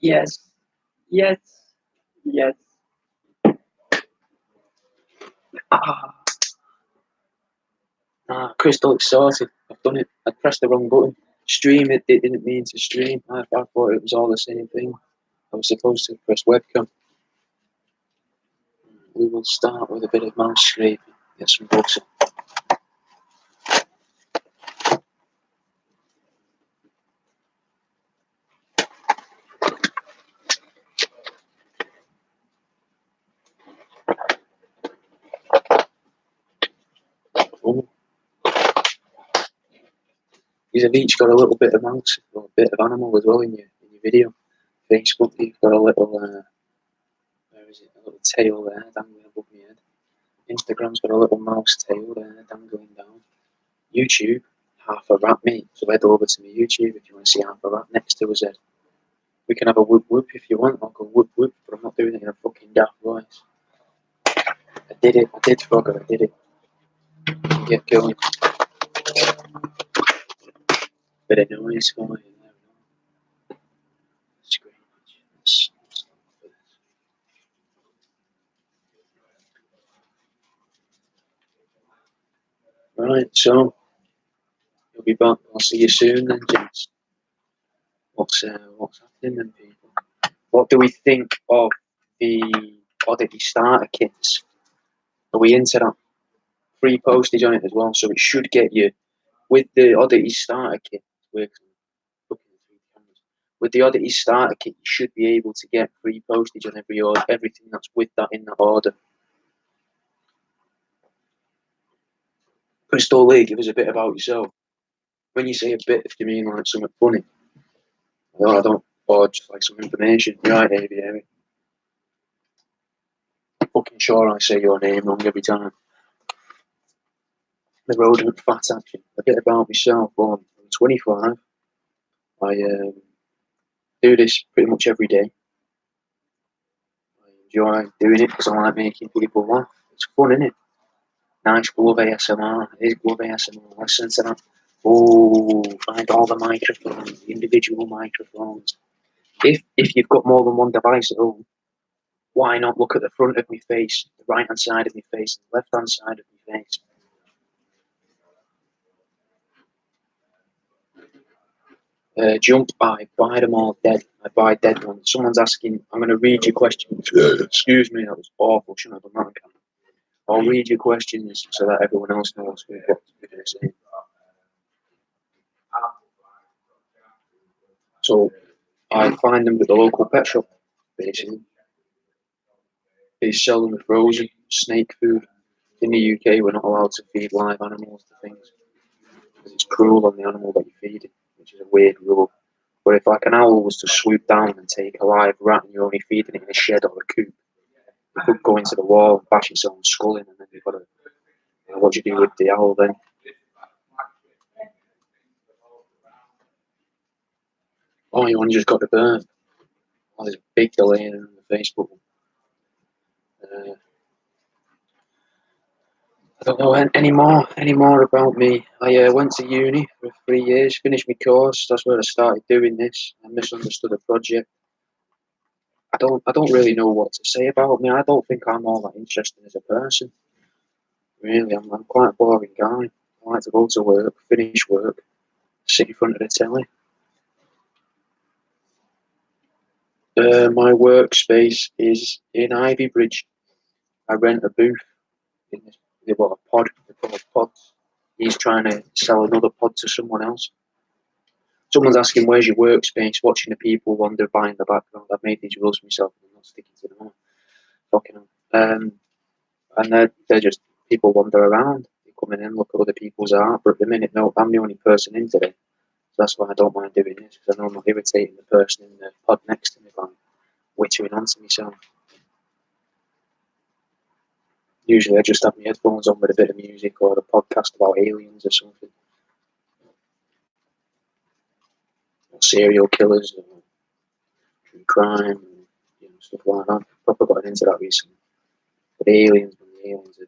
Yes, yes, yes. Ah, Crystal, it's sorted. I've done it. I pressed the wrong button. Stream it. It didn't mean to stream. I thought it was all the same thing. I was supposed to press webcam. We will start with a bit of mouse scraping. Get some bugs. Oh. You've each got a little bit of mouse or a bit of animal as well in your video. Facebook, you've got a little, where is it? A little tail there dangling above my head. Instagram's got a little mouse tail there dangling down. YouTube, half a rat, mate. So head over to my YouTube if you want to see half a rat next to his head. We can have a whoop whoop if you want. I'll go whoop whoop, but I'm not doing it in a fucking daft voice. I did it. I did, Frogger. I did it. Get going. Bit of noise going in there. Screen. Right, so you'll be back. I'll see you soon then, gents. What's happening then, people? What do we think of the Oddity starter kits? Are we into that? Free postage on it as well, so it should get you with the Oddity starter kit. With the Oddity starter kit, you should be able to get free postage on every order, everything that's with that in that order. Crystal Lee, give us a bit about yourself. When you say a bit, if you mean like something funny, no, I don't, or just like some information. You're right, Amy. I'm fucking sure I say your name wrong every time. The rodent fat action. A bit about myself. Well, I'm 25. I do this pretty much every day. I enjoy doing it because I like making people laugh. It's fun, isn't it? Nice glove ASMR. It is glove ASMR. Listen to that. Oh, find all the microphones, the individual microphones. If you've got more than one device at home, why not look at the front of my face, the right hand side of my face, the left hand side of my face? Jump, I buy them all dead. I buy dead ones. Someone's asking, I'm going to read your questions. Excuse me, that was awful. Shouldn't have done that again. I'll read your questions so that everyone else knows what we're going to say. So I find them at the local pet shop, basically. They sell them frozen, snake food. In the UK, we're not allowed to feed live animals to things because it's cruel on the animal that you feed it, which is a weird rule. But if like an owl was to swoop down and take a live rat and you're only feeding it in a shed or a coop, it could go into the wall and bash its own skull in, and then you've got to, what do you do with the owl then? Oh, you only just got the bird. Oh, there's a big delay in the Facebook one. I don't know any more about me. I went to uni for 3 years, finished my course. That's where I started doing this. I misunderstood a project. I don't really know what to say about me. I don't think I'm all that interesting as a person. Really, I'm quite a boring guy. I like to go to work, finish work, sit in front of the telly. My workspace is in Ivy Bridge. I rent a booth in this. They bought a pod. They call pods. He's trying to sell another pod to someone else. Someone's asking, "Where's your workspace?" Watching the people wander by in the background. I've made these rules myself, and I'm not sticking to them. Fucking hell. And they're just people wander around. They come in and look at other people's art. But at the minute, no, I'm the only person in today. So that's why I don't mind doing this, because I know I'm not irritating the person in the pod next to me by wittering onto myself. Usually I just have my headphones on with a bit of music or a podcast about aliens or something. Or serial killers or crime and stuff like that. Proper got into that recently. But aliens are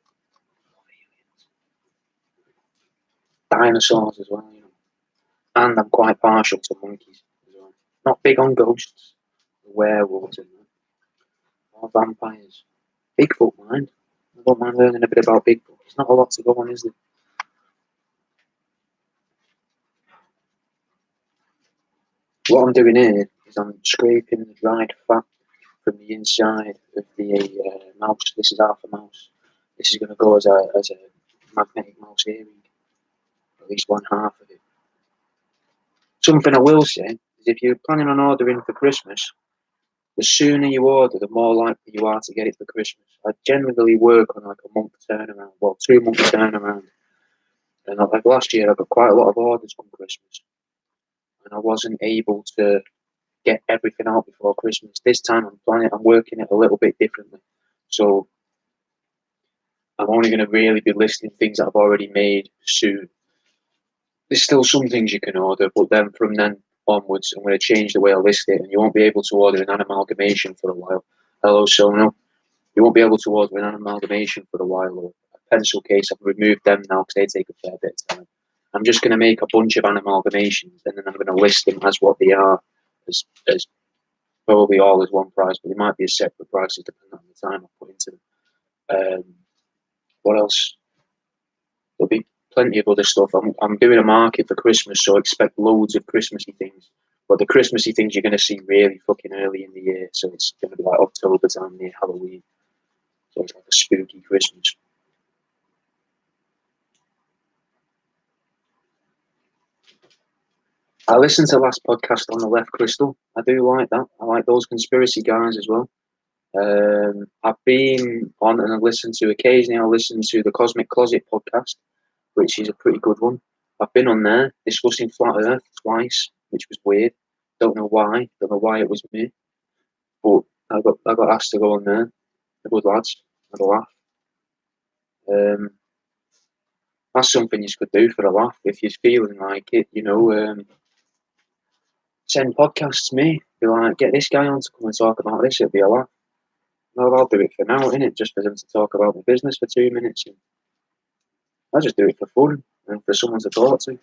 dinosaurs as well. And I'm quite partial to monkeys as well. Not big on ghosts. werewolves and that, or vampires. Bigfoot, mind. I don't mind learning a bit about Bigfoot. There's not a lot to go on, is there? What I'm doing here is I'm scraping the dried fat from the inside of the mouse. This is half a mouse. This is going to go as a magnetic mouse earring, at least one half of it. Something I will say is if you're planning on ordering for Christmas, the sooner you order, the more likely you are to get it for Christmas. I generally work on like a month turnaround, well, 2 month turnaround. And like last year, I got quite a lot of orders on Christmas, and I wasn't able to get everything out before Christmas. This time, I'm working it a little bit differently. So I'm only going to really be listing things that I've already made soon. There's still some things you can order, but then from then onwards, I'm going to change the way I list it, and you won't be able to order an amalgamation for a while. Hello, Sono. You won't be able to order an amalgamation for a while, or a pencil case. I've removed them now because they take a fair bit of time. I'm just going to make a bunch of amalgamations, and then I'm going to list them as what they are, as probably all as one price, but they might be a separate prices depending on the time I put into them. What else? There'll be plenty of other stuff. I'm doing a market for Christmas, so expect loads of Christmassy things. But the Christmassy things you're going to see really fucking early in the year, so it's going to be like October time near Halloween. So it's like a spooky Christmas. I listened to the last podcast on the left, Crystal. I do like that. I like those conspiracy guys as well. I've been on and occasionally I listen to the Cosmic Closet podcast, which is a pretty good one. I've been on there discussing flat Earth twice, which was weird. Don't know why. Don't know why it was me, but I got asked to go on there. The good lads had a laugh. That's something you could do for a laugh if you're feeling like it. Send podcasts to me. Be like, get this guy on to come and talk about this. It'll be a laugh. No, I'll do it for now, innit? Just for them to talk about my business for 2 minutes. And I just do it for fun and for someone to talk to.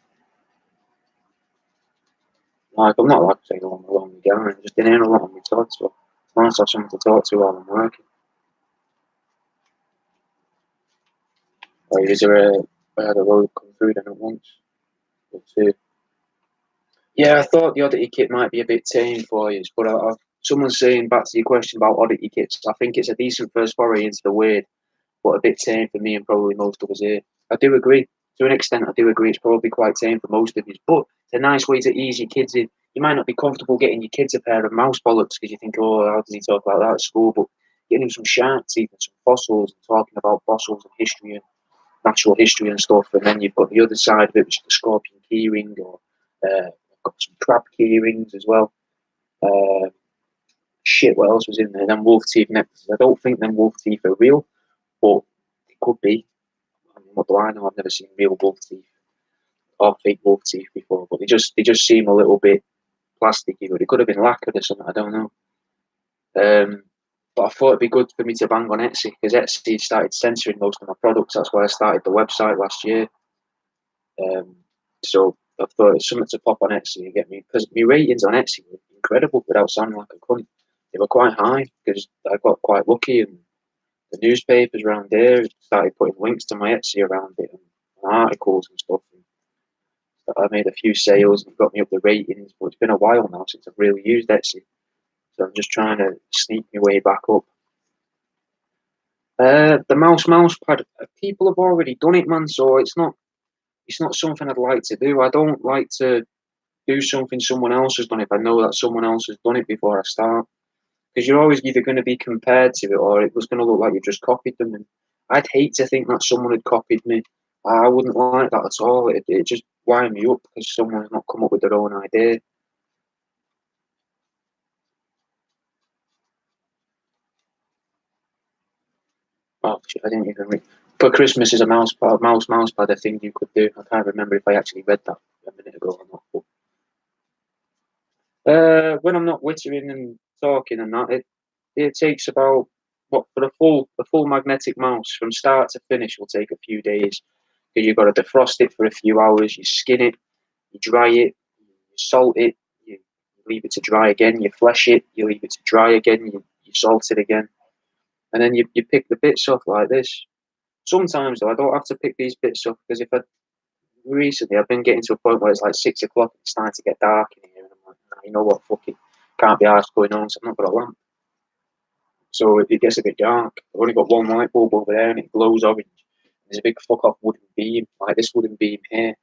Like, I'm not like saying I'm a long guy. I'm just in here a lot on my thoughts, so it's nice to have someone to talk to while I'm working. Like, is there I had a load come through then at once. But, yeah, I thought the oddity kit might be a bit tame for you, but someone's saying back to your question about oddity kits. I think it's a decent first foray into the weird, but a bit tame for me and probably most of us here. I do agree. To an extent, I do agree. It's probably quite tame for most of you, but it's a nice way to ease your kids in. You might not be comfortable getting your kids a pair of mouse bollocks because you think, oh, how can you talk about that at school? But getting them some shark teeth and some fossils and talking about fossils and history and natural history and stuff. And then you've got the other side of it, which is the scorpion keyring, or I've got some crab keyrings as well. Shit, what else was in there? Then wolf teeth necklaces. I don't think them wolf teeth are real, but it could be. I mean, what do I know? I've never seen real wolf teeth or fake wolf teeth before, but they just seem a little bit plasticky. But it could have been lacquered or something. I don't know. But I thought it'd be good for me to bang on Etsy because Etsy started censoring most of my products. That's why I started the website last year. So I thought it's something to pop on Etsy and get me, because my ratings on Etsy were incredible without sounding like a cunt. They were quite high because I got quite lucky, and the newspapers around here started putting links to my Etsy around it and articles and stuff. And I made a few sales and got me up the ratings, but it's been a while now since I've really used Etsy. So I'm just trying to sneak my way back up. The mouse pad, people have already done it, man. So it's not something I'd like to do. I don't like to do something someone else has done if I know that someone else has done it before I start. Because you're always either going to be compared to it, or it was going to look like you just copied them. And I'd hate to think that someone had copied me. I wouldn't like that at all. It just wind me up because someone's not come up with their own idea. Oh shit, I didn't even read. For Christmas is a mouse pad, a thing you could do. I can't remember if I actually read that a minute ago or not. But, when I'm not wittering and talking and that, it takes about, what, for a full magnetic mouse from start to finish will take a few days. Because you've got to defrost it for a few hours, you skin it, you dry it, you salt it, you leave it to dry again, you flesh it, you leave it to dry again, you salt it again, and then you pick the bits off like this. Sometimes though, I don't have to pick these bits off because recently I've been getting to a point where it's like 6 o'clock and it's starting to get dark in here, and I'm like, nah, you know what, fucking can't be arsed going on, so I've not got a lamp. So it gets a bit dark. I've only got one light bulb over there and it glows orange. There's a big fuck off wooden beam, like this wooden beam here.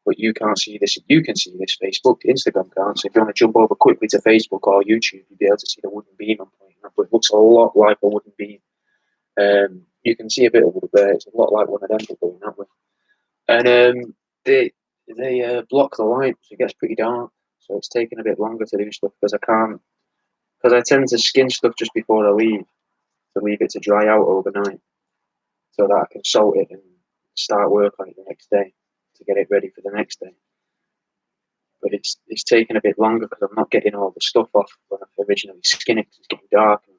But you can't see this. You can see this. Facebook, Instagram can't. So if you want to jump over quickly to Facebook or YouTube, you'll be able to see the wooden beam I'm pointing at. But it looks a lot like a wooden beam. You can see a bit of wood there. It's a lot like one of them, but going that way. And they block the light, so it gets pretty dark. So it's taking a bit longer to do stuff because I tend to skin stuff just before I leave, to leave it to dry out overnight, so that I can salt it and start work on it the next day to get it ready for the next day. But it's taking a bit longer because I'm not getting all the stuff off when I originally skin it. It's getting dark and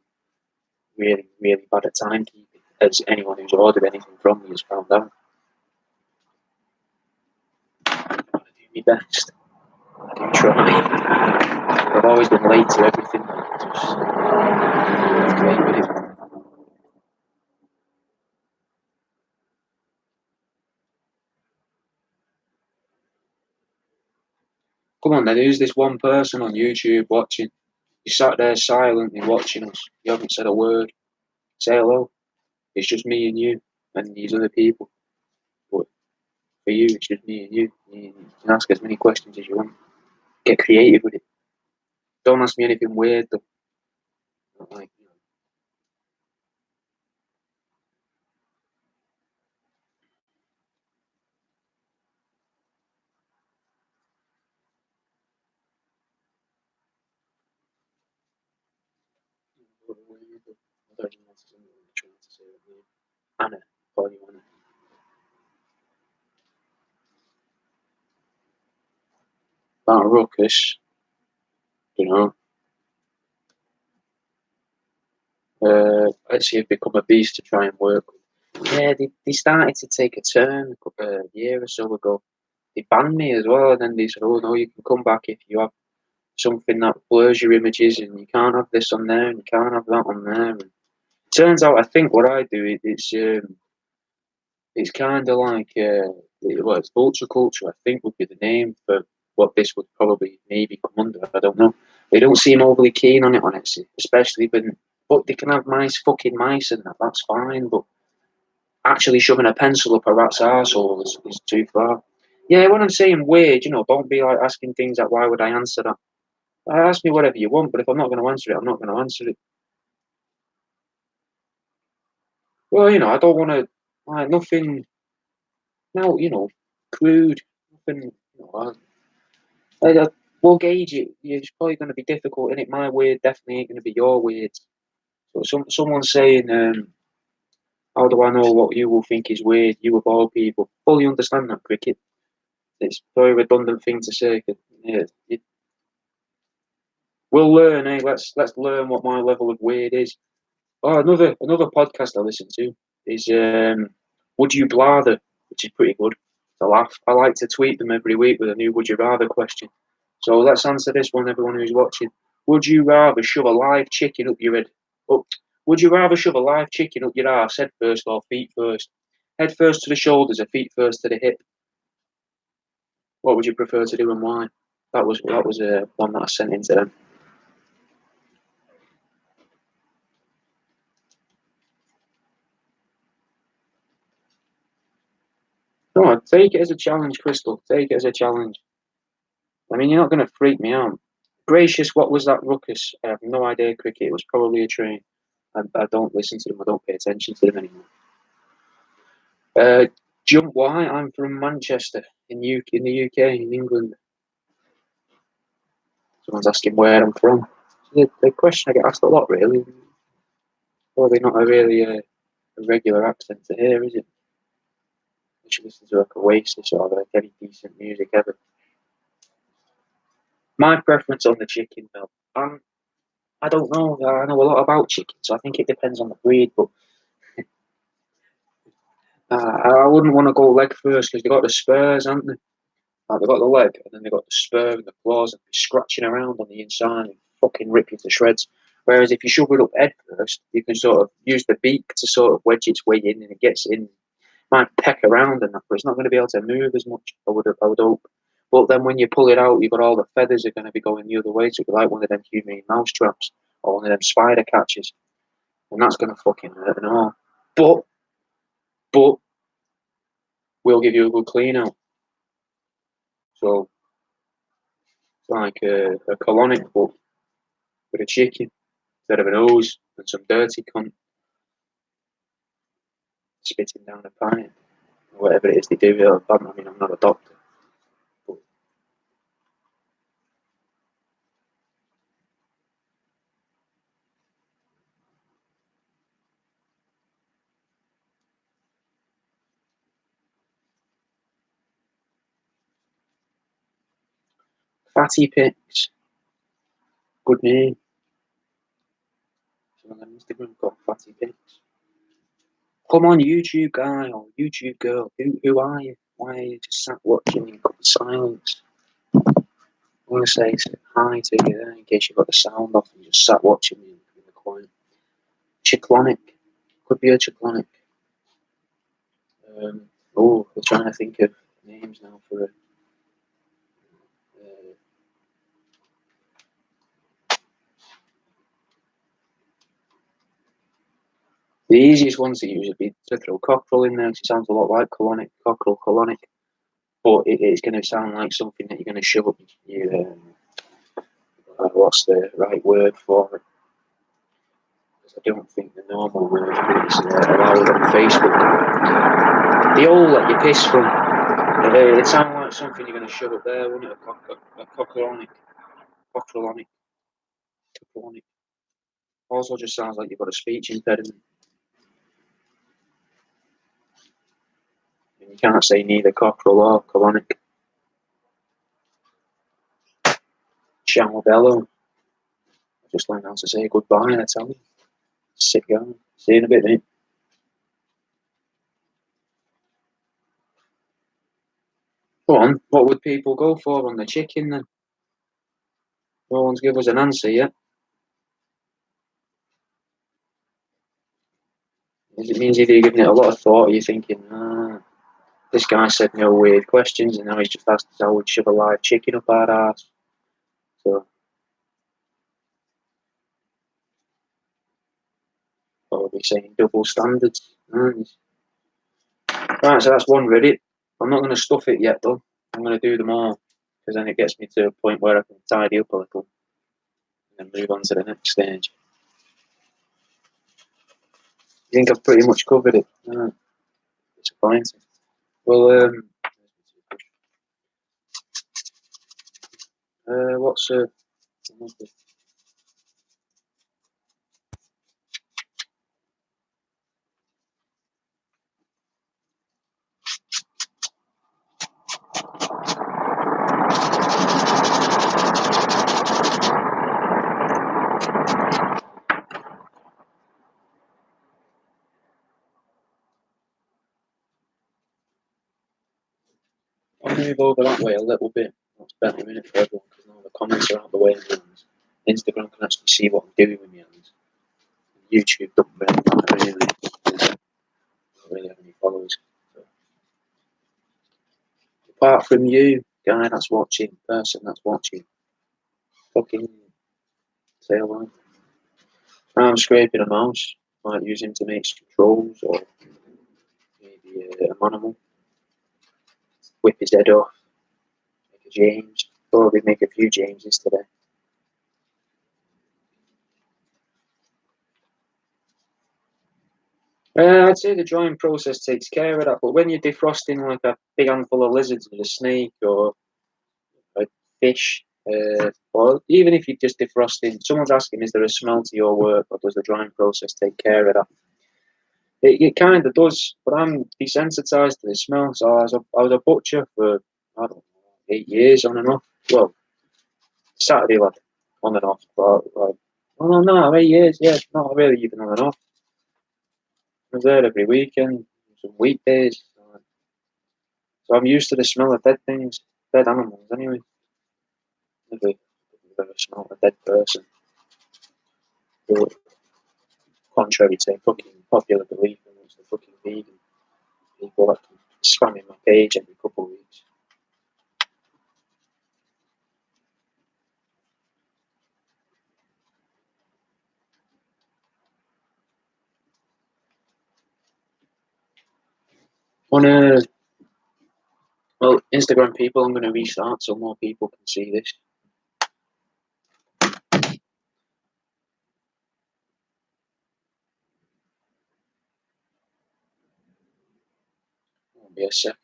really, really bad at timekeeping, as anyone who's ordered anything from me has found out. I do my best. I do try. I've always been late to everything. Just great with it. Come on then, who's this one person on YouTube watching? You sat there silently watching us. You haven't said a word. Say hello. It's just me and you and these other people. But for you, it's just me and you. You can ask as many questions as you want. Get creative with it. Don't ask me anything weird though. Not like, I don't know what I'm trying to say. Anna, call you Anna. About a ruckus, you know. Let's see if become a beast to try and work with. Yeah, they started to take a turn a year or so ago. They banned me as well, and then they said, "Oh no, you can come back if you have something that blurs your images, and you can't have this on there, and you can't have that on there." And turns out, I think what I do it's kind of like well, it's ultra culture. I think would be the name for what this would probably maybe come under. I don't know. They don't seem overly keen on it, honestly, especially when. But they can have fucking mice, and that's fine. But actually shoving a pencil up a rat's arsehole is too far. Yeah, when I'm saying weird, don't be like asking things like, why would I answer that? Ask me whatever you want, but if I'm not going to answer it, I'm not going to answer it. Well, I don't want to, like, nothing, no, crude, nothing, we'll gauge it. It's probably going to be difficult, and my weird definitely ain't going to be your weird. So someone's saying, how do I know what you will think is weird? You of all people fully understand that, cricket. It's a very redundant thing to say. Yeah, we'll learn, eh? Let's learn what my level of weird is. Oh, another podcast I listen to is Would You Blather, which is pretty good. To laugh. I like to tweet them every week with a new Would You Rather question. So let's answer this one, everyone who's watching. Would you rather shove a live chicken up your head? Oh, would you rather shove a live chicken up your arse, head first or feet first? Head first to the shoulders or feet first to the hip? What would you prefer to do and why? That was one that I sent into them. No, take it as a challenge, Crystal. Take it as a challenge. I mean, you're not going to freak me out. Gracious, what was that ruckus? I have no idea, cricket. It was probably a train. I don't listen to them. I don't pay attention to them anymore. Jump why? I'm from Manchester in the UK, in England. Someone's asking where I'm from. The question I get asked a lot, really. Probably not a really a regular accent to hear, is it? You should listen to like Oasis or like any decent music ever. My preference on the chicken, though. I don't know. I know a lot about chicken, so I think it depends on the breed. But I wouldn't want to go leg first because they got the spurs, haven't they? Like they've got the leg, and then they've got the spur and the claws, and they're scratching around on the inside and fucking rip you to shreds. Whereas if you shove it up head first, you can sort of use the beak to sort of wedge its way in, and it gets in. Might peck around and that, but it's not going to be able to move as much. I would hope. But then when you pull it out, you've got all the feathers are going to be going the other way, so it'll be like one of them humane mouse traps or one of them spider catchers, and that's going to fucking hurt and all. But we'll give you a good clean out. So it's like a colonic, but with a chicken instead of a nose and some dirty cunt spitting down a pint or whatever it is they do. I mean, I'm not a doctor. But Fatty Pics, good name. So on Instagram got Fatty Pics. Come on, YouTube guy or YouTube girl. Who are you? Why are you just sat watching in silence? I want to say hi to you there in case you've got the sound off and just sat watching me in the corner. Chiclonic. Could be a Chiclonic. We're trying to think of names now for it. The easiest ones to use would be to throw cockerel in there, because it sounds a lot like colonic, cockerel, colonic. But it's going to sound like something that you're going to shove up your, what's the right word for it? I don't think the normal word is allowed on Facebook. The hole that you piss from. It sounds like something you're going to shove up there, wouldn't it? A cockeronic. Cockeronic. Cockeronic. Also just sounds like you've got a speech impediment. And you can't say neither cockerel or colonic. Ciao bello. I just learned how to say goodbye, I tell you. Sick guy. See you in a bit, mate. Go on, what would people go for on the chicken then? No one's give us an answer yet. It means either you're giving it a lot of thought or you're thinking, this guy said no weird questions and now he's just asked us how we'd shove a live chicken up our arse. So, probably saying double standards. Nice. Right, so that's one Reddit. I'm not going to stuff it yet though. I'm going to do them all because then it gets me to a point where I can tidy up a little and then move on to the next stage. I think I've pretty much covered it. Disappointing. Well, what's I'll move over that way a little bit. That's better a minute for everyone because now the comments are out of the way. Instagram can actually see what I'm doing with my hands. YouTube doesn't really matter anyway. I don't really have any followers. So. Apart from you, guy that's watching, person that's watching, fucking say hello. I'm scraping a mouse. Might use him to make some trolls or maybe an animal. Whip his head off. Make a James. Probably make a few Jameses today. I'd say the drying process takes care of that, but when you're defrosting like a big handful of lizards with a snake or a fish, or even if you're just defrosting, someone's asking, is there a smell to your work or does the drying process take care of that? It kind of does, but I'm desensitized to the smell. So I was a butcher for, I don't know, 8 years on and off. Well, Saturday, like, on and off. But, like, oh, no, 8 years, yeah, not really even on and off. I was there every weekend, some weekdays. So I'm used to the smell of dead things. dead animals anyway. Never smelt a dead person. But contrary to fucking popular belief amongst the fucking vegan people that can spamming my page every couple of weeks. Well, Instagram people, I'm going to restart so more people can see this. Won't be a second,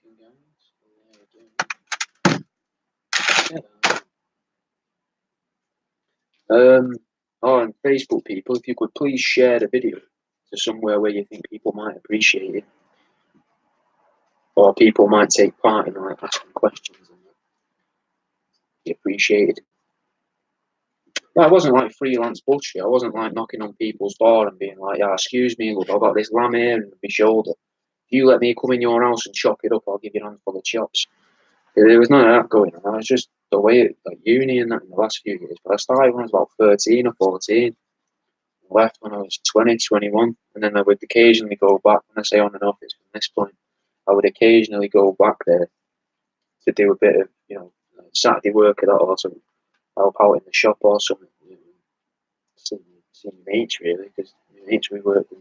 guys. And Facebook people, if you could please share the video to somewhere where you think people might appreciate it, or people might take part in like asking questions and be appreciated. Well, I wasn't like freelance bullshit. I wasn't like knocking on people's door and being like, "Yeah, excuse me, look, I've got this lamb here on my shoulder. If you let me come in your house and chop it up, I'll give you a handful of chops." There was none of that going on. I was just the way like uni and that in the last few years. But I started when I was about 13 or 14. Left when I was 20, 21, and then I would occasionally go back. When I say on and off, it's from this point. I would occasionally go back there to do a bit of, Saturday work or that, or something, help out in the shop or something. See mates really, because mates we worked in.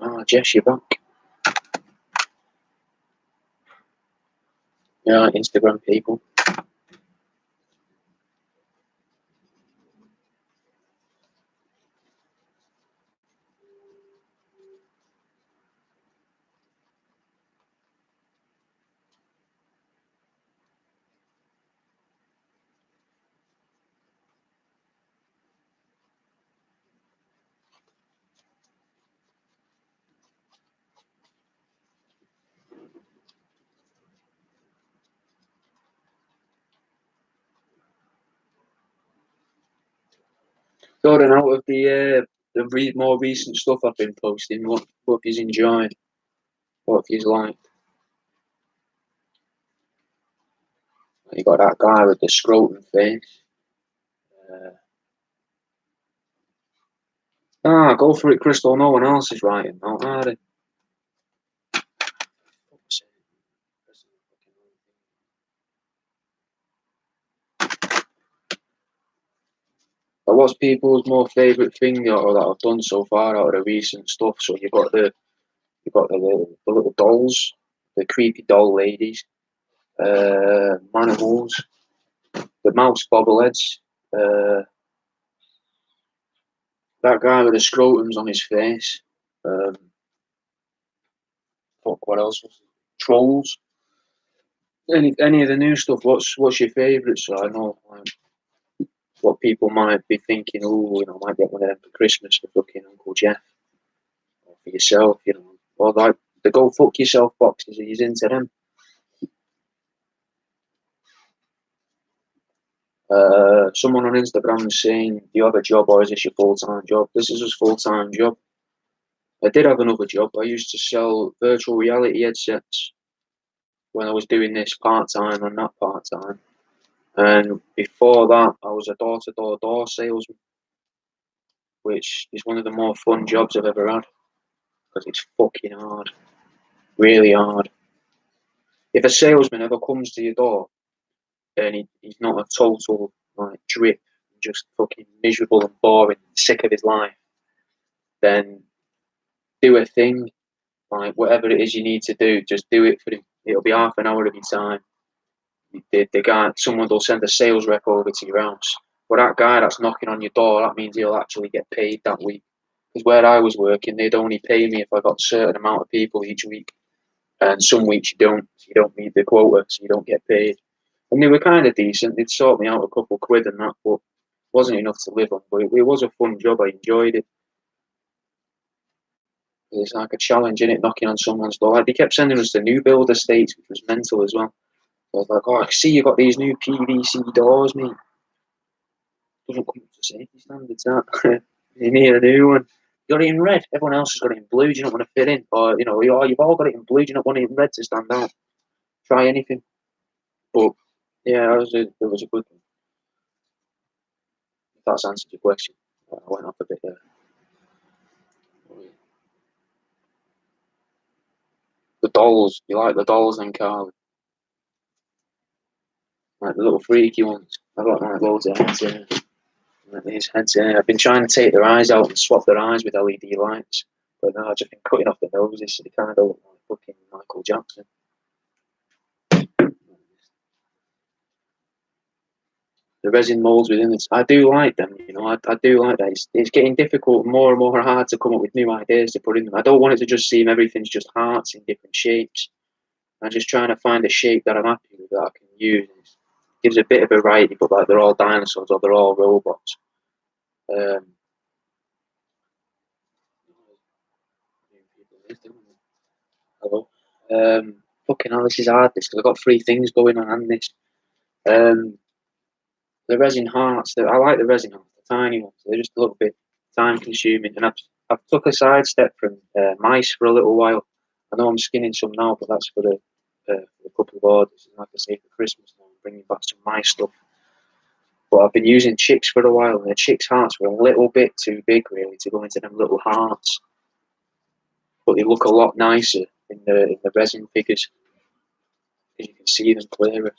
Oh, Jess, you're back. Yeah, Instagram people. Gordon, out of the more recent stuff I've been posting, what have you enjoyed? What have you liked? You got that guy with the scrotum face. Go for it, Crystal. No one else is writing out, are they? What's people's more favourite thing or that I've done so far out of the recent stuff? So you got the little dolls, the creepy doll ladies, manimals, the mouse bobbleheads, that guy with the scrotums on his face. Fuck, what else? Trolls. Any of the new stuff? What's your favourite? So I know what people might be thinking. Oh, might get one of them for Christmas for fucking Uncle Jeff, or for yourself. Or like the go fuck yourself boxes. He's into them. Someone on Instagram is saying, "Do you have a job or is this your full-time job?" This is his full-time job. I did have another job. I used to sell virtual reality headsets when I was doing this part-time and not part-time. And before that, I was a door-to-door salesman, which is one of the more fun jobs I've ever had because it's fucking hard, really hard. If a salesman ever comes to your door and he's not a total like drip, just fucking miserable and boring, sick of his life, then do a thing, like whatever it is you need to do, just do it for him. It'll be half an hour of your time. The guy, someone will send a sales rep over to your house. But that guy that's knocking on your door, that means he'll actually get paid that week. Because where I was working, they'd only pay me if I got a certain amount of people each week. And some weeks you don't meet the quota, so you don't get paid. And they were kind of decent. They'd sort me out a couple quid and that, but wasn't enough to live on. But it was a fun job. I enjoyed it. It's like a challenge, in it, knocking on someone's door. Like they kept sending us to new build estates, which was mental as well. I was like, "Oh, I see you got these new PVC doors, mate. Doesn't come up to safety standards, that. You need a new one." You got it in red. Everyone else has got it in blue. Do you not want to fit in? Or you've all got it in blue. Do you not want it in red to stand out? Try anything. But yeah, it was a good one. If that's answered your question. I went off a bit there. The dolls. You like the dolls then, Carl? Like the little freaky ones. I've got like loads of heads in. Like these heads in. I've been trying to take their eyes out and swap their eyes with LED lights. But no, I've just been cutting off the noses so they kind of look like fucking Michael Jackson. The resin molds within it. I do like them, I do like that. It's getting difficult, more and more hard to come up with new ideas to put in them. I don't want it to just seem everything's just hearts in different shapes. I'm just trying to find a shape that I'm happy with that I can use. It gives a bit of variety, but like they're all dinosaurs or they're all robots. Um, hello. Fucking hell, this is hard. This because I've got three things going on and this. Um, the resin hearts. I like the resin hearts, the tiny ones. They're just a little bit time consuming, and I've took a sidestep from mice for a little while. I know I'm skinning some now, but that's for a couple of orders. And like I say, for Christmas now, I'm bringing back some mice stuff. But I've been using chicks for a while, and the chicks' hearts were a little bit too big, really, to go into them little hearts. But they look a lot nicer in the resin figures because you can see them clearer.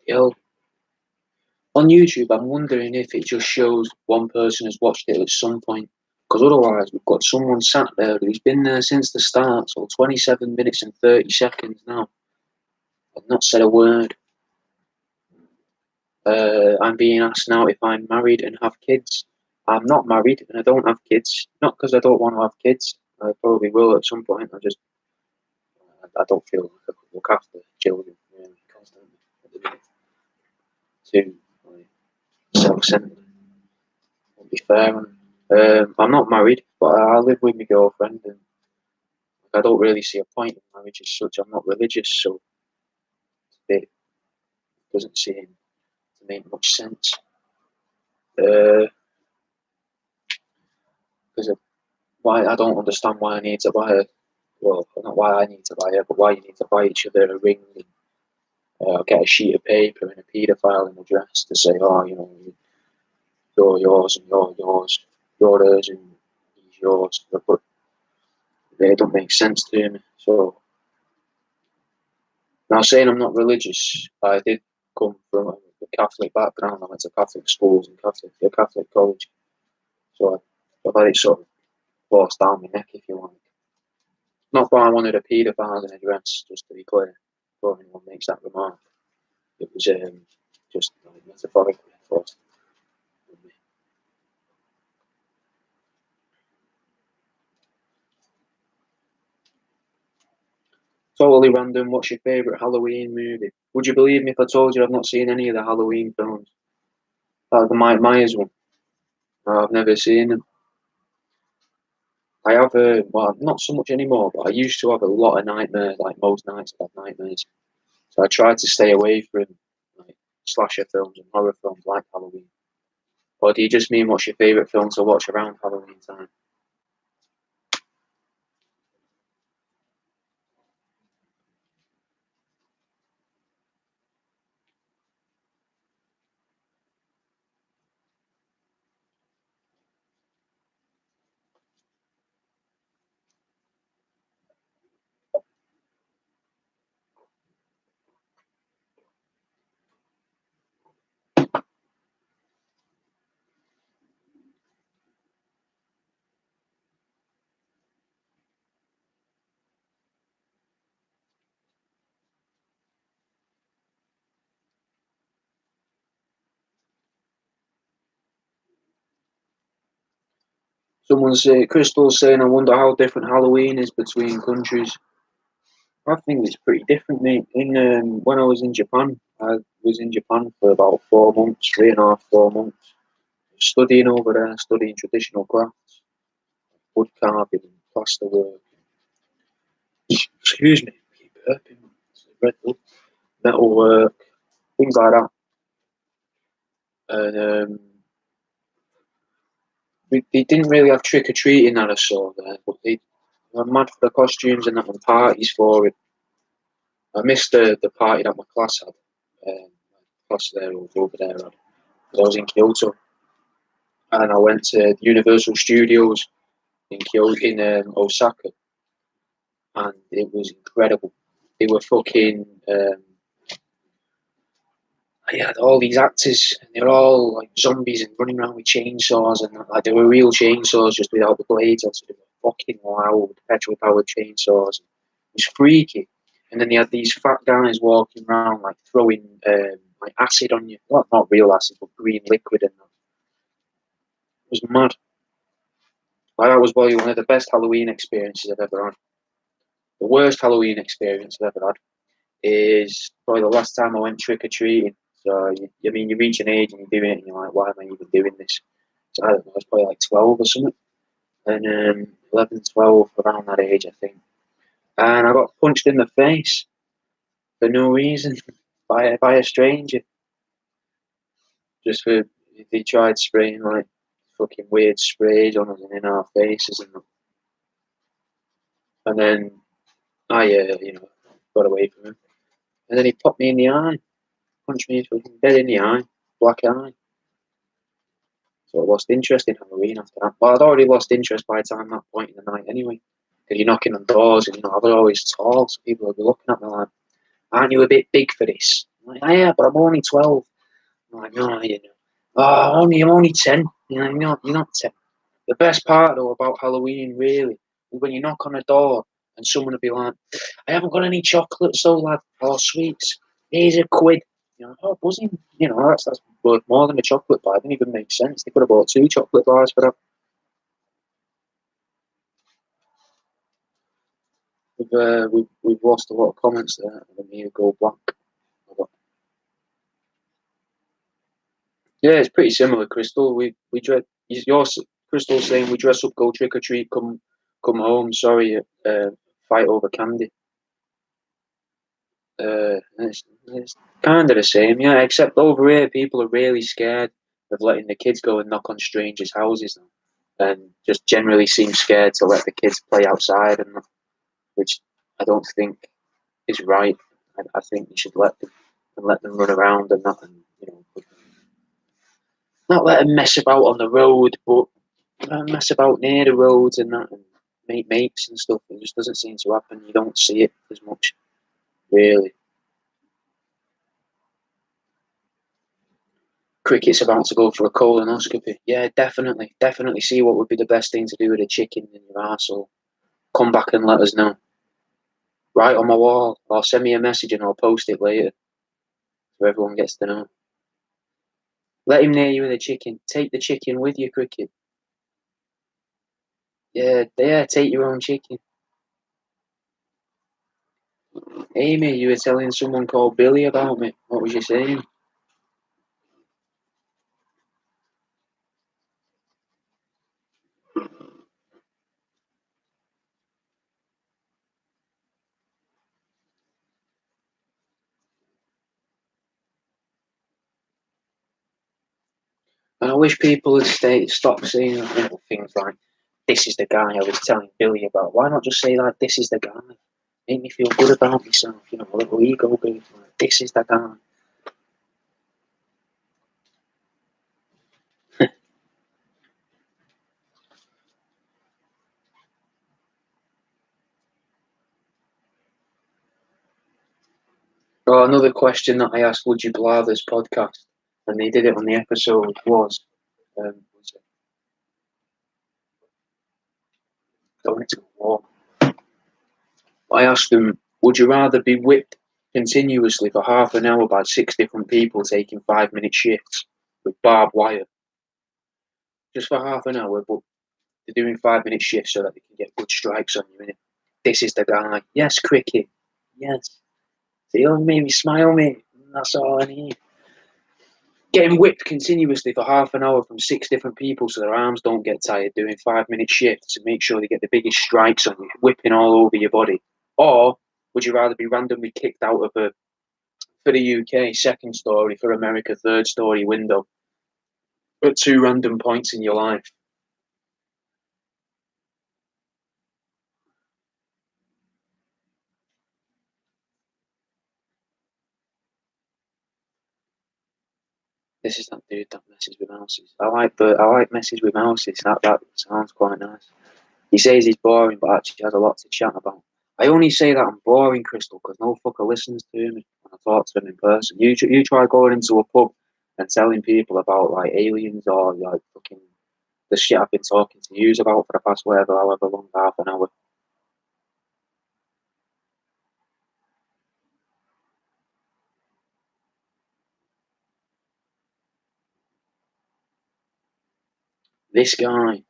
You know, on YouTube, I'm wondering if it just shows one person has watched it at some point. Because otherwise, we've got someone sat there who's been there since the start, so 27 minutes and 30 seconds now, and not said a word. I'm being asked now if I'm married and have kids. I'm not married and I don't have kids. Not because I don't want to have kids. I probably will at some point. I don't feel like I could look after children constantly. At the minute. Too like, self-centered. Won't be fair. I'm not married, but I live with my girlfriend, and I don't really see a point in marriage as such. I'm not religious, so it doesn't seem to make much sense. Because of why I don't understand why I need to buy a well, not why I need to buy it, but why you need to buy each other a ring and get a sheet of paper and a paedophiling address to say, oh, you're yours and you're yours, you're hers and he's yours. But they don't make sense to me. So now saying I'm not religious, I did come from a Catholic background. I went to Catholic schools and Catholic college. So I've had it sort of forced down my neck, if you like. Not that I wanted a paedophiling address, just to be clear, before anyone makes that remark. It was just like, metaphorically forced. Totally random. What's your favourite Halloween movie? Would you believe me if I told you I've not seen any of the Halloween films? Like the Mike Myers one. No, I've never seen them. I have well, not so much anymore, but I used to have a lot of nightmares. Like most nights, I have nightmares. So I tried to stay away from like slasher films and horror films like Halloween. Or do you just mean what's your favourite film to watch around Halloween time? Someone's Crystal's saying, I wonder how different Halloween is between countries. I think it's pretty different, mate. In when I was in Japan, I was in Japan for about 4 months, 3.5, 4 months, studying over there, studying traditional crafts, wood carving, plaster work. Excuse me, keep burping. Red Bull, metal work, things like that. And they didn't really have trick or treating that I saw there, but they were mad for the costumes and that and parties for it. I missed the party that my class had. My class there over there had. I was in Kyoto, and I went to Universal Studios in Kyoto in Osaka, and it was incredible. They were fucking. I had all these actors, and they're all like zombies and running around with chainsaws, and like they were real chainsaws just without the blades. So they were fucking loud, petrol powered chainsaws. It was freaky. And then they had these fat guys walking around like throwing like acid on you. Well, not real acid, but green liquid, and that. It was mad. Like that was probably one of the best Halloween experiences I've ever had. The worst Halloween experience I've ever had is probably the last time I went trick or treating. So I mean, you reach an age and you're doing it, and you're like, why am I even doing this? So I don't know, I was probably like 12 or something, and 11, 12, around that age, I think. And I got punched in the face for no reason by a stranger, just for they tried spraying like fucking weird sprays on us and in our faces, and then I got away from him, and then he popped me in the eye, punched me fucking dead in the eye, black eye. So I lost interest in Halloween after that. Well, I'd already lost interest by the time that point in the night anyway. Because you're knocking on doors, and I was always tall, so people would be looking at me like, "Aren't you a bit big for this?" I'm like, "Oh, yeah, but I'm only 12." I'm like, "No, I'm only 10." You're not 10. The best part though about Halloween really is when you knock on a door and someone will be like, "I haven't got any chocolate, so lad, or sweets. Here's a quid." Oh, buzzing. That's worth more than a chocolate bar. It didn't even make sense. They could have bought 2 chocolate bars for that. We've lost a lot of comments there. Let me go blank. Yeah, it's pretty similar, Crystal. We dress. Your Crystal saying we dress up, go trick or treat, come home. Sorry, fight over candy. It's kind of the same, yeah. Except over here, people are really scared of letting the kids go and knock on strangers' houses now, and just generally seem scared to let the kids play outside, and which I don't think is right. I think you should let them run around and not, and, not let them mess about on the road, but mess about near the roads and that, and make mates and stuff. It just doesn't seem to happen. You don't see it as much, really. Cricket's about to go for a colonoscopy. Yeah, definitely. Definitely see what would be the best thing to do with a chicken in your arsehole. Come back and let us know. Write on my wall, or send me a message and I'll post it later so everyone gets to know. Let him near you with a chicken. Take the chicken with you, Cricket. Yeah, take your own chicken. Amy, you were telling someone called Billy about me. What was you saying? And I wish people would stop saying things like, "This is the guy I was telling Billy about." Why not just say like, "This is the guy"? Make me feel good about myself, a little ego boost. Like, this is the guy. Oh, another question that I asked Would You Blather's podcast, and they did it on the episode was going to war. I asked them, would you rather be whipped continuously for half an hour by 6 different people taking 5 minute shifts with barbed wire, just for half an hour, but they're doing 5-minute shifts so that they can get good strikes on you. And this is the guy. Yes, cricket. Yes. See, oh, maybe smile, mate. That's all I need. Getting whipped continuously for half an hour from 6 different people so their arms don't get tired, doing 5-minute shifts to make sure they get the biggest strikes on you, whipping all over your body. Or would you rather be randomly kicked out of a, for the UK, second story, for America, third story window at 2 random points in your life? This is that dude that messes with mouses. I like messes with mouses. That sounds quite nice. He says he's boring, but actually has a lot to chat about. I only say that I'm boring, Crystal, because no fucker listens to me when I talk to them in person. You try going into a pub and telling people about like aliens or like fucking the shit I've been talking to you about for the past however long, half an hour. This guy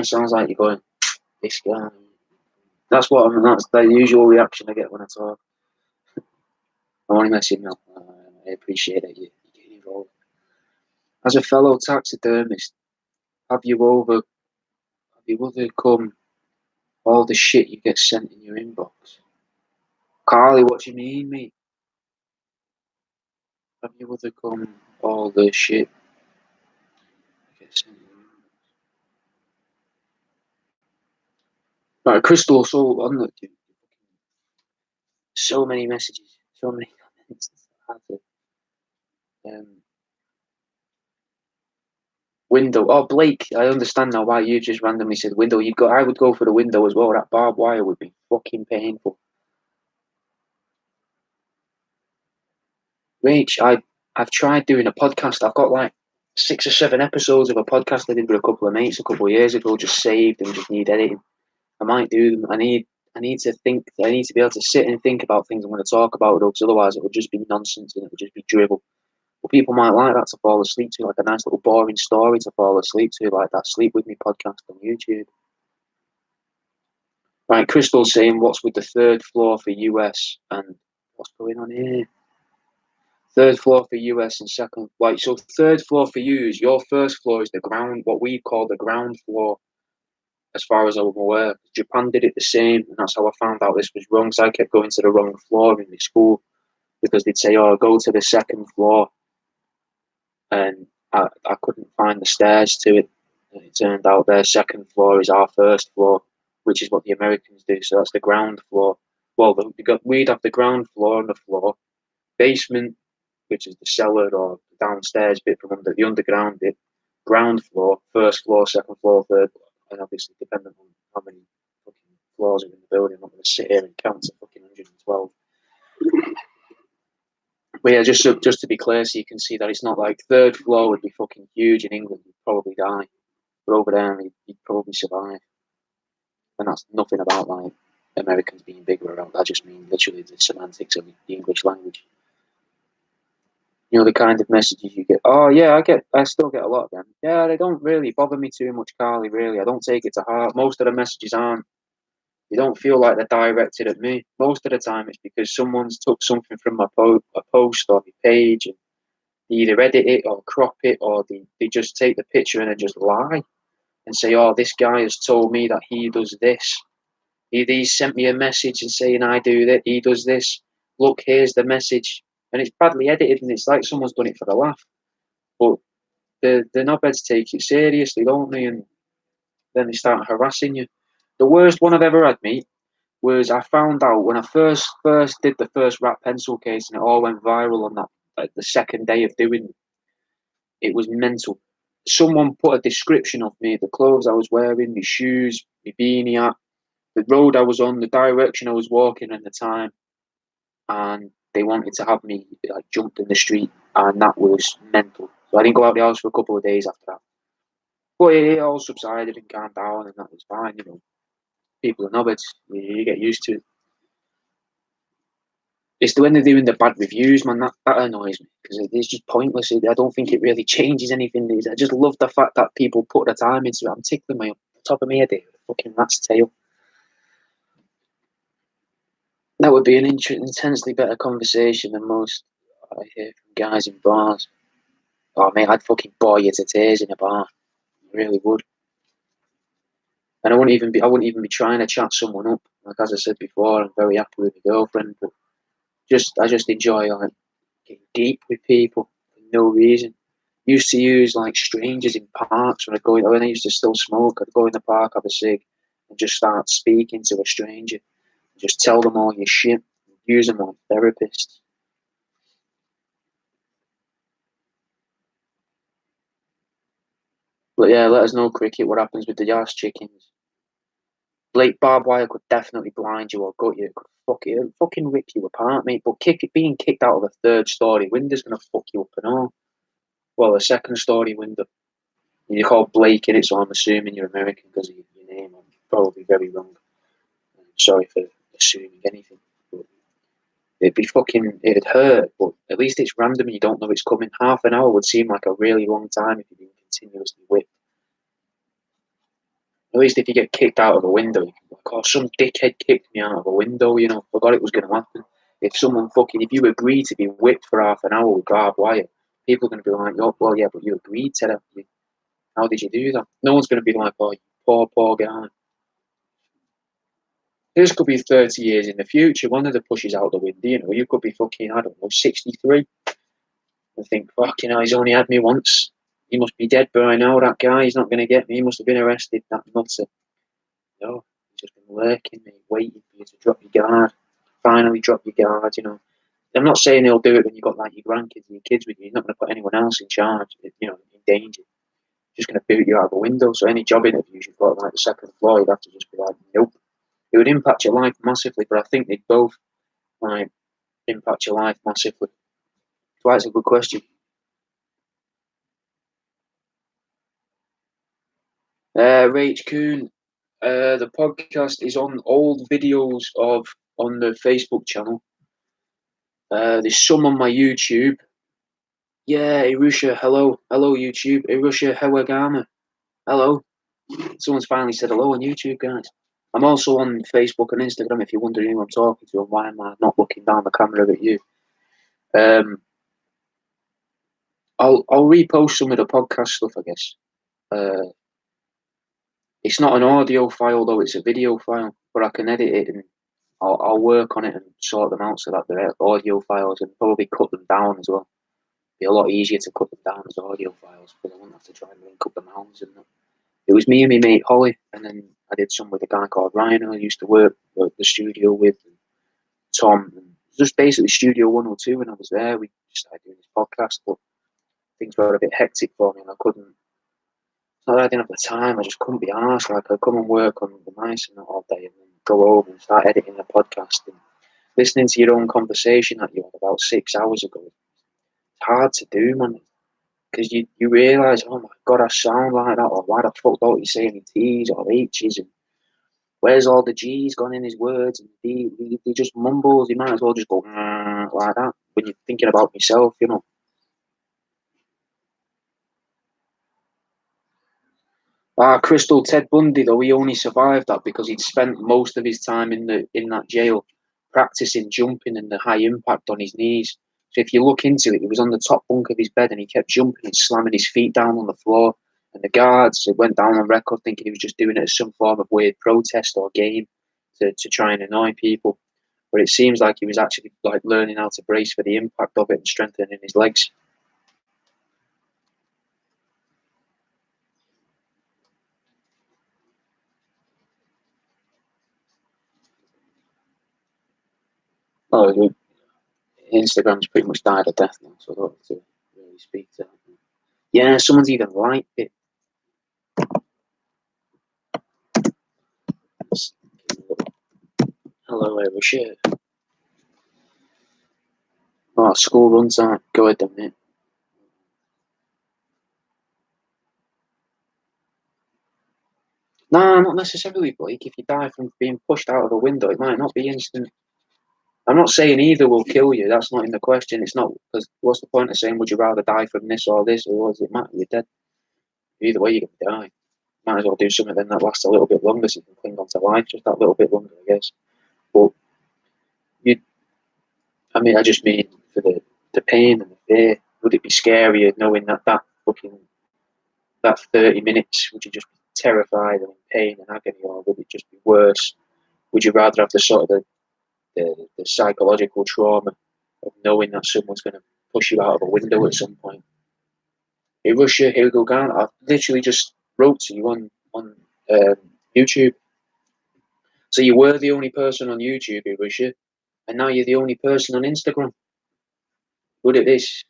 sounds like you're going, this guy. That's what that's the usual reaction I get when I talk. I want to mess you up. I appreciate that you getting involved. As a fellow taxidermist, have you overcome all the shit you get sent in your inbox? Carly, what do you mean, mate? Have you overcome all the shit you get sent in your inbox? Right, Crystal, so on the so many messages, so many comments. Um, window. Oh, Blake, I understand now why you just randomly said window. I would go for the window as well. That barbed wire would be fucking painful. Rach, I've tried doing a podcast. I've got like 6 or 7 episodes of a podcast I did with a couple of mates a couple of years ago, just saved and just need editing. I might do them. I need to think. I need to be able to sit and think about things I'm going to talk about, though, because otherwise it would just be nonsense and it would just be dribble. But people might like that to fall asleep to, like a nice little boring story to fall asleep to, like that Sleep With Me podcast on YouTube. Right, Crystal's saying, what's with the third floor for US and what's going on here? Third floor for US and second, like, so third floor for you is your first floor is the ground, what we call the ground floor, as far as I'm aware. Japan did it the same, and that's how I found out this was wrong. So I kept going to the wrong floor in the school because they'd say, oh, go to the second floor, and I couldn't find the stairs to it. And it turned out their second floor is our first floor, which is what the Americans do. So that's the ground floor. Well, we'd have the ground floor and the floor, basement, which is the cellar or downstairs bit from under the underground bit, ground floor, first floor, second floor, third, and obviously depending on how many fucking floors are in the building, I'm not going to sit here and count to fucking 112. But yeah, just to be clear, so you can see that it's not like third floor would be fucking huge in England, you'd probably die. But over there, you'd probably survive. And that's nothing about like Americans being bigger around. I just mean literally the semantics of the English language. You know, the kind of messages you get. Oh yeah, I still get a lot of them. Yeah, they don't really bother me too much, Carly. Really, I don't take it to heart. Most of the messages aren't. You don't feel like they're directed at me. Most of the time, it's because someone's took something from a post or my page and they either edit it or crop it, or they just take the picture and then just lie and say, "Oh, this guy has told me that he does this. He sent me a message and saying I do that. He does this. Look, here's the message." And it's badly edited, and it's like someone's done it for a laugh. But the knobheads take it seriously, don't they? And then they start harassing you. The worst one I've ever had, mate, was I found out when I first did the first rat pencil case, and it all went viral on that, like, the second day of doing it. It was mental. Someone put a description of me, the clothes I was wearing, my shoes, my beanie hat, the road I was on, the direction I was walking at the time, and they wanted to have me like jumped in the street, and that was mental. So I didn't go out the house for a couple of days after that. But it all subsided and calmed down, and that was fine. You know, people are knobheads. You get used to it. It's when they're doing the bad reviews, man. That annoys me because it's just pointless. I don't think it really changes anything. I just love the fact that people put the time into it. I'm tickling my top of my head here with a fucking rat's tail. That would be an intensely better conversation than most I hear from guys in bars. Oh mate, I'd fucking bore you to tears in a bar. I really would. And I wouldn't even be trying to chat someone up. Like as I said before, I'm very happy with my girlfriend, but I just enjoy like getting deep with people for no reason. Used to use like strangers in parks when I used to still smoke. I'd go in the park, have a cig, and just start speaking to a stranger. Just tell them all your shit. Use them like therapists. But yeah, let us know, cricket, what happens with the arse chickens. Blake barbed wire could definitely blind you or gut you. It could fucking rip you apart, mate. But being kicked out of a third story window's gonna fuck you up and all. Well, a second story window. You're called Blake in it, so I'm assuming you're American because of your name. I'm probably very wrong. Sorry for assuming anything. But it'd hurt, but at least it's random and you don't know it's coming. Half an hour would seem like a really long time if you're being continuously whipped. At least if you get kicked out of a window, you can be like, oh, some dickhead kicked me out of a window, forgot it was going to happen. If you agree to be whipped for half an hour with barbed wire, people are going to be like, oh, well, yeah, but you agreed to that. How did you do that? No one's going to be like, oh, you poor guy. This could be 30 years in the future. One of the pushes out the window, you could be fucking, I don't know, 63. I think, fucking hell, he's only had me once. He must be dead by now, that guy. He's not going to get me. He must have been arrested, that nutter. No, he's just been lurking, mate, waiting for you to drop your guard. Finally drop your guard. I'm not saying he'll do it when you've got like your grandkids and your kids with you. He's not going to put anyone else in charge, in danger. He's just going to boot you out of a window. So any job interviews you've got like the second floor, you'd have to just be like, nope. It would impact your life massively, but I think they'd both like impact your life massively. So that's a good question. Rach Kuhn, the podcast is on old videos on the Facebook channel. There's some on my YouTube. Yeah, Irusha, hello. Hello, YouTube. Irusha Hewagama. Hello. Someone's finally said hello on YouTube, guys. I'm also on Facebook and Instagram if you're wondering who I'm talking to and why am I not looking down the camera at you. I'll repost some of the podcast stuff, I guess. It's not an audio file though; it's a video file, but I can edit it and I'll work on it and sort them out so that they're audio files and probably cut them down as well. Be a lot easier to cut them down as audio files because I won't have to try and link up the mounds and that. It was me and my mate Holly, and then I did some with a guy called Ryan who I used to work at the studio with, and Tom. And just basically Studio 102 when I was there. We started doing this podcast, but things were a bit hectic for me and I couldn't. Not that I didn't have the time, I just couldn't be arsed. Like I'd come and work on the mice and that all day and then go home and start editing the podcast and listening to your own conversation that you had about 6 hours ago. It's hard to do, man. Because you realise, oh my god, I sound like that, or why the fuck don't you say any T's or H's, and where's all the G's gone in his words, and he just mumbles, he might as well just go like that when you're thinking about yourself. Crystal Ted Bundy, though, he only survived that because he'd spent most of his time in that jail practicing jumping and the high impact on his knees. So if you look into it, he was on the top bunk of his bed and he kept jumping and slamming his feet down on the floor. And the guards, it went down on record thinking he was just doing it as some form of weird protest or game to try and annoy people. But it seems like he was actually like learning how to brace for the impact of it and strengthening his legs. Oh, Instagram's pretty much died a death now, so I don't have to really speak to that. Yeah, someone's even liked it. Hello, Russia. Oh, school runs out. Go ahead, then, mate. Nah, not necessarily, Blake. If you die from being pushed out of a window, it might not be instant. I'm not saying either will kill you. That's not in the question. It's not, because what's the point of saying, would you rather die from this or this, or does it matter? You're dead. Either way, you're going to die. might as well do something then that lasts a little bit longer so you can cling on to life just that little bit longer, I guess. But I just mean for the pain and the fear. Would it be scarier knowing that 30 minutes? Would you just be terrified and in pain and agony, or would it just be worse? Would you rather have the sort of the psychological trauma of knowing that someone's going to push you out of a window at some point? Hey Russia, here we go, Ghana. I literally just wrote to you on YouTube. So you were the only person on YouTube, hey Russia, and now you're the only person on Instagram. Look at this.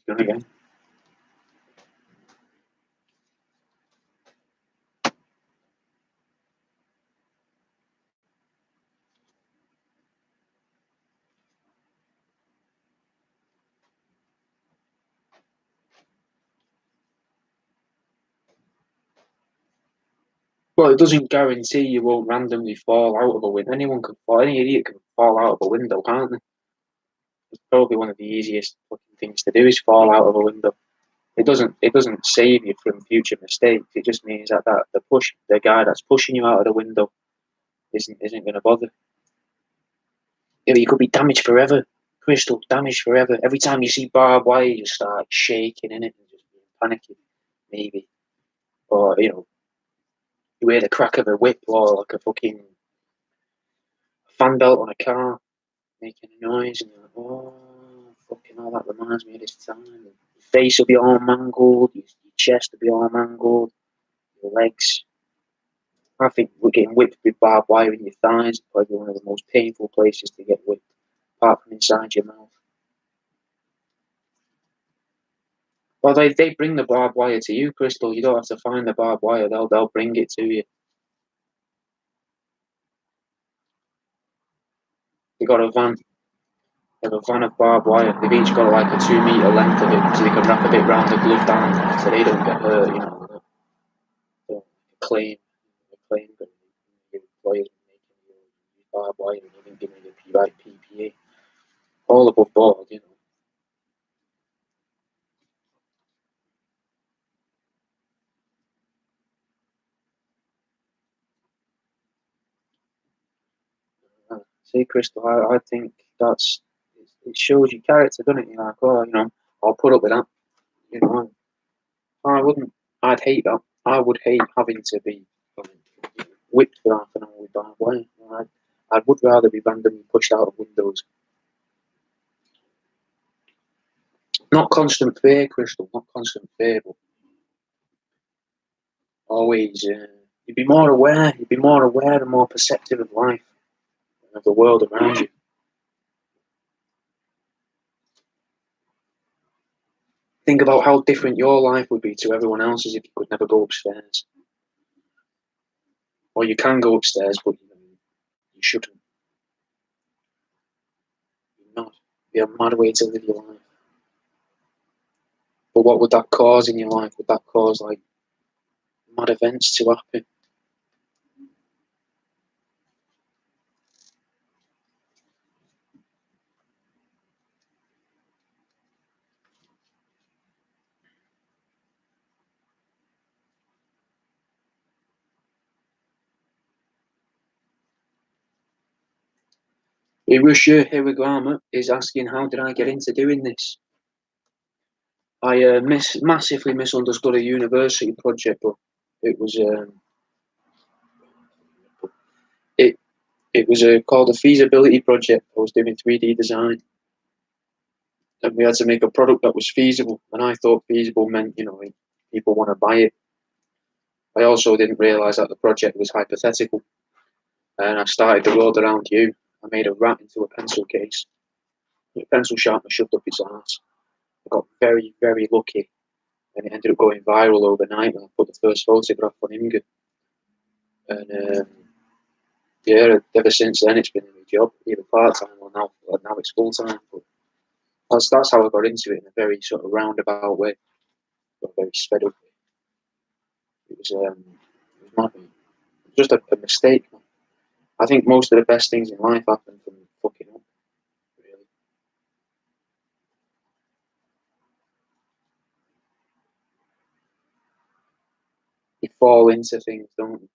Again. Well, it doesn't guarantee you won't randomly fall out of a window. Anyone can fall. Any idiot can fall out of a window, can't they? It's probably one of the easiest fucking things to do is fall out of a window. It doesn't save you from future mistakes. It just means that the guy that's pushing you out of the window isn't going to bother. Yeah, you could be damaged forever, Crystal. Damaged forever. Every time you see barbed wire, you just start shaking in it and just panicking, maybe. Or you hear the crack of a whip or like a fucking fan belt on a car making a noise, and you're like, oh, fucking hell, that reminds me of this time. Your face will be all mangled, your chest will be all mangled, your legs. I think we're getting whipped with barbed wire in your thighs, probably one of the most painful places to get whipped, apart from inside your mouth. Well, they bring the barbed wire to you, Crystal. You don't have to find the barbed wire; they'll bring it to you. They got a van. They have a van of barbed wire. They've each got like a 2 meter length of it, so they can wrap a bit round the gloved hand, so they don't get hurt. The claim, that your employer's making you use barbed wire and you didn't give me the right PPE. All above board. See, Crystal, I think it shows your character, doesn't it? You're like, oh, I'll put up with that. You know, I wouldn't. I'd hate that. I would hate having to be whipped for half an hour with barbed wire. I would rather be randomly pushed out of windows. Not constant fear, Crystal. Not constant fear, but always. You'd be more aware. You'd be more aware and more perceptive of life and of the world around you. Think about how different your life would be to everyone else's if you could never go upstairs. Or you can go upstairs, but you shouldn't. You're not. It'd be a mad way to live your life. But what would that cause in your life? Would that cause like mad events to happen? Russia Hiragama is asking, how did I get into doing this? I massively misunderstood a university project, but it was it it was called a feasibility project. I was doing 3D design, and we had to make a product that was feasible. And I thought feasible meant people want to buy it. I also didn't realise that the project was hypothetical, and I started the world around you. I made a rat into a pencil case. The pencil sharpener shoved up its arse. I got very, very lucky and it ended up going viral overnight when I put the first photograph on Imgur. And yeah, ever since then it's been a new job, either part time or now it's full time. But that's how I got into it, in a very sort of roundabout way, a very sped up way. It was just a mistake. I think most of the best things in life happen from fucking up. Really, you fall into things, don't you?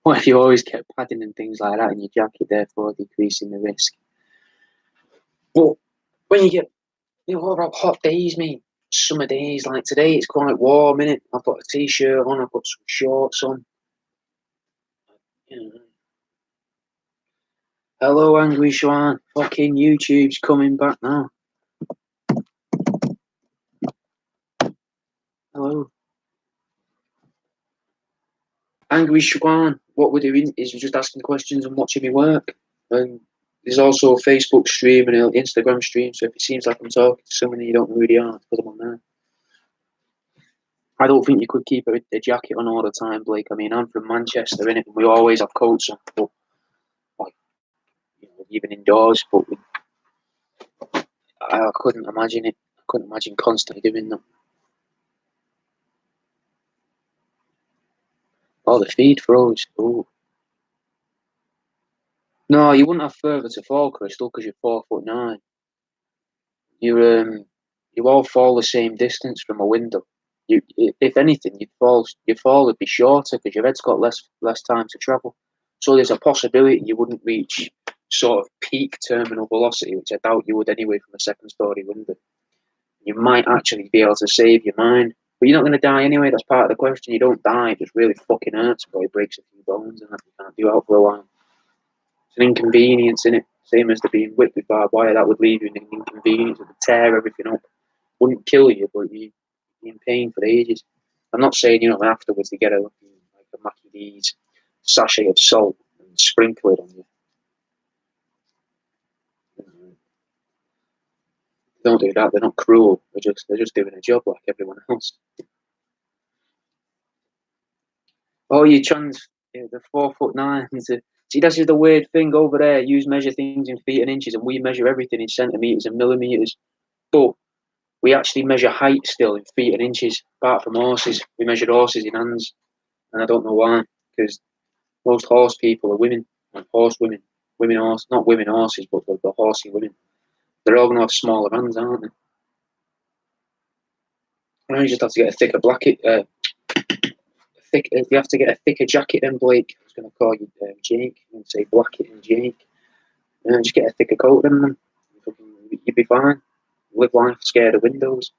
What if you always kept padding and things like that in your jacket, therefore decreasing the risk? But when you get, what about hot days, mate? Summer days like today, it's quite warm, innit? I've got a t-shirt on, I've got some shorts on. You know. Hello, Angry Swan. Fucking YouTube's coming back now. Hello. Angry Swan. What we're doing is we're just asking questions and watching me work. And there's also a Facebook stream and an Instagram stream, so if it seems like I'm talking to someone and you don't know who they are, put them on there. I don't think you could keep a jacket on all the time, Blake. I mean, I'm from Manchester, innit? And we always have coats on, but like, even indoors. But I couldn't imagine it. I couldn't imagine constantly doing that. Oh, the feed froze. Ooh. No, you wouldn't have further to fall, Crystal, because you're 4'9". You all fall the same distance from a window. If anything, your fall would be shorter because your head's got less time to travel. So there's a possibility you wouldn't reach sort of peak terminal velocity, which I doubt you would anyway from a second-story window. You might actually be able to save your mind, but you're not going to die anyway. That's part of the question. You don't die; it just really fucking hurts, but it breaks a few bones, and that you can't do out for a while. It's an inconvenience, in it. Same as the being whipped with barbed wire. That would leave you in an inconvenience. It would tear everything up. Wouldn't kill you, but you'd be in pain for ages. I'm not saying, afterwards you get a Mackie D's sachet of salt and sprinkle it on you. Don't do that. They're not cruel. They're just doing a job like everyone else. Oh, you the 4'9". See, that's just the weird thing over there. You measure things in feet and inches, and we measure everything in centimeters and millimeters. But we actually measure height still in feet and inches, apart from horses. We measure horses in hands, and I don't know why, because most horse people are women, like horse women. Women horse, not women horses, but the horsey women. They're all going to have smaller hands, aren't they? You just have to get a thicker blanket. You have to get a thicker jacket than Blake. I was going to call you Jake. I'm going to say Blacket and Jake. Just get a thicker coat than them. You'd be fine. Live life scared of windows.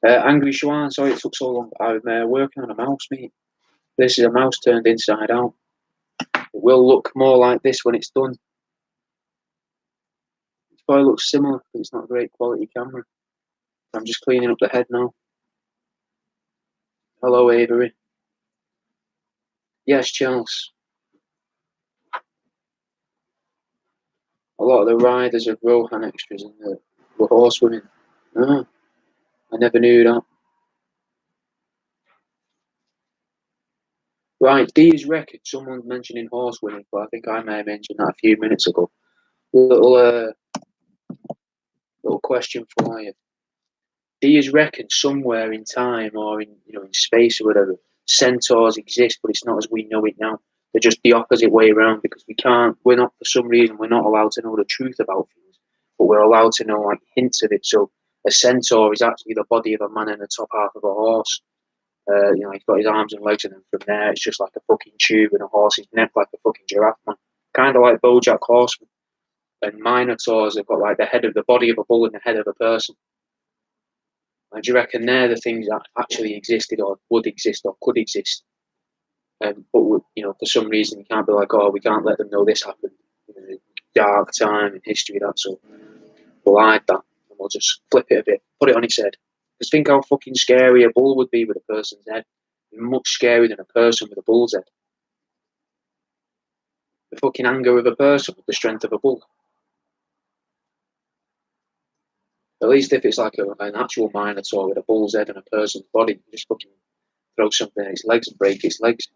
Angry Schwan, sorry it took so long. I'm working on a mouse, mate. This is a mouse turned inside out. It will look more like this when it's done. It probably looks similar, but it's not a great quality camera. I'm just cleaning up the head now. Hello, Avery. Yes, Charles. A lot of the riders of Rohan extras were horsewomen. Ah, I never knew that. Right, Dee's record. Someone mentioning horsewomen, but I think I may have mentioned that a few minutes ago. Little question for you. Do you reckon somewhere in time or in space or whatever, centaurs exist, but it's not as we know it now? They're just the opposite way around because we're not, for some reason, we're not allowed to know the truth about things, but we're allowed to know like hints of it. So a centaur is actually the body of a man and the top half of a horse. He's got his arms and legs, and then from there it's just like a fucking tube and a horse's neck like a fucking giraffe, man. Kind of like BoJack Horseman. And minotaurs have got like the body of a bull and the head of a person. Do you reckon they're the things that actually existed or would exist or could exist? But for some reason you can't be like, oh, we can't let them know this happened. Dark time in history, that's all. We'll hide that and we'll just flip it a bit, put it on its head. Just think how fucking scary a bull would be with a person's head. Much scarier than a person with a bull's head. the fucking anger of a person with the strength of a bull. At least if it's like an actual minotaur with a bull's head and a person's body, you just fucking throw something at its legs and break its legs.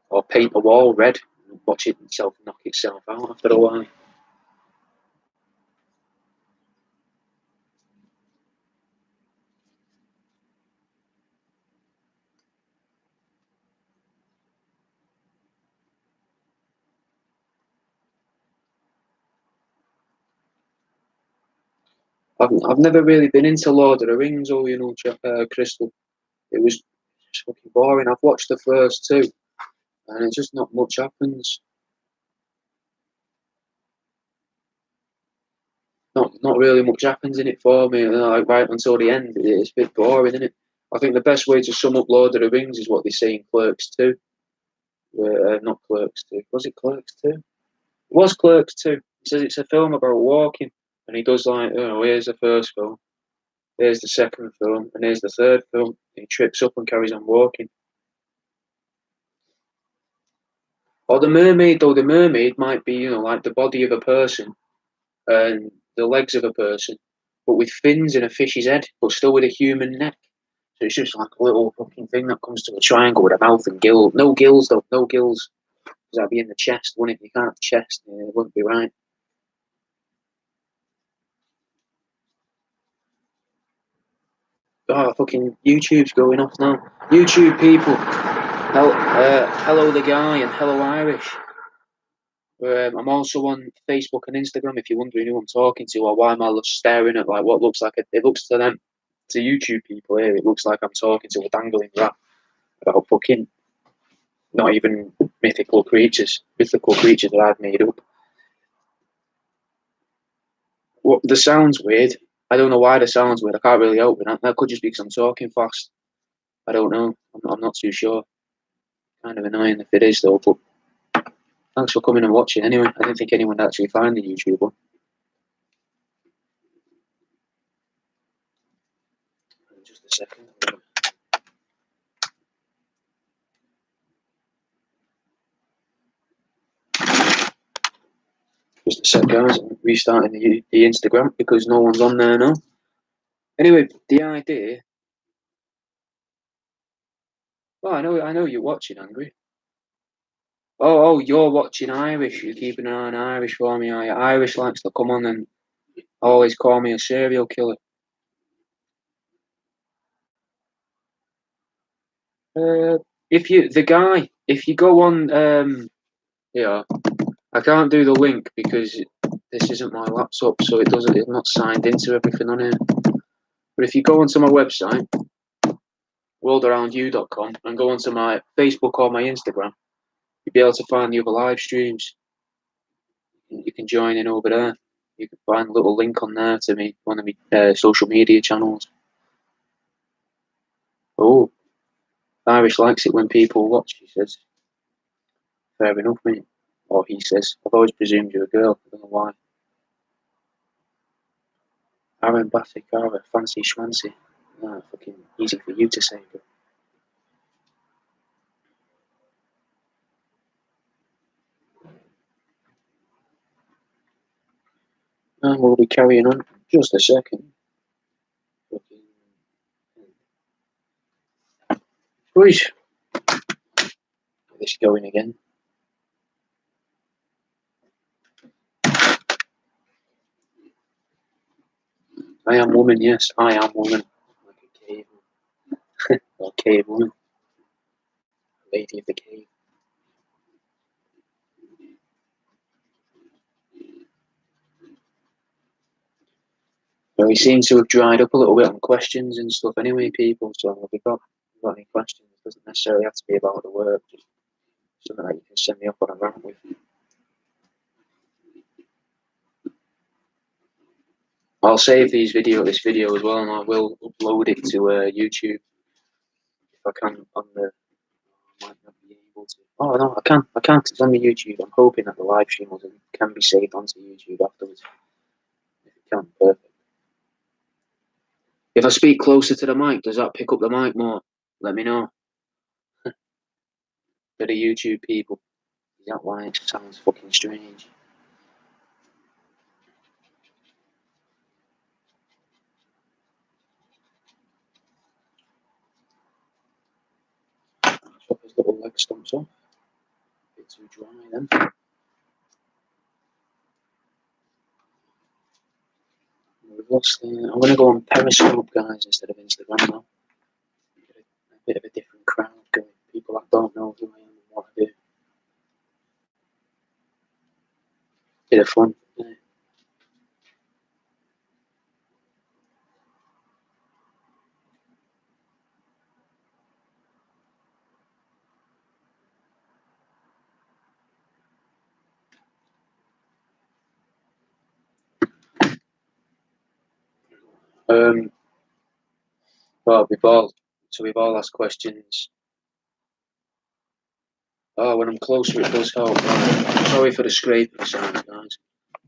Or paint a wall red and watch it itself knock itself out after a while. I've never really been into Lord of the Rings, or Crystal. It was just fucking boring. I've watched the first two, and it's just not much happens. Not really much happens in it for me. Like right until the end, it's a bit boring, isn't it? I think the best way to sum up Lord of the Rings is what they say in Clerks 2. Not Clerks 2. Was it Clerks 2? It was Clerks 2. He says it's a film about walking, and he does like, oh, here's the first film, here's the second film, and here's the third film. He trips up and carries on walking. Or the mermaid, though, the mermaid might be, like the body of a person and the legs of a person, but with fins and a fish's head, but still with a human neck. So it's just like a little fucking thing that comes to a triangle with a mouth and gills. No gills, though, no gills. Because that'd be in the chest, wouldn't it? You can't have chest, it wouldn't be right. Oh, fucking YouTube's going off now. YouTube people, hello the guy and hello Irish. I'm also on Facebook and Instagram if you're wondering who I'm talking to or why am I staring at like what looks like it looks to them, to YouTube people here, it looks like I'm talking to a dangling rat about fucking not even mythical creatures that I've made up. What the sound's weird. I don't know why the sound's weird. I can't really help it. That could just be because I'm talking fast. I don't know. I'm not too sure. Kind of annoying if it is though. But thanks for coming and watching. Anyway, I didn't think anyone would actually find the YouTube one. Just a second. Just a sec, guys. I'm restarting the Instagram because no one's on there now. Anyway, the idea. Well, I know you're watching, Angry. Oh, you're watching Irish. You're keeping an eye on Irish for me, are you? Irish likes to come on and always call me a serial killer. If you go on, yeah, I can't do the link because this isn't my laptop, so it's not signed into everything on here. But if you go onto my website, worldaroundyou.com, and go onto my Facebook or my Instagram, you'll be able to find the other live streams. You can join in over there. You can find a little link on there to me, one of my social media channels. Oh, Irish likes it when people watch, he says. Fair enough, mate. Or he says. I've always presumed you're a girl. I don't know why. Aaron Bassett, Cara, fancy schmancy. Nah, fucking easy for you to say, but. And we'll be carrying on just a second. Please. Get this going again. I am woman, yes, I am woman. Like a cave. Or cave woman. Lady of the cave. Well, we seem to have dried up a little bit on questions and stuff anyway, people. So if you've got any questions, it doesn't necessarily have to be about the work. Just something that you can send me up on a rant with. I'll save this video as well, and I will upload it to YouTube if I can. I might not be able to. Oh no, I can. I can't. It's on the YouTube. I'm hoping that the live stream can be saved onto YouTube afterwards. If it can, perfect. If I speak closer to the mic, does that pick up the mic more? Let me know. for the YouTube people. Is that why it sounds fucking strange? Chop his little leg stumps off. A bit too dry then. We've lost. I'm going to go on Periscope, guys, instead of Instagram now. A bit of a different crowd going. People that don't know who I am and what I do. Bit of fun. Well, we've all asked questions. Oh, when I'm closer, it does help. Sorry for the scraping sound, guys.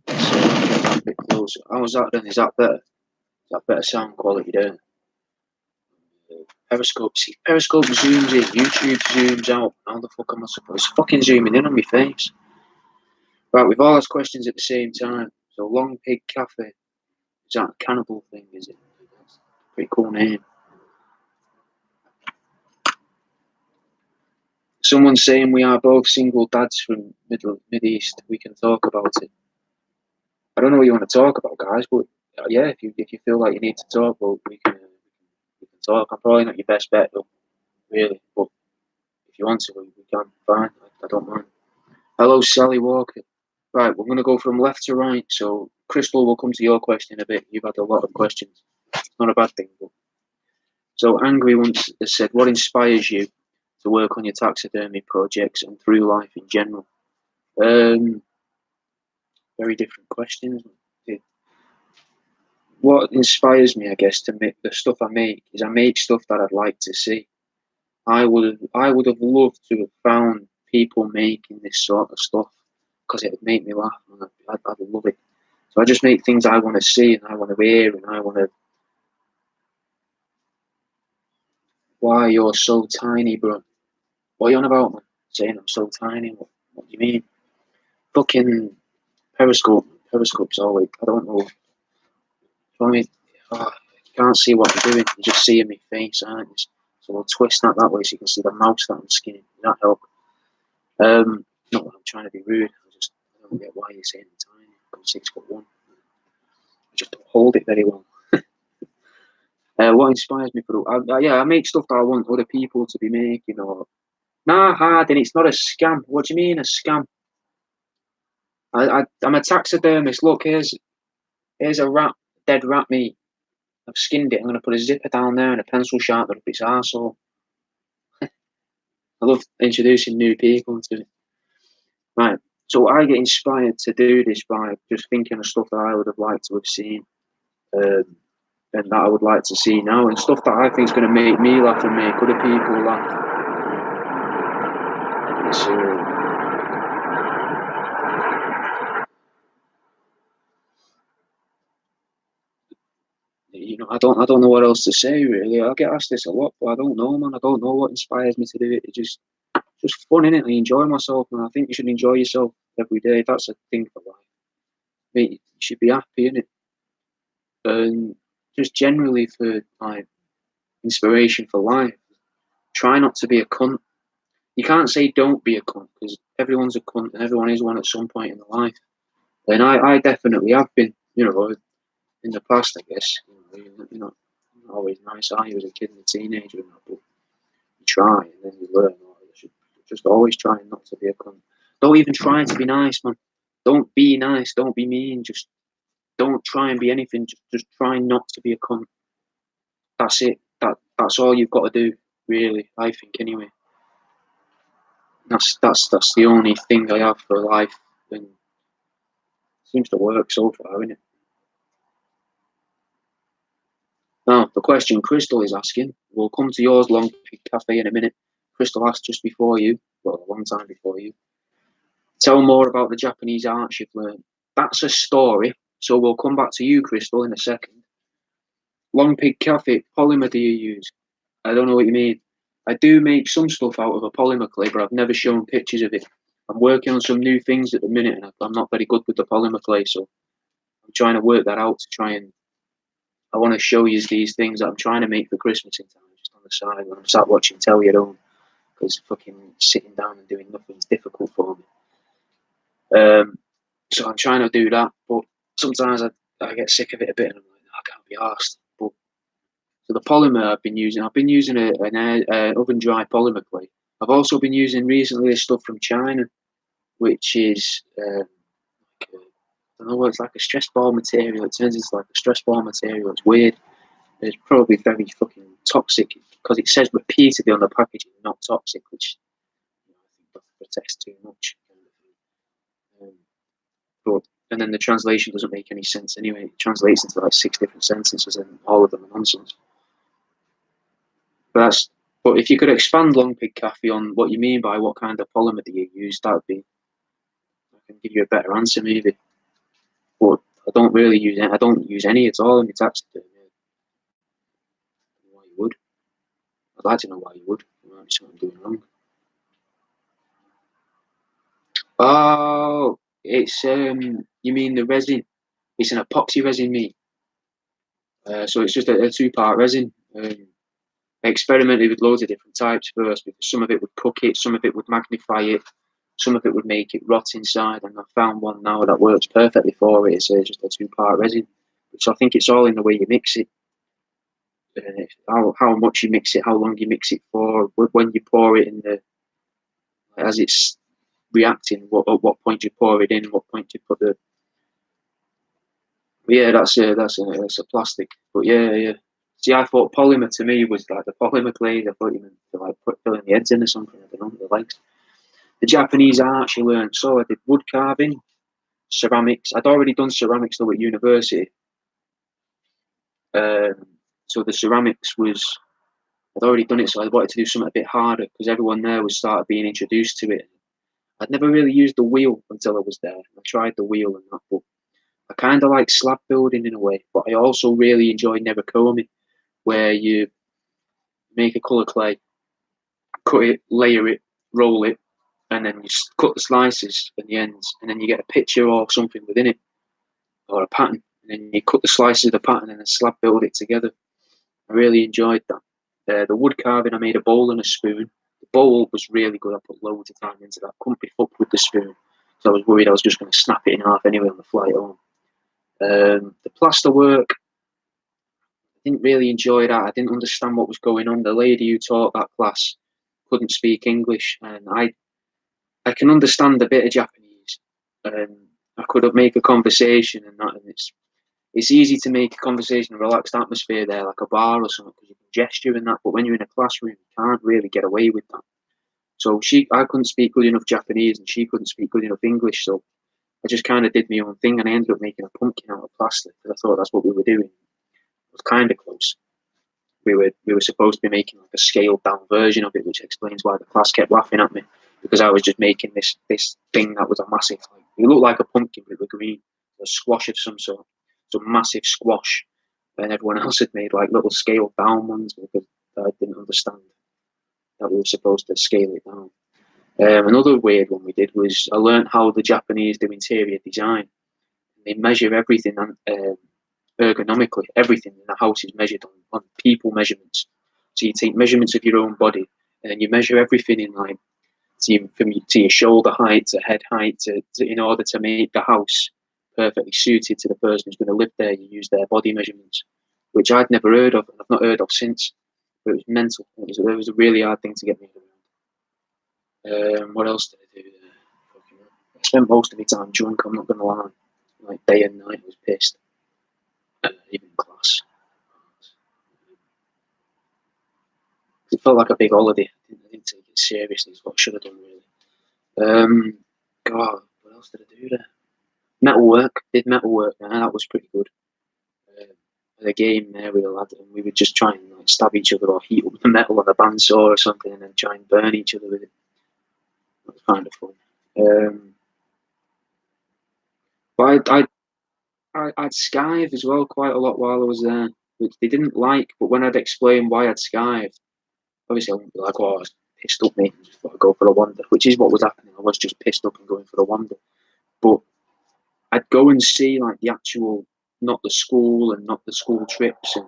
So get a bit closer. How's that then? Is that better? Is that better sound quality there? Periscope, see, Periscope zooms in, YouTube zooms out. How the fuck am I supposed? It's fucking zooming in on my face. Right, we've all asked questions at the same time. So, Long Pig Cafe. Is that a cannibal thing, is it? That's a pretty cool name. Someone's saying we are both single dads from Mid-East. We can talk about it. I don't know what you want to talk about, guys, but yeah, if you feel like you need to talk, well, we can talk. I'm probably not your best bet, though, really. But if you want to, we can. Fine, I don't mind. Hello, Sally Walker. Right, we're going to go from left to right. So, Crystal, will come to your question in a bit. You've had a lot of questions. It's not a bad thing. But... So, Angry once has said, what inspires you to work on your taxidermy projects and through life in general? Very different questions. What inspires me, I guess, to make the stuff I make is I make stuff that I'd like to see. I would have loved to have found people making this sort of stuff because it would make me laugh and I'd love it. So I just make things I want to see and I want to hear and I want to. Why you're so tiny, bro? What are you on about, man? Saying I'm so tiny? What do you mean? Fucking Periscope. Periscope's always. I don't know. I mean, you can't see what I'm doing. You're just seeing my face, aren't you? So we'll twist that way so you can see the mouse that I'm skinning. Does that help? Not that I'm trying to be rude. I don't get why you're saying I'm tiny. I'm 6'1". I just don't hold it very well. What inspires me for I make stuff that I want other people to be making or hard, and it's not a scam. What do you mean a scam? I'm a taxidermist. Look, here's a rat, dead rat meat. I've skinned it. I'm going to put a zipper down there and a pencil sharpener up its arsehole. I love introducing new people to it. Right. So I get inspired to do this by just thinking of stuff that I would have liked to have seen, and that I would like to see now, and stuff that I think is going to make me laugh and make other people laugh. So, I don't know what else to say really. I get asked this a lot, but I don't know, man. I don't know what inspires me to do it. It's just fun, innit? I enjoy myself, and I think you should enjoy yourself every day. That's a thing for life. I mean, you should be happy, innit? And just generally for like inspiration for life, try not to be a cunt. You can't say don't be a cunt because everyone's a cunt and everyone is one at some point in their life. And I definitely have been, in the past, I guess. You're not always nice, are you, as a kid and a teenager, but you try and then you learn. You should just always try not to be a cunt. Don't even try to be nice, man. Don't be nice. Don't be mean. Just don't try and be anything. Just try not to be a cunt. That's it. That's all you've got to do, really. I think, anyway. That's the only thing I have for life, and it seems to work so far, innit? Now, the question Crystal is asking, we'll come to yours, Long Pig Cafe, in a minute. Crystal asked just before you, well, a long time before you. Tell more about the Japanese arts you've learned. That's a story, so we'll come back to you, Crystal, in a second. Long Pig Cafe, polymer do you use? I don't know what you mean. I do make some stuff out of a polymer clay, but I've never shown pictures of it. I'm working on some new things at the minute, and I'm not very good with the polymer clay, so I'm trying to work that out to try and. I want to show you these things that I'm trying to make for Christmas in time, just on the side when I'm sat watching telly at home, because fucking sitting down and doing nothing is difficult for me. So I'm trying to do that, but sometimes I get sick of it a bit, and I'm like, I can't be arsed. But so the polymer I've been using an oven dry polymer clay. I've also been using recently this stuff from China, which is like I don't know what it's like, a stress ball material. It turns into like a stress ball material. It's weird. It's probably very fucking toxic because it says repeatedly on the packaging not toxic, which I think protects too much. But and then the translation doesn't make any sense anyway. It translates into like 6 different sentences, and all of them are nonsense. But if you could expand Long Pig Cafe on what you mean by what kind of polymer do you use, that would be I can give you a better answer maybe. But I don't really use it. I don't use any at all in my taxidermy. Why you would? I'd like to know why you would. There might be something I'm doing wrong. Oh, it's you mean the resin? It's an epoxy resin, me. So it's just a two-part resin. I experimented with loads of different types first because some of it would cook it, some of it would magnify it, some of it would make it rot inside. And I found one now that works perfectly for it. It's just a two-part resin. So I think it's all in the way you mix it, how much you mix it, how long you mix it for, when you pour it in the as it's reacting, at what point you pour it in, what point you put the. Yeah, that's a plastic. But yeah. See, I thought polymer to me was like the polymer clay. I thought you meant to like put filling the heads in or something. I don't know the legs. The Japanese I actually learned. So I did wood carving, ceramics. I'd already done ceramics though at university. Um, so the ceramics was I'd already done it, so I wanted to do something a bit harder because everyone there was started being introduced to it. I'd never really used the wheel until I was there. I tried the wheel and that, but I kind of like slab building in a way. But I also really enjoy never where you make a colour clay, cut it, layer it, roll it, and then you cut the slices at the ends, and then you get a picture or something within it, or a pattern, and then you cut the slices of the pattern and then slab build it together. I really enjoyed that. The wood carving, I made a bowl and a spoon. The bowl was really good. I put loads of time into that. Couldn't be fucked with the spoon, so I was worried I was just going to snap it in half anyway on the flight home. The plaster work, I didn't really enjoy that. I didn't understand what was going on. The lady who taught that class couldn't speak English, and I can understand a bit of Japanese. I could make a conversation and that, and it's easy to make a conversation, a relaxed atmosphere there, like a bar or something, because you can gesture and that. But when you're in a classroom, you can't really get away with that. So I couldn't speak good enough Japanese, and she couldn't speak good enough English. So I just kind of did my own thing, and I ended up making a pumpkin out of plastic because I thought that's what we were doing. It was kind of close. We were supposed to be making like a scaled down version of it, which explains why the class kept laughing at me because I was just making this thing that was a massive. Like, it looked like a pumpkin, but it was green, a squash of some sort, some massive squash, and everyone else had made like little scaled down ones because I didn't understand that we were supposed to scale it down. Another weird one we did was I learned how the Japanese do interior design. They measure everything ergonomically. Everything in the house is measured on people measurements. So you take measurements of your own body, and then you measure everything in like to your shoulder height, to head height, in order to make the house perfectly suited to the person who's going to live there. You use their body measurements, which I'd never heard of, and I've not heard of since. But it was mental. It was a really hard thing to get me around. What else did I do there? I spent most of the time drunk. I'm not going to lie. Like day and night, I was pissed. Even in class. It felt like a big holiday. I didn't take it seriously. It's what I should have done, really. God, what else did I do there? Metalwork. Did metalwork there. That was pretty good. The game there with a lad, and we would just try and like stab each other or heat up the metal on a bandsaw or something, and then try and burn each other with it. That was kind of fun. But I'd skive as well quite a lot while I was there, which they didn't like. But when I'd explain why I'd skived, obviously I wouldn't be like, oh, I was pissed up, mate, and just thought I'd go for a wander, which is what was happening. I was just pissed up and going for a wander. But I'd go and see like the actual, not the school and not the school trips, and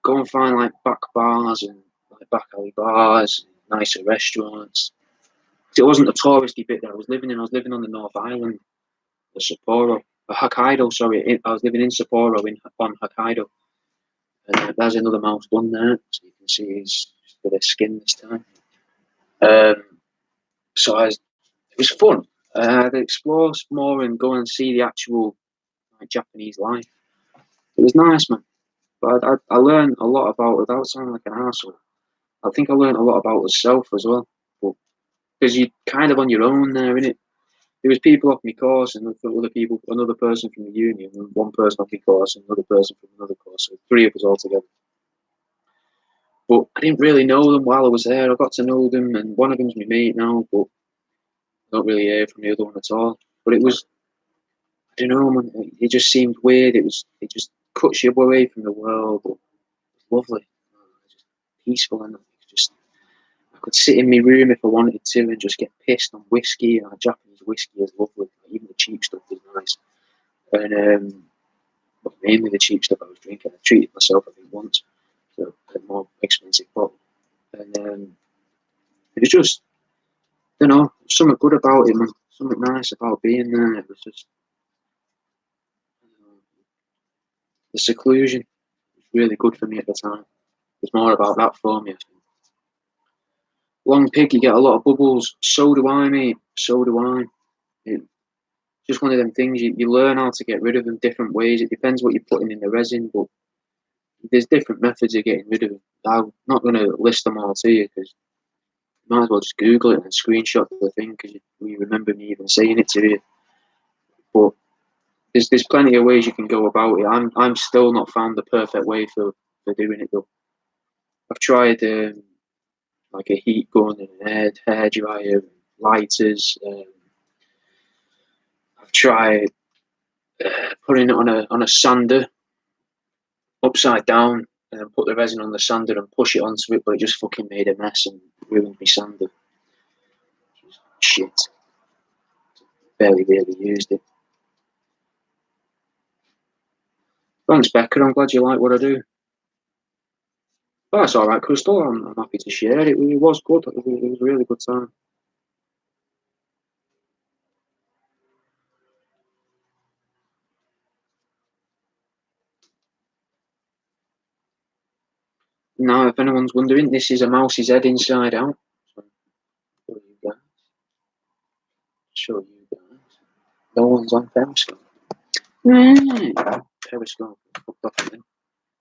go and find like back bars and like back alley bars, nicer restaurants. It wasn't the touristy bit that I was living in. I was living on the North Island, the Sapporo, Hokkaido. Sorry, I was living in Sapporo on Hokkaido, and there's another mouse done there, so you can see his bit of skin this time. Um, it was fun. I'd explore more and go and see the actual like, Japanese life. It was nice, man. But I learned a lot about, without sounding like an asshole, I think I learned a lot about myself as well. But because you're kind of on your own there, innit? There was people off my course and other people, another person from the union, and one person off my course and another person from another course. So 3 of us all together. But I didn't really know them while I was there. I got to know them, and one of them's my mate now, but I don't really hear from the other one at all. But it was, I don't know, man. It just seemed weird. It just cuts you away from the world. But it's lovely, just peaceful, and just I could sit in my room if I wanted to and just get pissed on whiskey. Japanese whiskey is lovely. Even the cheap stuff is nice. And but mainly the cheap stuff I was drinking. I treated myself, I think, once, so a more expensive bottle. And it was just, you know, something good about it, man. Something nice about being there. It was just the seclusion was really good for me at the time. It was more about that for me, I think. Long pig, you get a lot of bubbles. So do I, mate. So do I. It's just one of them things. You learn how to get rid of them different ways. It depends what you're putting in the resin, but there's different methods of getting rid of them. I'm not going to list them all to you because you might as well just Google it and screenshot the thing because you remember me even saying it to you. But there's plenty of ways you can go about it. I'm still not found the perfect way for doing it though. I've tried like a heat gun and an hair dryer, and lighters. I've tried putting it on a sander upside down and then put the resin on the sander and push it onto it, but it just fucking made a mess and ruined my sander. Shit. Barely really used it. Thanks, Becca. I'm glad you like what I do. Oh, that's all right, Crystal. I'm happy to share it. It was good. It was a really good time. Now, if anyone's wondering, this is a mouse's head inside out. So, show you guys. Show you guys. No one's on Periscope. Periscope.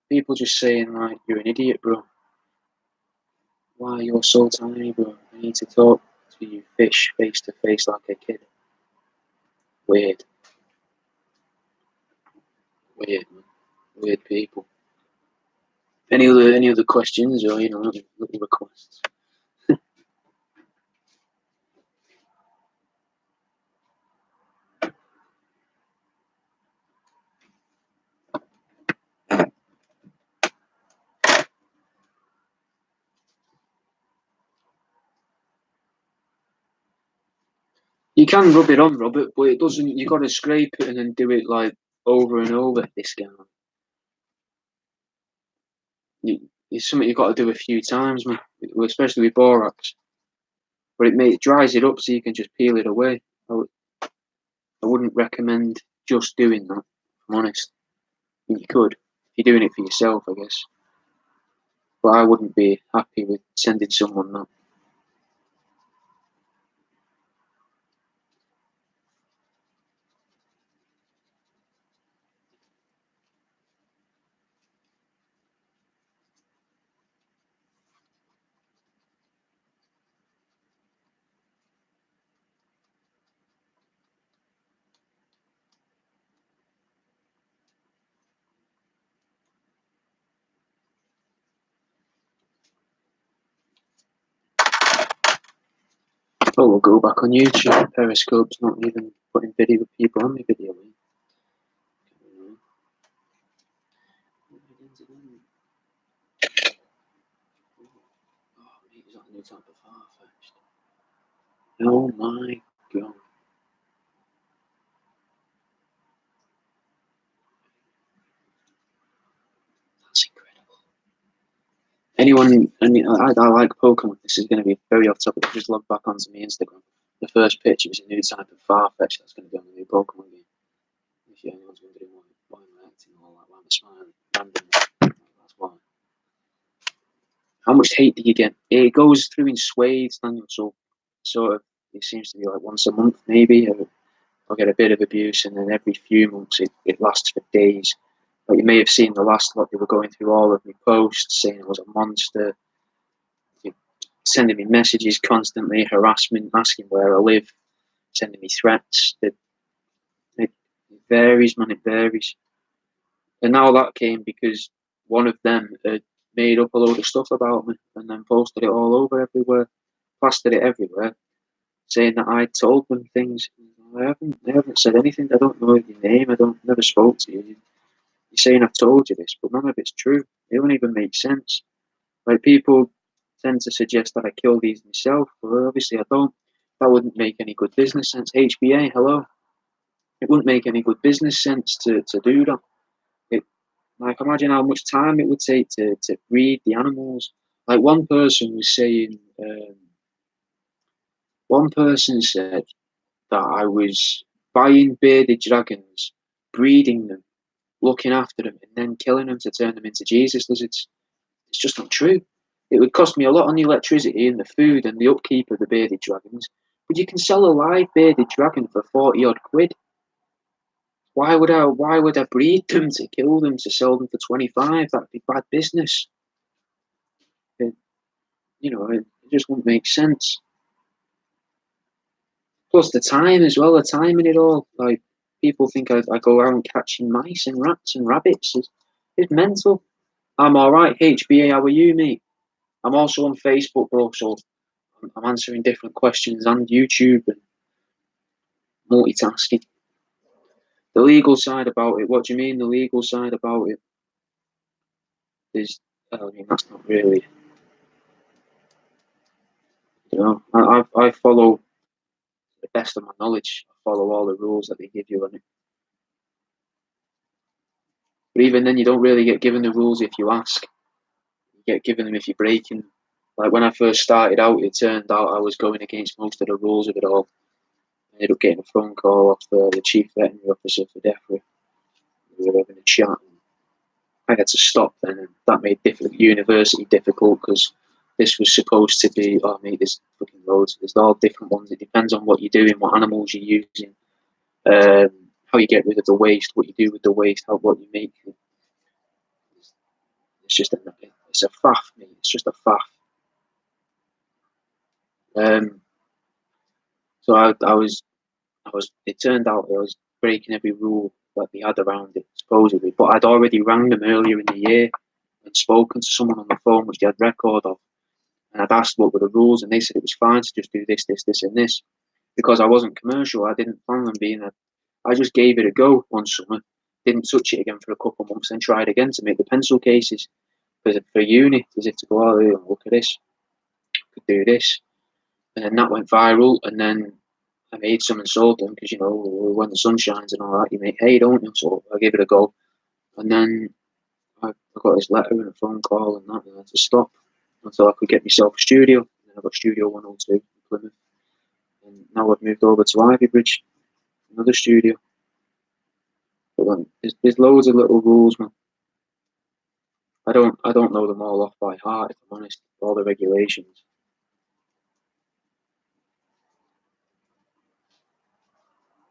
People just saying, like, you're an idiot, bro. Why you're so tiny, bro? I need to talk to you fish face to face like a kid. Weird. Weird, man. Weird people. Any other questions or little requests? You can rub it on, Robert, but it doesn't. You got to scrape it and then do it like over and over. This guy, it's something you've got to do a few times, man. Especially with borax. But it dries it up so you can just peel it away. I wouldn't recommend just doing that. If I'm honest. I mean, you could if you're doing it for yourself, I guess. But I wouldn't be happy with sending someone that. Oh, we'll go back on YouTube. Periscope's not even putting video people on my video. New type of far-fetched. Oh my god. That's incredible. Anyone, I mean, I like Pokemon. This is going to be very off topic. Just log back onto my Instagram. The first picture was a new type of Farfetch that's going to be on the new Pokemon game. If anyone's wondering why I'm acting all that, why I'm smiling randomly, that's why. How much hate do you get? It goes through in swathes, Daniel. So, sort of, it seems to be like once a month, maybe. I'll get a bit of abuse, and then every few months it lasts for days. But you may have seen the last lot, they were going through all of my posts, saying I was a monster, sending me messages constantly, harassment, asking where I live, sending me threats. It varies, man, it varies. And now that came because one of them had made up a load of stuff about me and then posted it all over everywhere, plastered it everywhere, saying that I told them things. I haven't said anything. I don't know your name. I don't never spoke to you. You're saying I've told you this, but none of it's true. It don't even make sense. Like people tend to suggest that I killed these myself, but obviously I don't. That wouldn't make any good business sense. HBA, hello. It wouldn't make any good business sense to do that. It, like imagine how much time it would take to breed the animals. Like one person said that I was buying bearded dragons, breeding them, looking after them, and then killing them to turn them into Jesus lizards. It's just not true. It would cost me a lot on the electricity and the food and the upkeep of the bearded dragons, but you can sell a live bearded dragon for 40 odd quid. Why would I breed them to kill them to sell them for 25? That'd be bad business. It, it just wouldn't make sense. Plus the time as well, the time in it all. Like people think I go around catching mice and rats and rabbits. It's mental. I'm all right. HBA, how are you, mate? I'm also on Facebook, bro. So I'm answering different questions on YouTube and multitasking. The legal side about it. What do you mean? The legal side about it is. I mean, that's not really. I follow the best of my knowledge. I follow all the rules that they give you on it. But even then, you don't really get given the rules if you ask. You get given them if you're breaking. Like when I first started out, it turned out I was going against most of the rules of it all. I ended up getting a phone call off the chief veterinary officer for DEFRA. We were having a chat. I had to stop then, and that made university difficult because this was supposed to be. Oh, mate, there's fucking loads. There's all different ones. It depends on what you're doing, what animals you're using, how you get rid of the waste, what you do with the waste, what you make. It's just it's a faff, mate. It's just a faff. Um, so I was. It turned out I was breaking every rule that they had around it, supposedly. But I'd already rang them earlier in the year and spoken to someone on the phone, which they had record of. And I'd asked what were the rules, and they said it was fine to just do this, this, this, and this. Because I wasn't commercial, I didn't plan on being I just gave it a go one summer, didn't touch it again for a couple of months, then tried again to make the pencil cases for uni, as if to go, oh, look at this, could do this. And then that went viral, and then I made some and sold them because, when the sun shines and all that, you make hay, don't you? So I gave it a go. And then I got this letter and a phone call and that, and I had to stop until I could get myself a studio. And then I got Studio 102 in Plymouth. And now I've moved over to Ivy Bridge, another studio. But there's loads of little rules, man. I don't know them all off by heart, if I'm honest. All the regulations.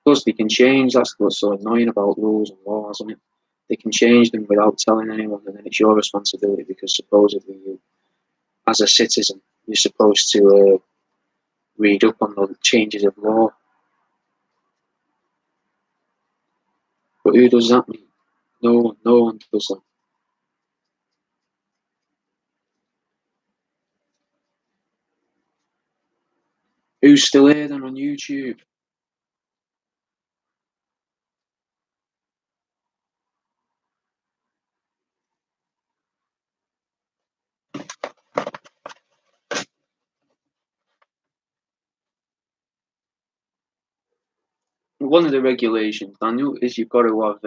Plus, they can change. That's what's so annoying about rules and laws, isn't it? They can change them without telling anyone, and then it's your responsibility because supposedly you, as a citizen, you're supposed to read up on the changes of law. But who does that mean? No one does that. Who's still here then on YouTube? one of the regulations, Daniel, is you've got to have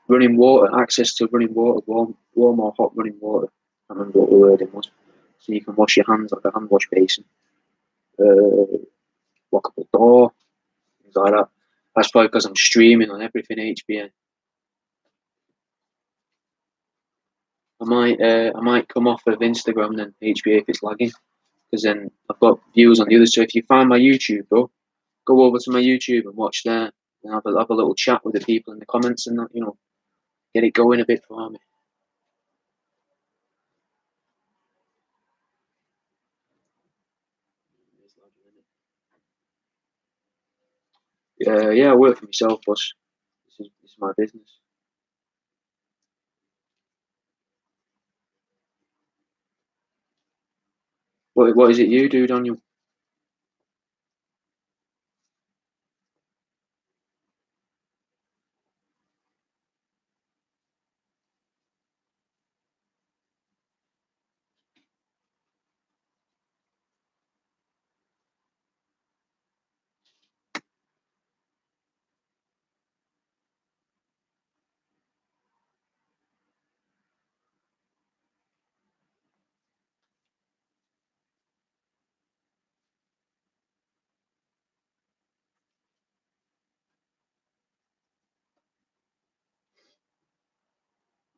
running water, access to running water, warm or hot running water. I can't remember what the wording was. So you can wash your hands like a hand wash basin. Lockable door, things like that. That's probably because I'm streaming on everything HBN. I might come off of Instagram then HBA if it's lagging, because then I've got views on the other. So if you find my YouTube, bro, go over to my YouTube and watch there, and have a little chat with the people in the comments and that, you know, get it going a bit for me. Yeah, I work for myself, boss. This is my business. What is it you do, Daniel?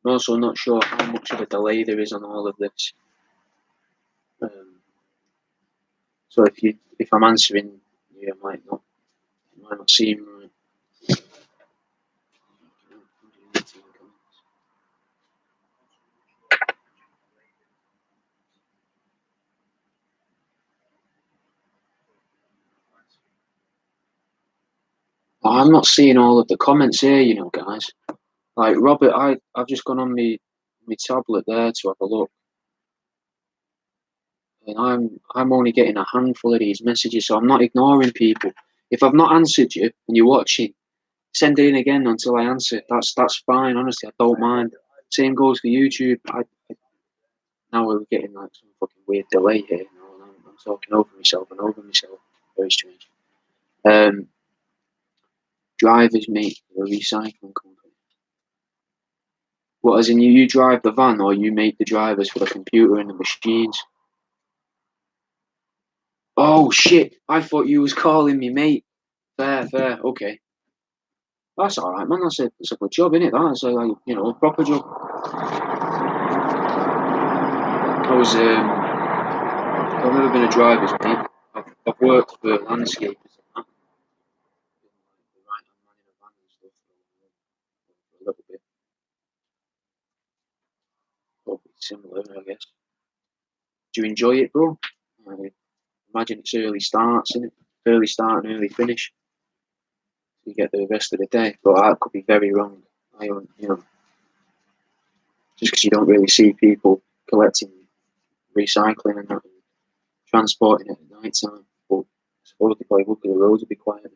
I'm also not sure how much of a delay there is on all of this. So if I'm answering, you might not seem right. I'm not seeing all of the comments here, you know, guys. Like Robert, I've just gone on my tablet there to have a look, and I'm only getting a handful of these messages, so I'm not ignoring people. If I've not answered you and you're watching, send it in again until I answer. That's fine. Honestly, I don't mind. Same goes for YouTube. Now we're getting like some fucking weird delay here. You know, and I'm talking over myself and over myself. Very strange. Drivers make a recycling company. What, as in you drive the van or you make the drivers for the computer and the machines? Oh shit! I thought you was calling me mate. Fair, fair. Okay, that's all right, man. That's a good job, isn't it? That's a, like, you know, a proper job. I was I've never been a driver's mate. I've worked for landscapers and that. The right hand man in a van and stuff for a little bit. Probably similar, I guess. Do you enjoy it, bro? I imagine it's early starts, isn't it? Early start and early finish. You get the rest of the day, but that could be very wrong. I don't, you know, just because you don't really see people collecting, recycling, and that, and transporting it at night time. But I suppose they probably would, 'cause the roads would be quiet.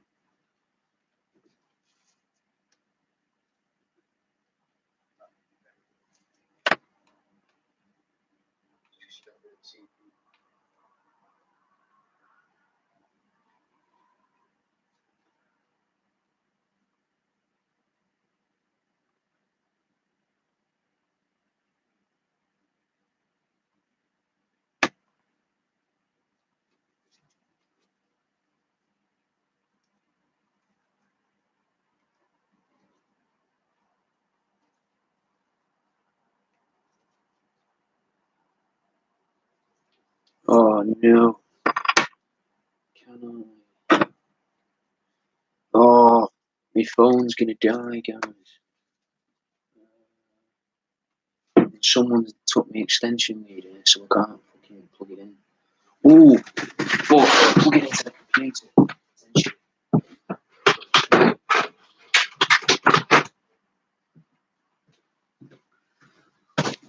Oh no! Can I? Oh, my phone's gonna die, guys. Someone took my extension lead here, so I can't fucking plug it in. Ooh, but plug it into the computer.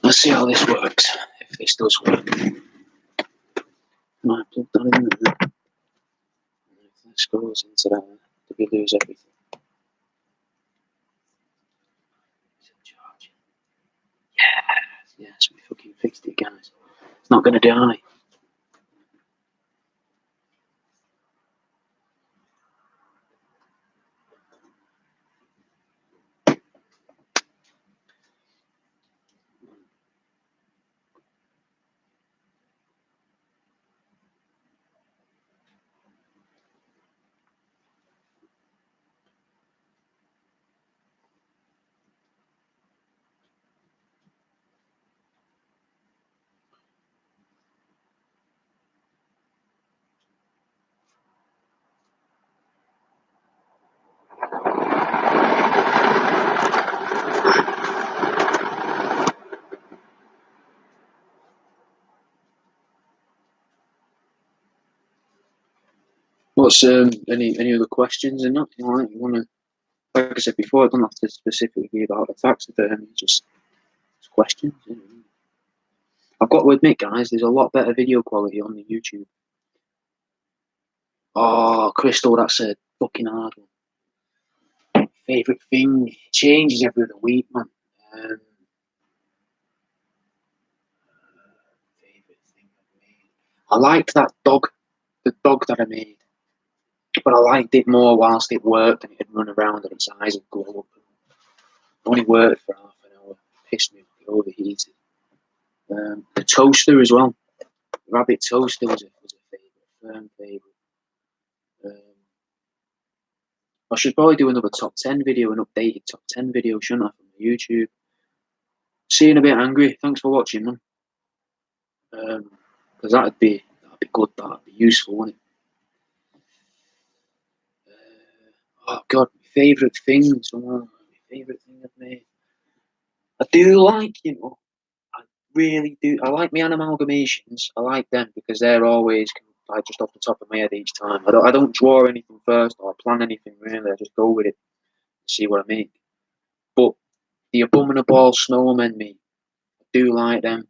Let's see how this works. If this does work. Might plug that in there. And if this goes into that, did we lose everything? Is it charging? Yes, we fucking fixed it, guys. It's not gonna die. What's any other questions and that you want to? Like I said before, I don't have to specifically be about the taxidermy. Just questions. You know. I've got to admit, guys, there's a lot better video quality on the YouTube. Oh, Crystal, that's a fucking hard one. Favourite thing changes every other week, man. Favourite thing I've made. I liked that dog, the dog that I made, but I liked it more whilst it worked and it had run around and its eyes would glow up. It only worked for half an hour. It pissed me off. It overheated. The toaster as well. Rabbit toaster was a favourite, firm favourite. I should probably do another top 10 video, an updated top 10 video, shouldn't I, from YouTube? Seeing a bit angry. Thanks for watching, man. Because that'd be good. That'd be useful, wouldn't it? Oh God, my favourite things. My favourite thing I've made. I do like, I really do. I like my amalgamations. I like them because they're always like just off the top of my head each time. I don't draw anything first or plan anything really. I just go with it, and see what I make. But the abominable snowmen, me, I do like them.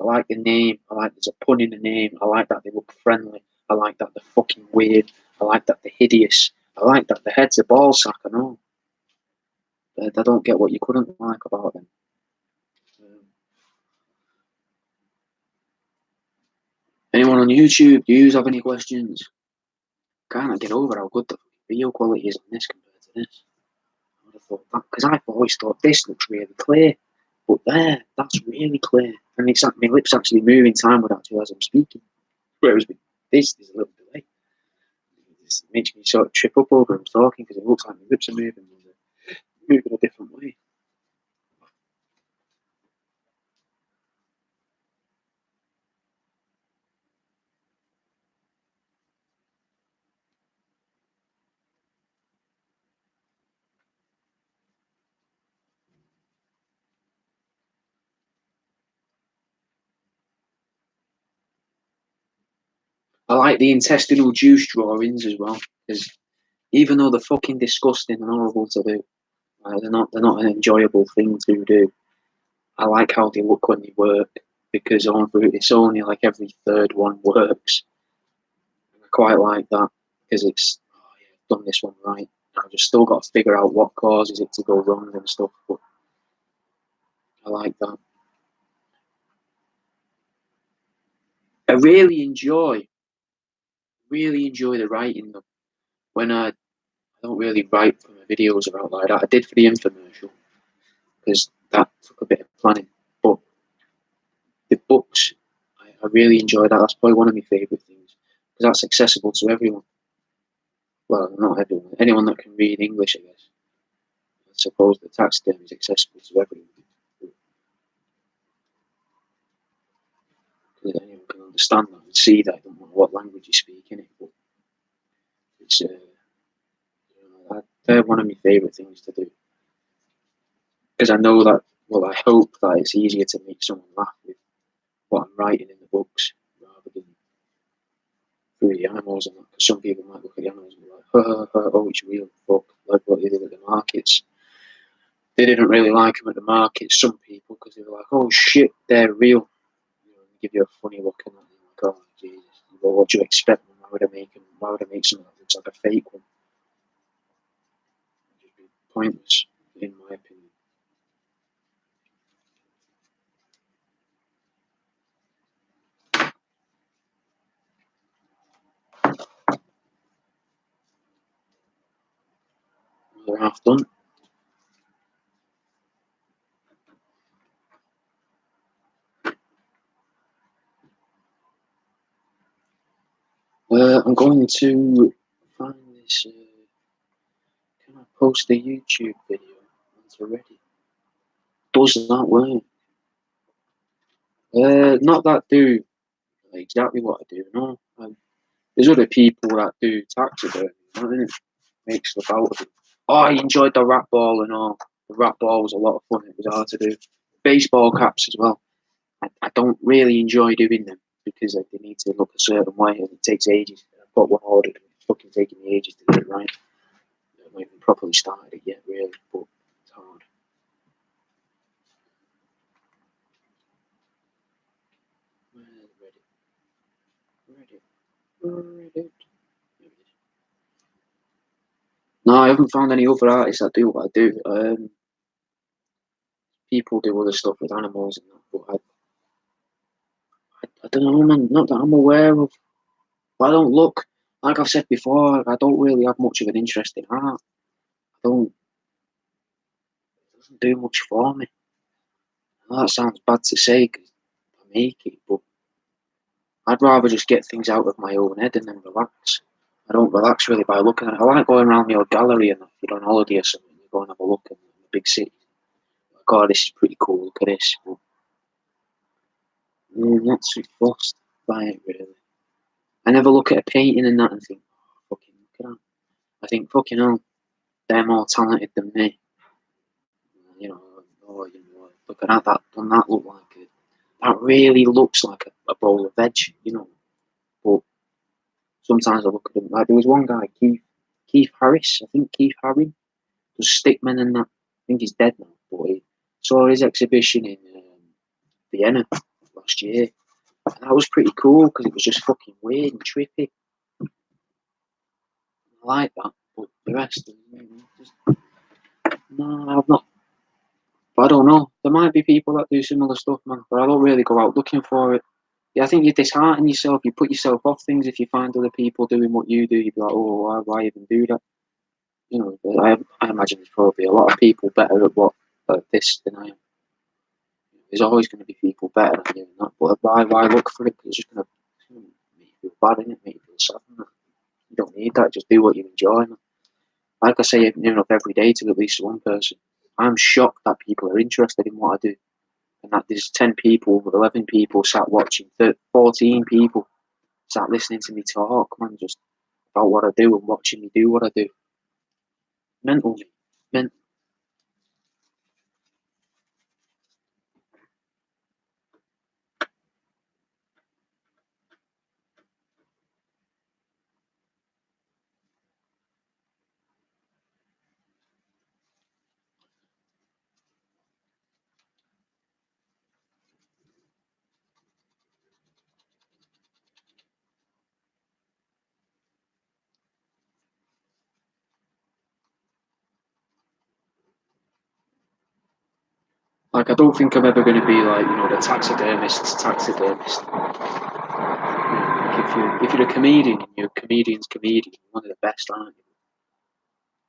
I like the name. I like there's a pun in the name. I like that they look friendly. I like that they're fucking weird. I like that they're hideous. I like that the head's a ball sack. I know. But I don't get what you couldn't like about them. Anyone on YouTube, do you have any questions? Can't get over how good the video quality is on this compared to this. I would have thought that because I've always thought this looks really clear, but that's really clear, and it's like my lips actually move in time with actually as I'm speaking. Whereas with this, there's a little delay. It makes me sort of trip up over I'm talking because it looks like my lips are moving a different way. I like the intestinal juice drawings as well, because even though they're fucking disgusting and horrible to do, they're not an enjoyable thing to do. I like how they look when they work because it's only like every third one works. I quite like that because it's I've done this one right. I've just still got to figure out what causes it to go wrong and stuff. But I like that. I really enjoy the writing though. When I don't really write for my videos or out like that. I did for the infomercial because that took a bit of planning. But the books, I really enjoy that. That's probably one of my favourite things because that's accessible to everyone. Well, not everyone. Anyone that can read English, I guess. I suppose the taxidermy is accessible to everyone. Because anyone can understand that and see that. I don't know what language you speak in it, but it's they're one of my favourite things to do. Because I know that, well, I hope that it's easier to make someone laugh with what I'm writing in the books rather than through the animals. And because some people might look at the animals and be like, oh, it's real, fuck, like what they did at the markets. They didn't really like them at the markets, some people, because they were like, oh shit, they're real. Give you a funny look and like, oh Jesus, well, what do you expect? Why would I make them? Why would I make something that looks like a fake one? It'd just be pointless, in my opinion. We're half done. I'm going to find this. Can I post a YouTube video once already? Does that work? Not that do exactly what I do. No, there's other people that do taxidermy. You make stuff out of it. Oh, I enjoyed the rat ball and all. The rat ball was a lot of fun. It was hard to do. Baseball caps as well. I don't really enjoy doing them because they need to look a certain way and it takes ages. I've got one ordered. fucking taking me ages to get it right. I haven't even properly started it yet, really, but it's hard. Reddit. No, I haven't found any other artists that do what I do. People do other stuff with animals and that, but I don't know, man. Not that I'm aware of. But I don't look. Like I've said before, I don't really have much of an interest in art. I don't. It doesn't do much for me. I know that sounds bad to say because I make it, but I'd rather just get things out of my own head and then relax. I don't relax really by looking at it. I like going around the old gallery and if you're on holiday or something, you go and have a look in the big city. Like, oh, this is pretty cool. Look at this. But, not too fussed by it really. I never look at a painting and that and think, oh, fucking look at that. I think, fucking hell, they're more talented than me. You know, oh, you know, look at that. That doesn't that look like it? That really looks like a bowl of veg, you know. But sometimes I look at him like there was one guy, Keith Harris. I think Keith Harris does stickmen and that. I think he's dead now, but he saw his exhibition in Vienna last year. And that was pretty cool because it was just fucking weird and trippy. I like that, but the rest, just, no, I've not. But I don't know. There might be people that do similar stuff, man. But I don't really go out looking for it. Yeah, I think you dishearten yourself. You put yourself off things if you find other people doing what you do. You'd be like, oh, why even do that? You know, I imagine there's probably a lot of people better at this than I am. There's always going to be people better than you, and that. But why look for it? Because it's just going to make you feel bad, innit? Make you feel sad. You don't need that. Just do what you enjoy, man. Like I say, near enough every day to at least one person. I'm shocked that people are interested in what I do, and that there's 10 people, 11 people sat watching, 14 people sat listening to me talk, man, just about what I do and watching me do what I do. Mental, mental. Like, I don't think I'm ever going to be like, you know, the taxidermist. Like if you're a comedian, you're a comedian's comedian, one of the best, aren't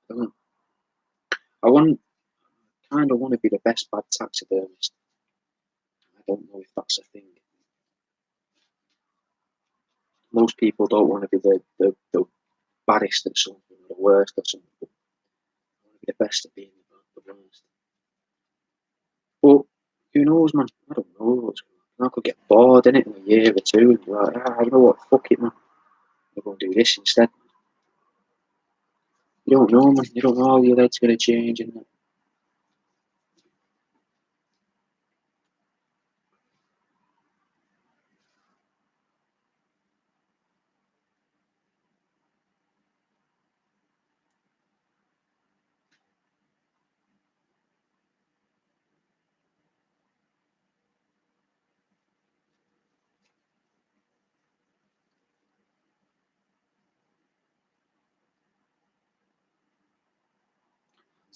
you? I want, kind of want to be the best bad taxidermist. I don't know if that's a thing. Most people don't want to be the baddest at something or the worst at something. But I want to be the best at being the worst. But who knows, man? I don't know. I could get bored in it in a year or two and be like, you know what? Fuck it, man. I'm going to do this instead. You don't know, man. You don't know how your head's going to change. And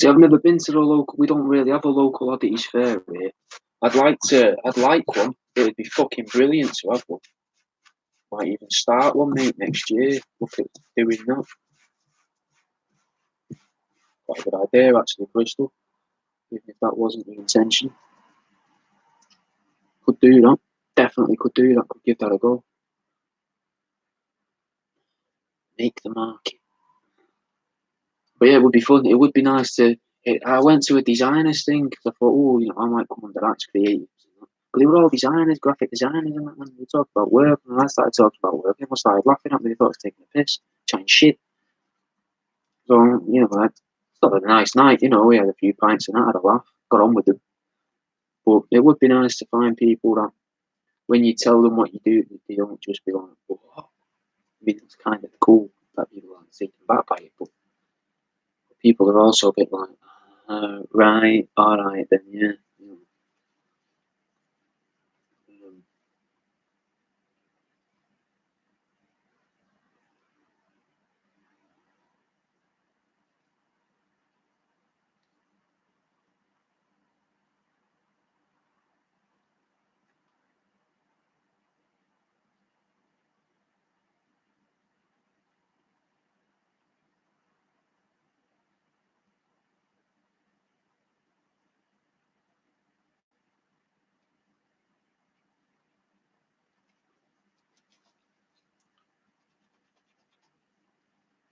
see, I've never been to the local. We don't really have a local oddities fair here. I'd like to. I'd like one. It would be fucking brilliant to have one. Might even start one, mate, next year. Look at doing that. Quite a good idea, actually, Bristol. Even if that wasn't the intention, could do that. Definitely could do that. Could give that a go. Make the market. But yeah, it would be fun. It would be nice to. I went to a designers thing because I thought, oh, you know, I might come under that's creative. But they were all designers, graphic designers, and that. And we talked about work, and I started talking about work. Everyone started laughing at me. They thought I was taking a piss, chatting shit. So you know, I thought it was a nice night. You know, we had a few pints and that, had a laugh, got on with them. But it would be nice to find people that, when you tell them what you do, they don't just be like, oh, I mean, it's kind of cool. that people aren't taken back by it, but people are also a bit like, right, all right, then, yeah. Um,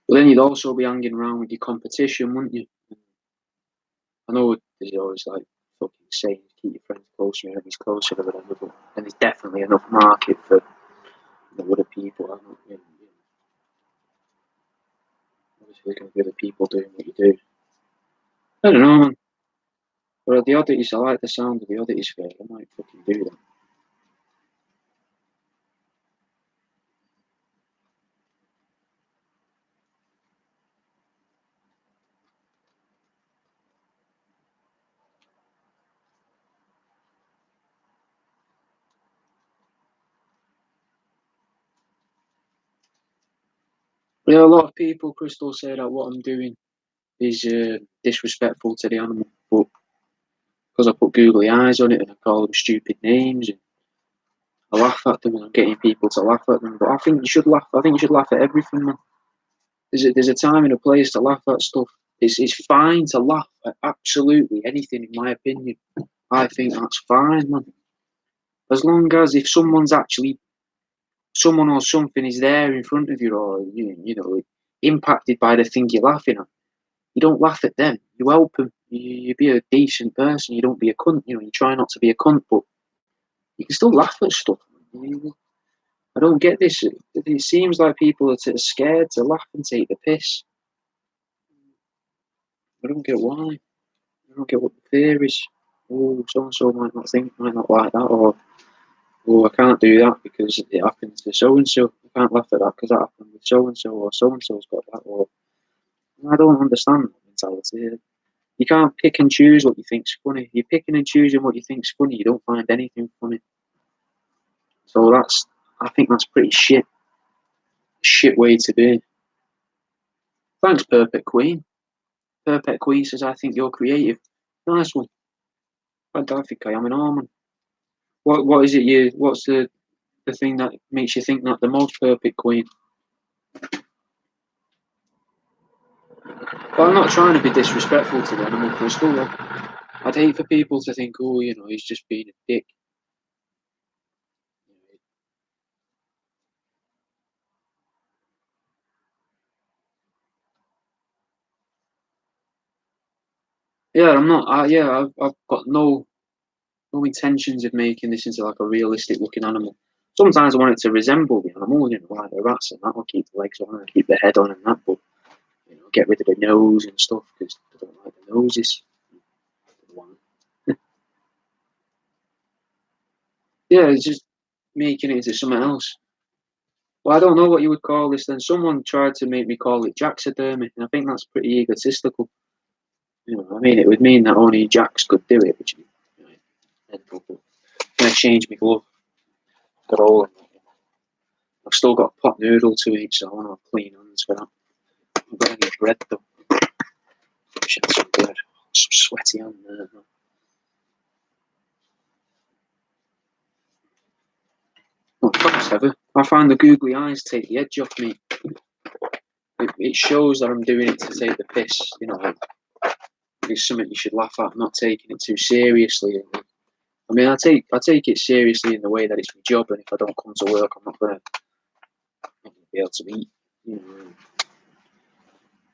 but then you'd also be hanging around with your competition, wouldn't you? I know there's always like fucking saying, keep your friends close, your enemies closer, or whatever, but then there's definitely enough market for other people. I'm not, obviously, there's going to be other people doing what you do. I don't know, man. But the oddities, I like the sound of the oddities fair. I might fucking do that. But yeah, a lot of people, Crystal, say that what I'm doing is disrespectful to the animal, but because I put googly eyes on it and I call them stupid names and I laugh at them and I'm getting people to laugh at them. But I think you should laugh. I think you should laugh at everything, man. There's a time and a place to laugh at stuff. It's fine to laugh at absolutely anything, in my opinion. I think that's fine, man. As long as if someone or something is there in front of you, or impacted by the thing you're laughing at, you don't laugh at them. You help them. You be a decent person. You don't be a cunt. You try not to be a cunt, but you can still laugh at stuff. I don't get this. It seems like people are scared to laugh and take the piss. I don't get why. I don't get what the fear is. Oh, so and so might not like that, or oh, I can't do that because it happened to so and so. I can't laugh at that because that happened with so and so, or so and so's got that. Or I don't understand that mentality. You can't pick and choose what you think's funny. You're picking and choosing what you think's funny. You don't find anything funny. So I think that's pretty shit way to be. Thanks, Perfect Queen. Perfect Queen says, I think you're creative. Nice one. I don't think I am an almond. What is it what's the thing that makes you think that the most perfect queen? But I'm not trying to be disrespectful to the animal crystal. Though. I'd hate for people to think, oh, he's just being a dick. Yeah, I'm not. I've got no intentions of making this into like a realistic looking animal. Sometimes I want it to resemble the animal, like the rats and that. I'll keep the legs on and keep the head on and that, but get rid of the nose and stuff because I don't like the noses. Yeah, it's just making it into something else. Well, I don't know what you would call this then. Someone tried to make me call it Taxidermy, and I think that's pretty egotistical. I mean, it would mean that only Jacks could do it, which I'm going to change my glove. Got all in it. I've still got pot noodle to eat, so I want to have clean hands for that. I've got any bread though. Wish I had some bread. Some sweaty hand there. Oh, thanks, Heather. I find the googly eyes take the edge off me. It shows that I'm doing it to take the piss. Like, it's something you should laugh at. I'm not taking it too seriously. I mean, I take it seriously in the way that it's my job, and if I don't come to work, I'm not going to be able to eat.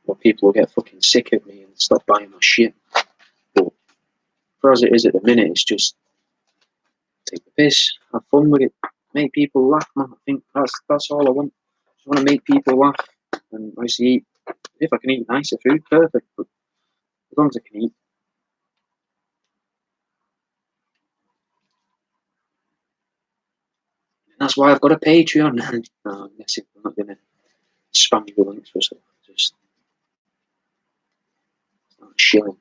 Or people will get fucking sick of me and stop buying my shit. But for as it is at the minute, it's just take the piss, have fun with it, make people laugh, man. I think that's all I want. I just want to make people laugh, and obviously eat. If I can eat nicer food, perfect. But as long as I can eat. That's why I've got a Patreon. No, I'm not gonna. spam you with links for stuff. Just shilling.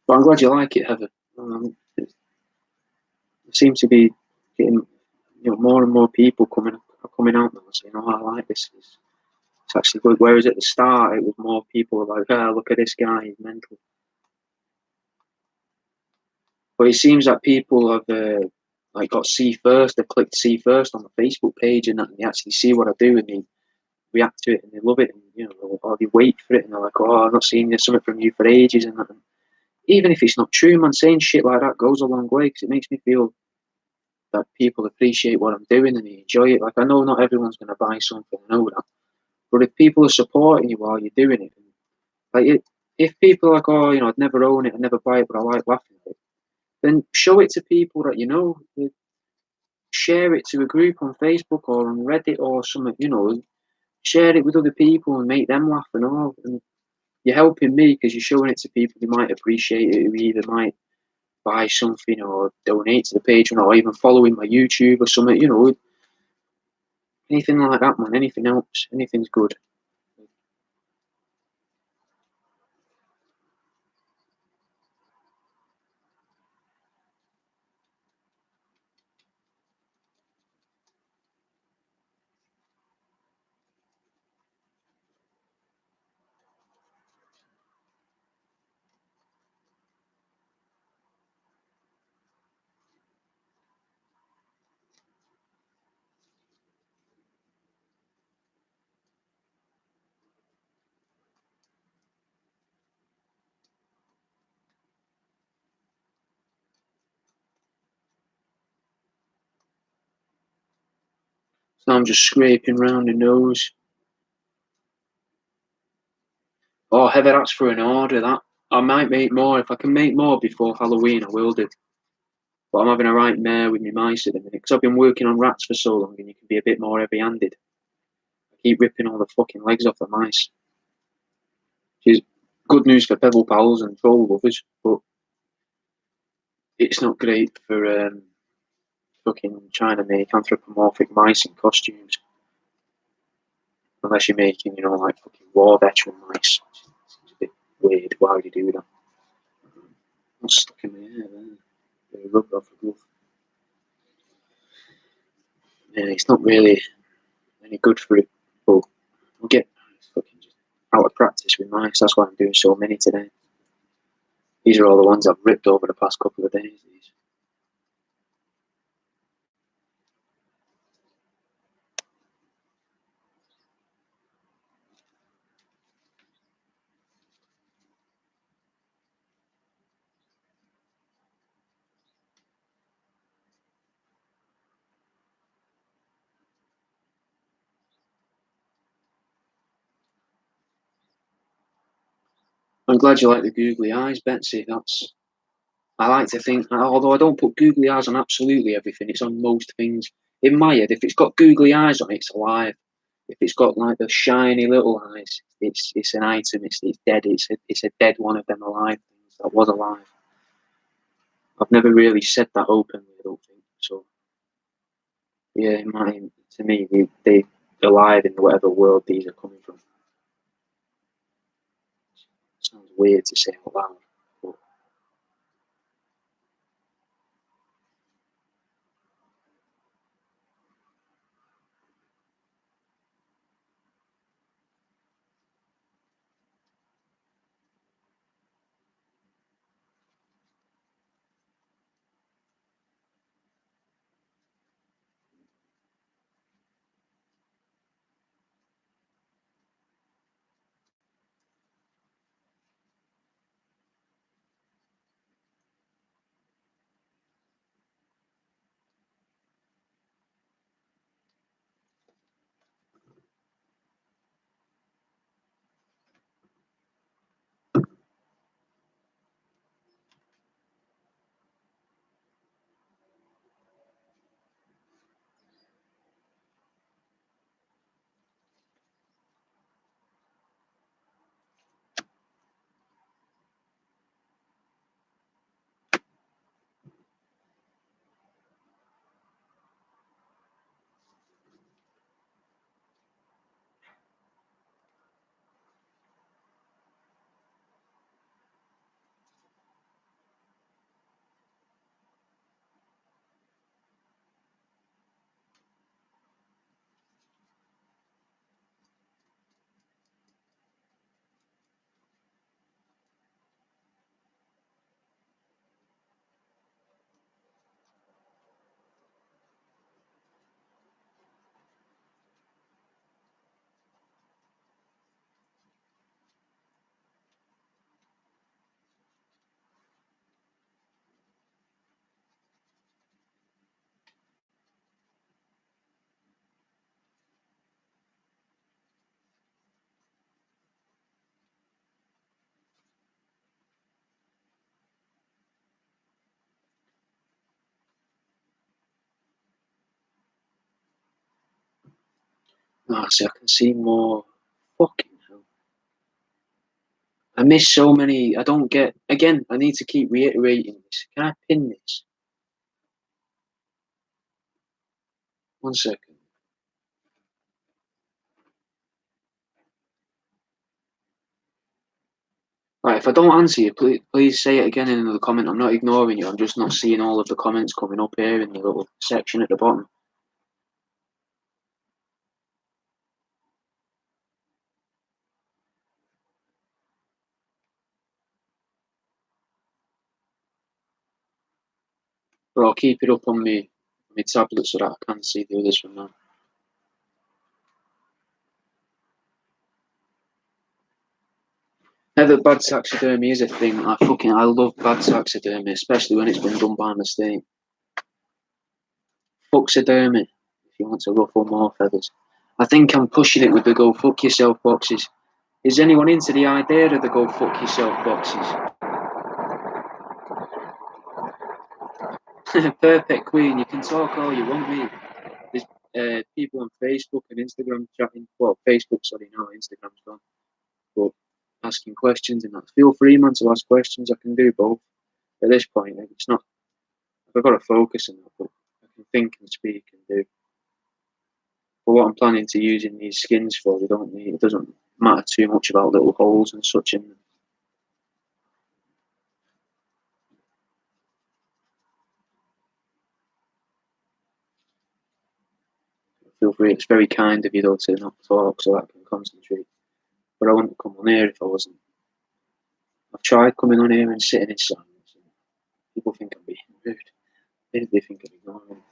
But I'm glad you like it, Heather. It seems to be getting more and more people coming out now saying, "Oh, I like this. It's actually good." Whereas at the start, it was more people were like, "Ah, look at this guy, he's mental." But it seems that people have like got see first. They clicked see first on the Facebook page, and they actually see what I do, and they react to it, and they love it, and or they wait for it, and they're like, "Oh, I've not seen something from you for ages," and that. And even if it's not true, man, saying shit like that goes a long way because it makes me feel that people appreciate what I'm doing and they enjoy it. Like I know not everyone's going to buy something, I know that, but if people are supporting you while you're doing it, like if people are like, "Oh, I'd never own it, I'd never buy it, but I like laughing at it," then show it to people that you know. Share it to a group on Facebook or on Reddit or something. Share it with other people and make them laugh and all. And you're helping me because you're showing it to people who might appreciate it, who either might buy something or donate to the Patreon or even following my YouTube or something. Anything like that, man. Anything helps. Anything's good. So I'm just scraping round the nose. Oh, Heather, that's for an order. That I might make more. If I can make more before Halloween, I will do. But I'm having a right mare with my mice at the minute because I've been working on rats for so long, and you can be a bit more heavy-handed. I keep ripping all the fucking legs off the mice. Which is good news for pebble pals and troll lovers, but it's not great for fucking trying to make anthropomorphic mice in costumes. Unless you're making, like fucking war veteran mice. It's a bit weird. Why would you do that? I'm stuck in my hair there. Really rubbed off a glove. Yeah, it's not really any good for it, but I'll get fucking just out of practice with mice. That's why I'm doing so many today. These are all the ones I've ripped over the past couple of days. These. I'm glad you like the googly eyes, Betsy. I like to think, although I don't put googly eyes on absolutely everything, it's on most things. In my head, if it's got googly eyes on it, it's alive. If it's got like the shiny little eyes, it's an item. It's dead. It's a dead one of them alive things that was alive. I've never really said that openly. I don't think so. Yeah, to me, they alive in whatever world these are coming from. Sounds weird to say out loud, but Ah, see, I can see more. Fucking hell. I miss so many. I don't get. Again, I need to keep reiterating this. Can I pin this? 1 second. Right, if I don't answer you, please say it again in another comment. I'm not ignoring you. I'm just not seeing all of the comments coming up here in the little section at the bottom. But I'll keep it up on my tablet so that I can see the others from now. Never bad taxidermy is a thing. I love bad taxidermy, especially when it's been done by mistake. Taxidermy, if you want to ruffle more feathers. I think I'm pushing it with the go fuck yourself boxes. Is anyone into the idea of the go fuck yourself boxes? Perfect Queen, you can talk all you want, mate. There's people on Facebook and Instagram chatting. Well, Facebook, sorry, no, Instagram's gone. But asking questions and that. Feel free, man, to ask questions. I can do both. At this point, it's not. I've got to focus on that, but I can think and speak and do. But what I'm planning to use in these skins for, we don't need. It doesn't matter too much about little holes and such in them. Feel free. It's very kind of you though to not talk so I can concentrate. But I wouldn't come on here if I wasn't. I've tried coming on here and sitting in silence. And people think I'm being rude. They think I'm ignoring them.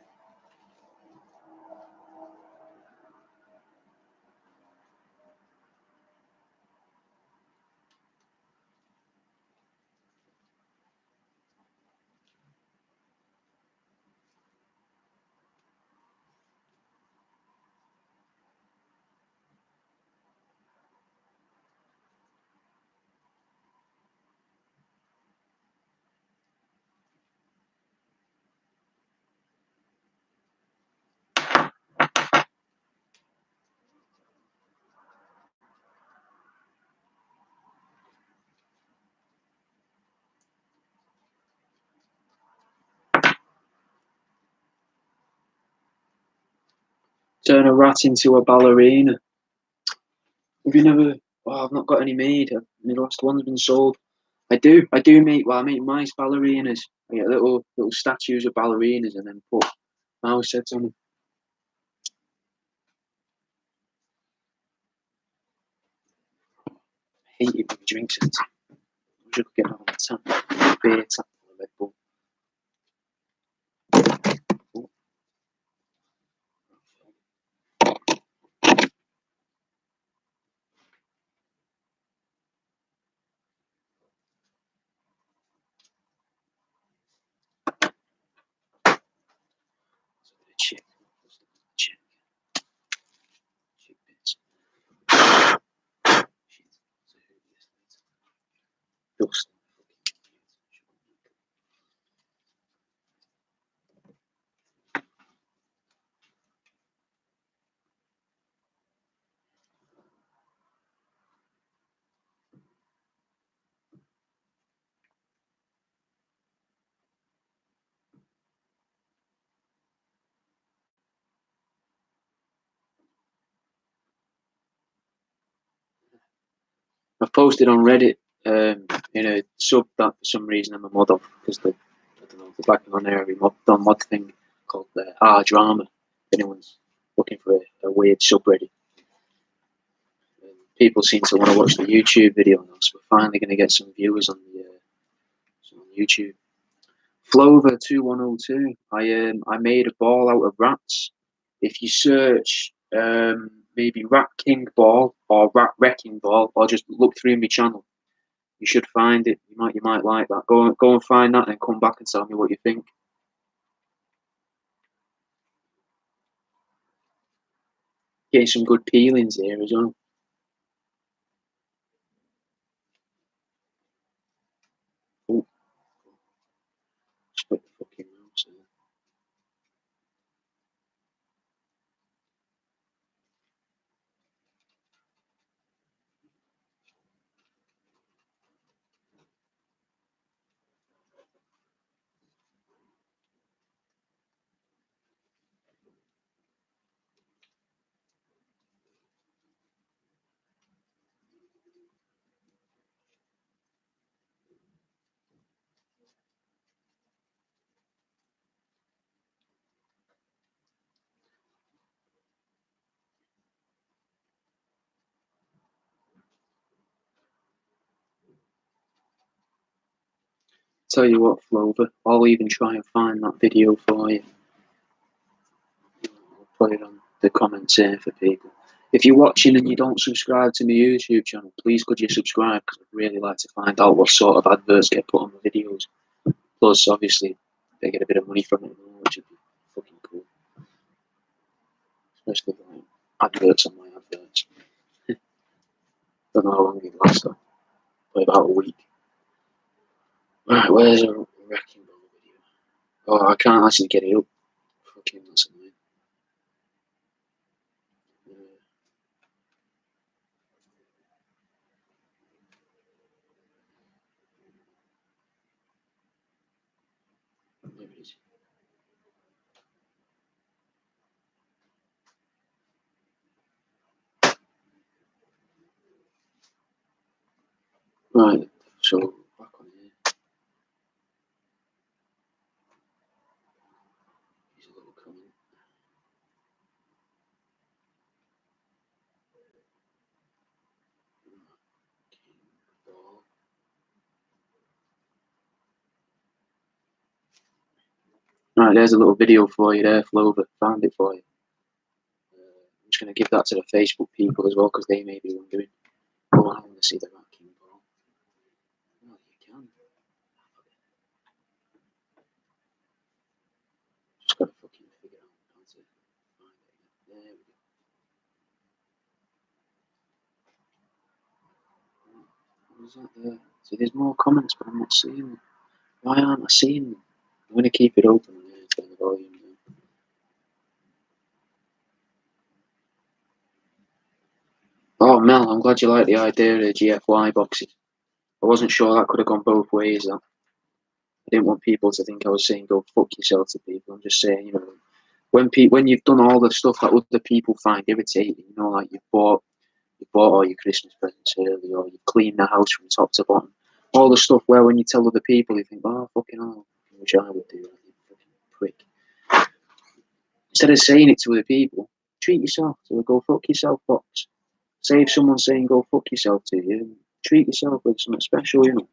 Turn a rat into a ballerina. Have you never? Oh, I've not got any made. My last one's been sold. I do make. Well, I make mice ballerinas. I get little statues of ballerinas and then put mouse heads on them. I hate it when you drink it. I'm just getting on the tap. Beer tap for Red Bull. Oh, chick. Chick. Chick bits. Shit. Dust. I've posted on Reddit in a sub that for some reason I'm a mod of because I don't know, the back on there every mod thing called R Drama. If anyone's looking for a weird subreddit. People seem to want to watch the YouTube video now, so we're finally going to get some viewers on the on YouTube. Flover2102. I made a ball out of rats. If you search maybe Rat King Ball or Rat Wrecking Ball, or just look through my channel, you should find it. You might like that. Go and find that and come back and tell me what you think. Getting some good peelings here as well. Oh, split the fucking mouse there. tell you what, Flover, I'll even try and find that video for you. I'll put it on the comments here for people. If you're watching and you don't subscribe to my YouTube channel, please could you subscribe, because I'd really like to find out what sort of adverts get put on the videos. Plus, obviously, they get a bit of money from it, which would be fucking cool. Especially like adverts on my adverts. Don't know how long it lasts though. Probably about a week. Right, where's a wrecking ball video? Oh, I can't actually get it up. Fucking that's annoying. There it is. Right, so back on here. Here's a little comment. Right, there's a little video for you there, Flover. Found it for you. I'm just going to give that to the Facebook people as well, because they may be wondering. Oh, I want to see the wrecking ball. Oh, you can. Just got to fucking figure out how to find it. There we go. What is that there? See, there's more comments, but I'm not seeing them. Why aren't I seeing them? I'm going to keep it open and turn the volume down. Oh, Mel, I'm glad you like the idea of the GFY boxes. I wasn't sure that could have gone both ways. That. I didn't want people to think I was saying go fuck yourself to people. I'm just saying, you know, when you've done all the stuff that other people find irritating, you know, like you bought all your Christmas presents early, or you cleaned the house from top to bottom, all the stuff where when you tell other people, you think, oh fucking hell, I wish I would do that, you fucking prick. Instead of saying it to other people, treat yourself to a go fuck yourself box. Say if someone's saying go fuck yourself to you, treat yourself with something special, you know.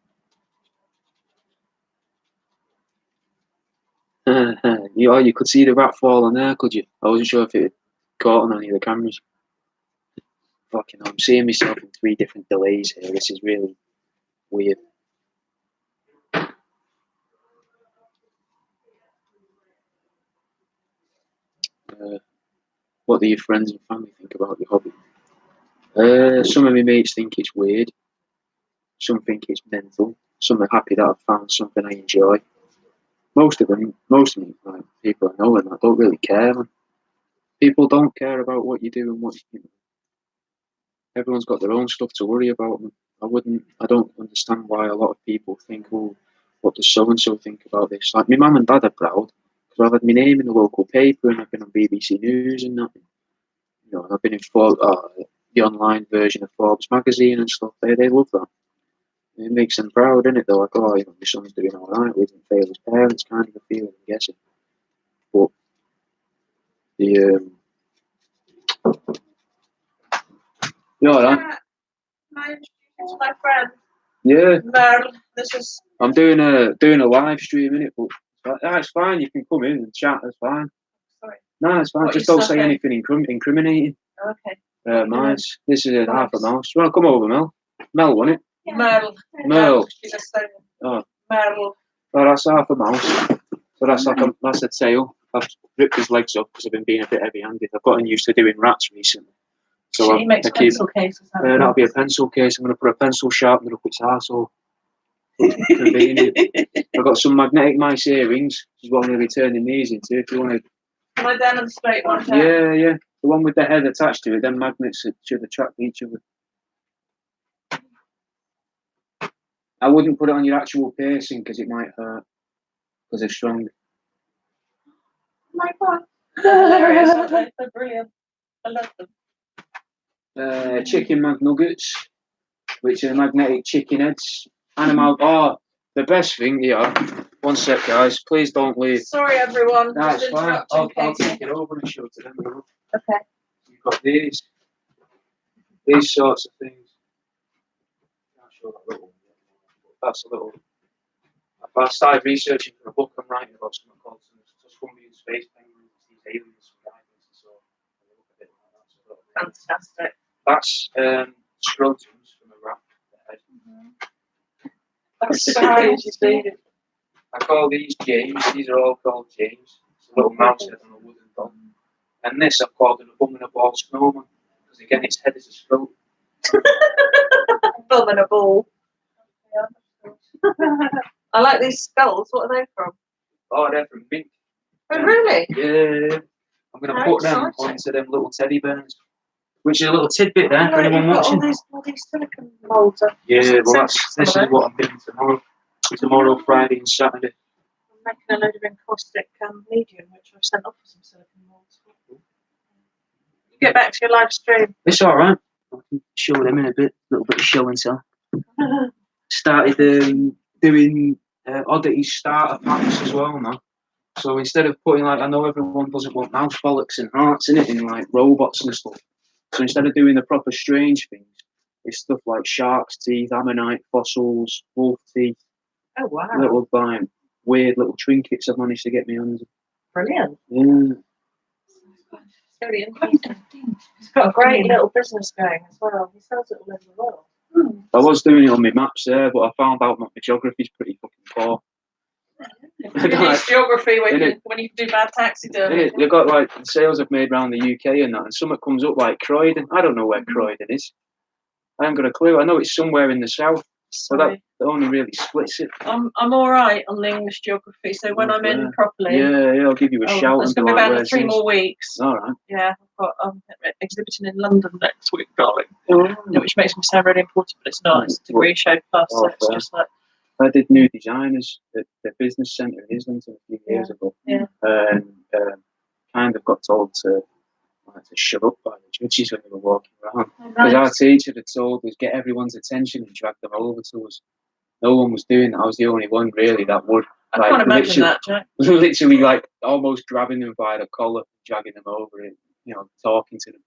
You could see the rat falling there, could you? I wasn't sure if it had caught on any of the cameras. Fucking hell, I'm seeing myself in 3 different delays here. This is really weird. What do your friends and family think about your hobby? Some of my mates think it's weird. Some think it's mental. Some are happy that I've found something I enjoy. Most of me, like, people I know and I don't really care, man. People don't care about what you do and what you know. Everyone's got their own stuff to worry about. And I don't understand why a lot of people think, oh, what does so and so think about this? Like, my mum and dad are proud because I've had my name in the local paper and I've been on BBC News and that. You know, and I've been in the online version of Forbes magazine and stuff. They love that. It makes them proud, innit? They're like, oh, you know, my son's doing all right. We didn't fail his parents, kind of a feeling, I'm guessing. But the you all right? My friend. Yeah. Merle, this is. I'm doing a live stream, innit? But it's fine. You can come in and chat. That's fine. Sorry. No, it's fine. What Just you don't say saying? anything incriminating. Okay. Mine's. This is half a mouse. You want to come over, Mel? Mel, want it? Yeah. Merle. Merle. She's a stone. Oh. Merle. Oh, that's half a mouse. So that's a tail. I've ripped his legs up because I've been being a bit heavy-handed. I've gotten used to doing rats recently. So she makes pencil cases. That'll be a pencil case. I'm going to put a pencil sharpener up its arsehole. Convenient. I've got some magnetic mice earrings. This is what I'm going to be turning these into. If you want to. Can I demonstrate one? Yeah. The one with the head attached to it. Then magnets should attract each other. I wouldn't put it on your actual piercing because it might hurt. Because they're strong. Oh my god. Hilarious. They're brilliant. I love them. Chicken McNuggets, which are magnetic chicken heads. The best thing, yeah. One sec, guys. Please don't leave. Sorry, everyone. That's fine. I'll take it over and show it to them. Okay. You've got these sorts of things. Can't show that little one. That's I started researching for a book I'm writing about something called Tuscumbian space penguins, these aliens from guidance, so they look a bit like that. So Fantastic. that's scrotums from a rat. The head. That's so crazy. I call these James. These are all called James. It's a little mouse head on a wooden doll. And this I've called an abominable snowman because again its head is a scrotum. Abominable. I like these skulls. What are they from? Oh, they're from Mink. Oh, really? Yeah. I'm going to How put them exciting. onto them little teddy bears. Which is a little tidbit there for anyone You've got watching. all these silicone moulds. Yeah, well, this is what I'm doing tomorrow. Tomorrow, Friday, and Saturday. I'm making a load of encaustic medium, which I've sent off for some silicone moulds. Get back to your live stream. It's alright. I can show them in a bit, a little bit of show and tell. Started doing oddity starter packs as well now. So instead of putting I know everyone doesn't want mouse bollocks and hearts in it, and like robots and stuff. So instead of doing the proper strange things, it's stuff like shark's teeth, ammonite fossils, wolf teeth. Oh wow! Little weird little trinkets I've managed to get my hands on. Brilliant. Yeah. It's very interesting. He's got a great little business going as well. He sells it all over the world. I was doing it on my maps there, but I found out my geography's pretty fucking poor. You need geography when you do bad taxidermy. You've got like the sales I've made around the UK and that, and something comes up like Croydon. I don't know where Croydon is. I haven't got a clue. I know it's somewhere in the south, so that only really splits it. I'm all right on the English geography, so when I'm in properly, yeah, I'll give you a shout. It's going to be about 3 more weeks. All right. Yeah, I've got exhibiting in London next week, darling. Which makes me sound really important, but it's not. It's a degree show plus, so it's just like. I did New Designers at the business centre in Islington a few years ago, and kind of got told to shut up by the judges when they were walking around. Because our teacher had told us get everyone's attention and drag them over to us. No one was doing that. I was the only one really that would. I can't imagine that, Jack. Literally, like almost grabbing them by the collar, dragging them over, and talking to them.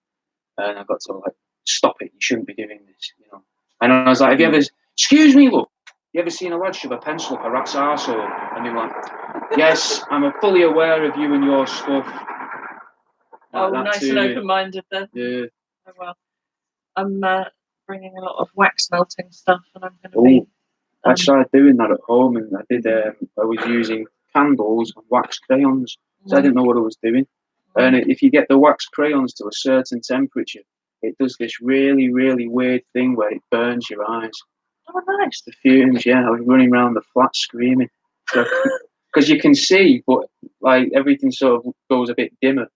And I got told stop it. You shouldn't be doing this. And I was like, have you ever? Excuse me, look. You ever seen a lad shove a pencil up a rat's arsehole? And they're like, yes, I'm fully aware of you and your stuff. Nice and open-minded then. Yeah. Oh, well, I'm bringing a lot of wax melting stuff, and I'm going to be. I tried doing that at home, and I did. I was using candles and wax crayons, so I didn't know what I was doing. And if you get the wax crayons to a certain temperature, it does this really, really weird thing where it burns your eyes. Oh, nice. The fumes, yeah. I was running around the flat screaming. Because you can see, but like everything sort of goes a bit dimmer.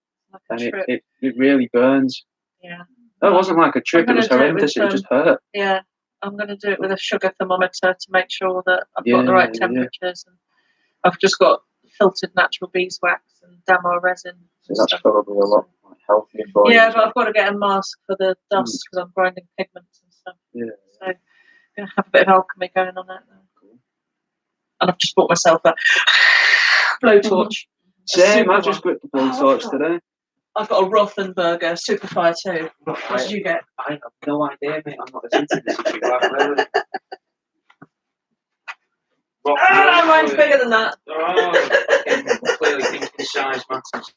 Like and it really burns. Yeah. That wasn't like a trip, it was horrendous, it just hurt. Yeah. I'm going to do it with a sugar thermometer to make sure that I've got the right temperatures. And I've just got filtered natural beeswax and damo resin. So that's probably a lot healthier for you. Yeah, but I've got to get a mask for the dust because I'm grinding pigments and stuff. Yeah. So I'm going to have a bit of alchemy going on that now. Cool. And I've just bought myself a blowtorch. Same, I just gripped the blowtorch today. I've got a Rothenberger Superfire too. What did you get? I have no idea, mate. I'm not listening to this if you are, really. Mine's bigger than that. Oh, clearly thinking size matters.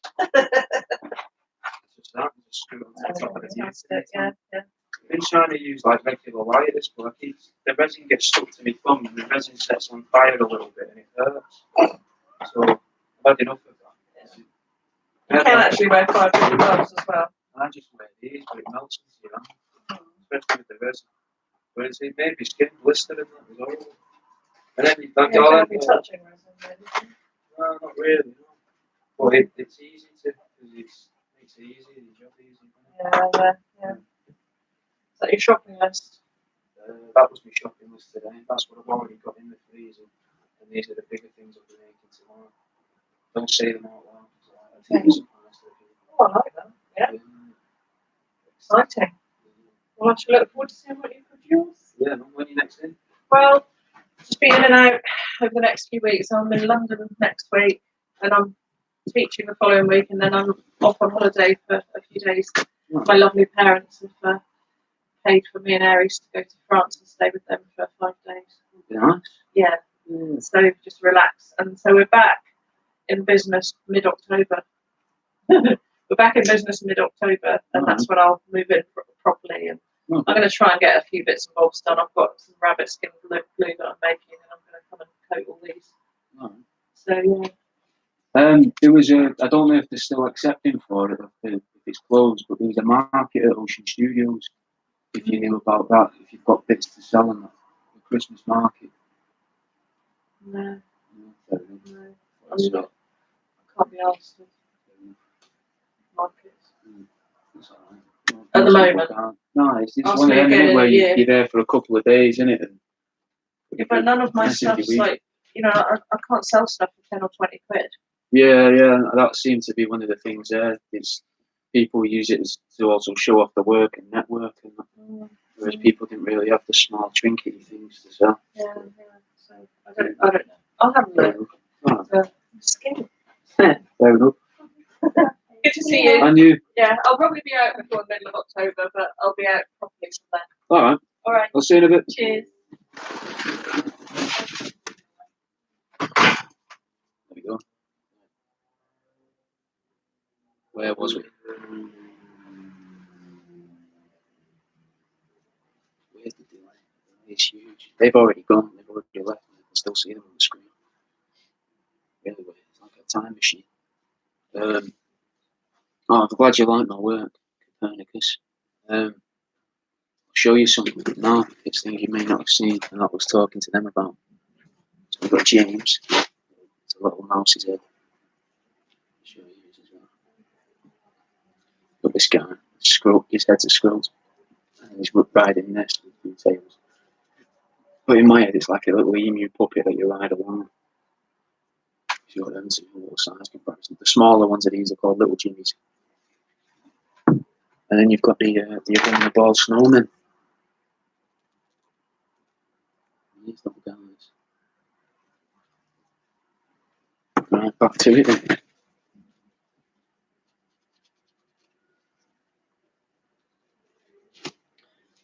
Just that, just screw it on the top of the Yeah. I've been trying to use regular lighters, but the resin gets stuck to my thumb and the resin sets on fire a little bit and it hurts. So I've had enough of that. You can actually wear 5 gloves as well. I just wear these, but it melts into your hand, especially with the resin. But it made my skin blister and that as well. And then you don't be touching resin, maybe. No, not really. No. But it's easy to, because it makes it easy, the job easy. Yeah. Is that your shopping list? That was my shopping list today. That's what I've already got in the freezer. And these are the bigger things I'll be making tomorrow. Don't say them out loud. I think I like that. Yeah. Exciting. Well, I should look forward to seeing what you produce. Yeah, when are you next in? Well, just be in and out over the next few weeks. I'm in London next week, and I'm teaching the following week, and then I'm off on holiday for a few days. My lovely parents have paid for me and Aries to go to France and stay with them for 5 days. Nice. Yeah. So just relax. And so we're back in business mid-October. We're back in business mid-October, and that's when I'll move in properly. And I'm going to try and get a few bits and bobs done. I've got some rabbit skin glue that I'm making, and I'm going to come and coat all these. So yeah. There was I don't know if they're still accepting for it, if it's closed, but there was a market at Ocean Studios. If you knew about that, if you've got bits to sell on that, the Christmas market. No. No. I'm not. I can't be asked to markets. That's all right. Well, At the moment. No, it's Ask one of me them again in where a year. you're there for a couple of days, isn't it? Yeah, but none of my stuff's like, I can't sell stuff for 10 or 20 quid. Yeah, that seems to be one of the things there. It's people use it to also show off the work and network, and whereas people didn't really have the small trinkety things to sell. Yeah. So I don't know. I'll have a look. Skin. Fair enough. Good to see you. And you? Yeah, I'll probably be out before the middle of October, but I'll be out properly from then. All right. I'll see you in a bit. Cheers. There we go. Where was we? Where did they land? It's huge. They've already gone. They've already left. You can still see them on the screen. Really weird. It's like a time machine. I'm glad you like my work, Copernicus. I'll show you something now. It's things you may not have seen, and I was talking to them about. So we've got James. It's a little mouse's head. I'll show you his as well. Got this guy. His head's a scroll. And he's riding a nest with two tails. But in my head, it's like a little emu puppet that you ride along. If you got them two, a little size comparison. The smaller ones of these are called little jimmies. And then you've got the abominable snowman. These little guys. Right, back to it then.